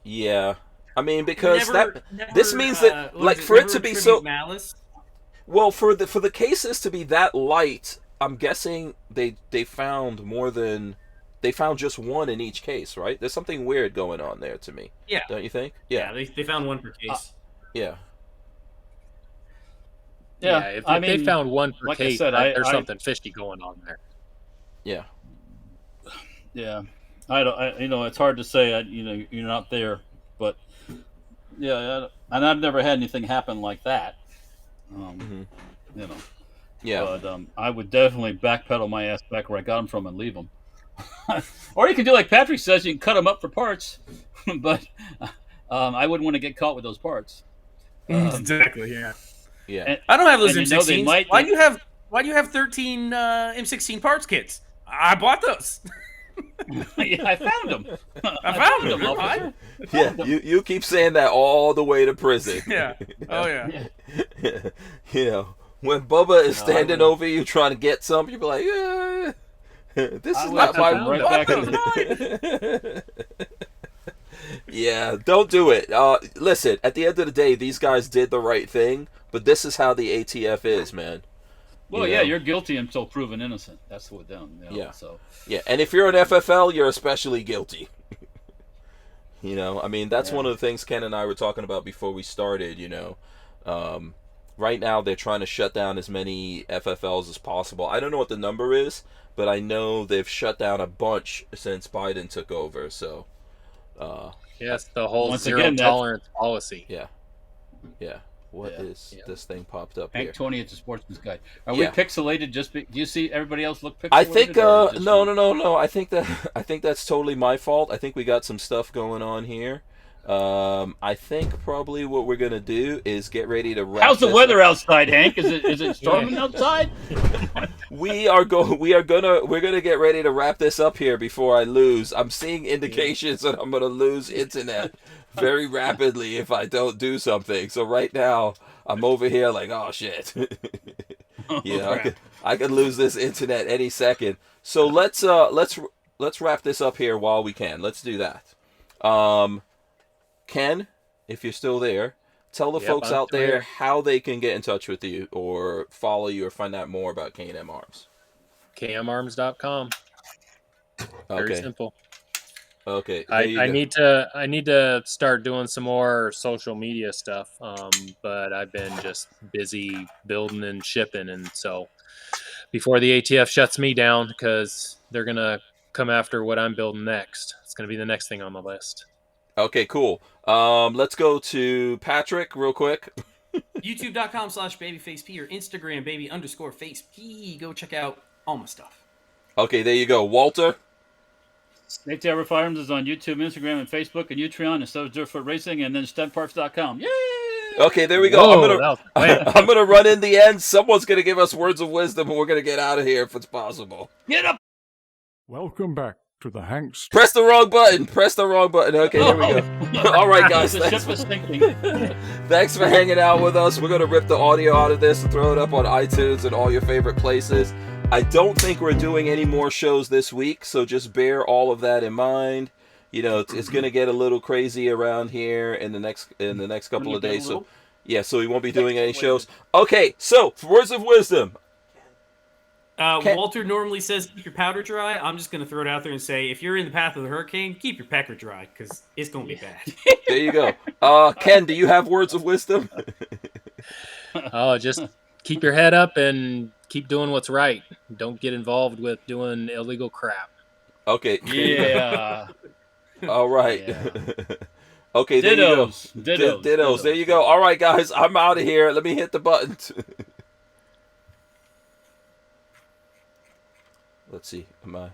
Yeah, I mean because this means that like for it to be so malice. Well, for the cases to be that light, I'm guessing they found more than. They found just one in each case, right? There's something weird going on there to me. Yeah. Don't you think? Yeah, they found one per case. Yeah. Yeah, if they found one per case, there's something fishy going on there. Yeah. Yeah. I don't. It's hard to say. You're not there, but yeah. And I've never had anything happen like that. Yeah. But I would definitely backpedal my ass back where I got them from and leave them. Or you can do like Patrick says, you can cut them up for parts, but I wouldn't want to get caught with those parts. Exactly. Yeah. Yeah. And I don't have those M16s. They might why do you have 13 M16 parts kits? I bought those. Yeah, I found them. I found them. You keep saying that all the way to prison. Yeah. Oh yeah. When Bubba is standing over you trying to get some, you'll be like, yeah. This is not my right. Yeah, don't do it. Listen, at the end of the day, these guys did the right thing, but this is how the ATF is, man. Well, you're guilty until proven innocent. That's what them. So. Yeah, and if you're an FFL, you're especially guilty. I mean, that's one of the things Ken and I were talking about before we started. Right now they're trying to shut down as many FFLs as possible. I don't know what the number is, but I know they've shut down a bunch since Biden took over. So, yes, the whole zero tolerance policy. Yeah. What is this thing popped up Hank here? 20 at the Sportsman's Guide. Are we pixelated? Do you see everybody else look pixelated? I think no. I think that's totally my fault. I think we got some stuff going on here. I think probably what we're gonna do is get ready to wrap. How's the weather outside, Hank? Is it storming outside? We're gonna get ready to wrap this up here before I lose. I'm seeing indications that I'm gonna lose internet very rapidly if I don't do something. So right now I'm over here like, oh shit. I could lose this internet any second. So let's wrap this up here while we can. Let's do that. Ken, if you're still there, tell the folks out there how they can get in touch with you or follow you or find out more about K&M Arms. KMArms.com. Very simple. Okay. There you I go. need to start doing some more social media stuff. But I've been just busy building and shipping, and so before the ATF shuts me down, because they're gonna come after what I'm building next. It's gonna be the next thing on the list. Okay, cool. Let's go to Patrick real quick. YouTube.com/babyfaceP or Instagram baby_faceP. Go check out all my stuff. Okay, there you go. Walter. Safety Hour Firearms is on YouTube, Instagram, and Facebook, and Utreon, and so is Dirtfoot Racing, and then StuntParts.com. Yay! Okay, there we go. Whoa, I'm gonna run in the end. Someone's gonna give us words of wisdom, and we're gonna get out of here if it's possible. Get up! Welcome back to the Hanks. Press the wrong button. Press the wrong button. Okay, here we go. All right, guys. The ship is sinking. Thanks for hanging out with us. We're gonna rip the audio out of this and throw it up on iTunes and all your favorite places. I don't think we're doing any more shows this week, so just bear all of that in mind. You know, it's going to get a little crazy around here in the next couple of days. So, yeah, so we won't be doing any shows. Okay, so words of wisdom. Walter normally says keep your powder dry. I'm just going to throw it out there and say if you're in the path of the hurricane, keep your pecker dry because it's going to be bad. There you go. Ken, do you have words of wisdom? Oh, just keep your head up and keep doing what's right. Don't get involved with doing illegal crap. Okay. Yeah. All right. Yeah. Okay, there Dittos. you go. Dittos. There you go. All right, guys, I'm out of here. Let me hit the button. Let's see. Am I...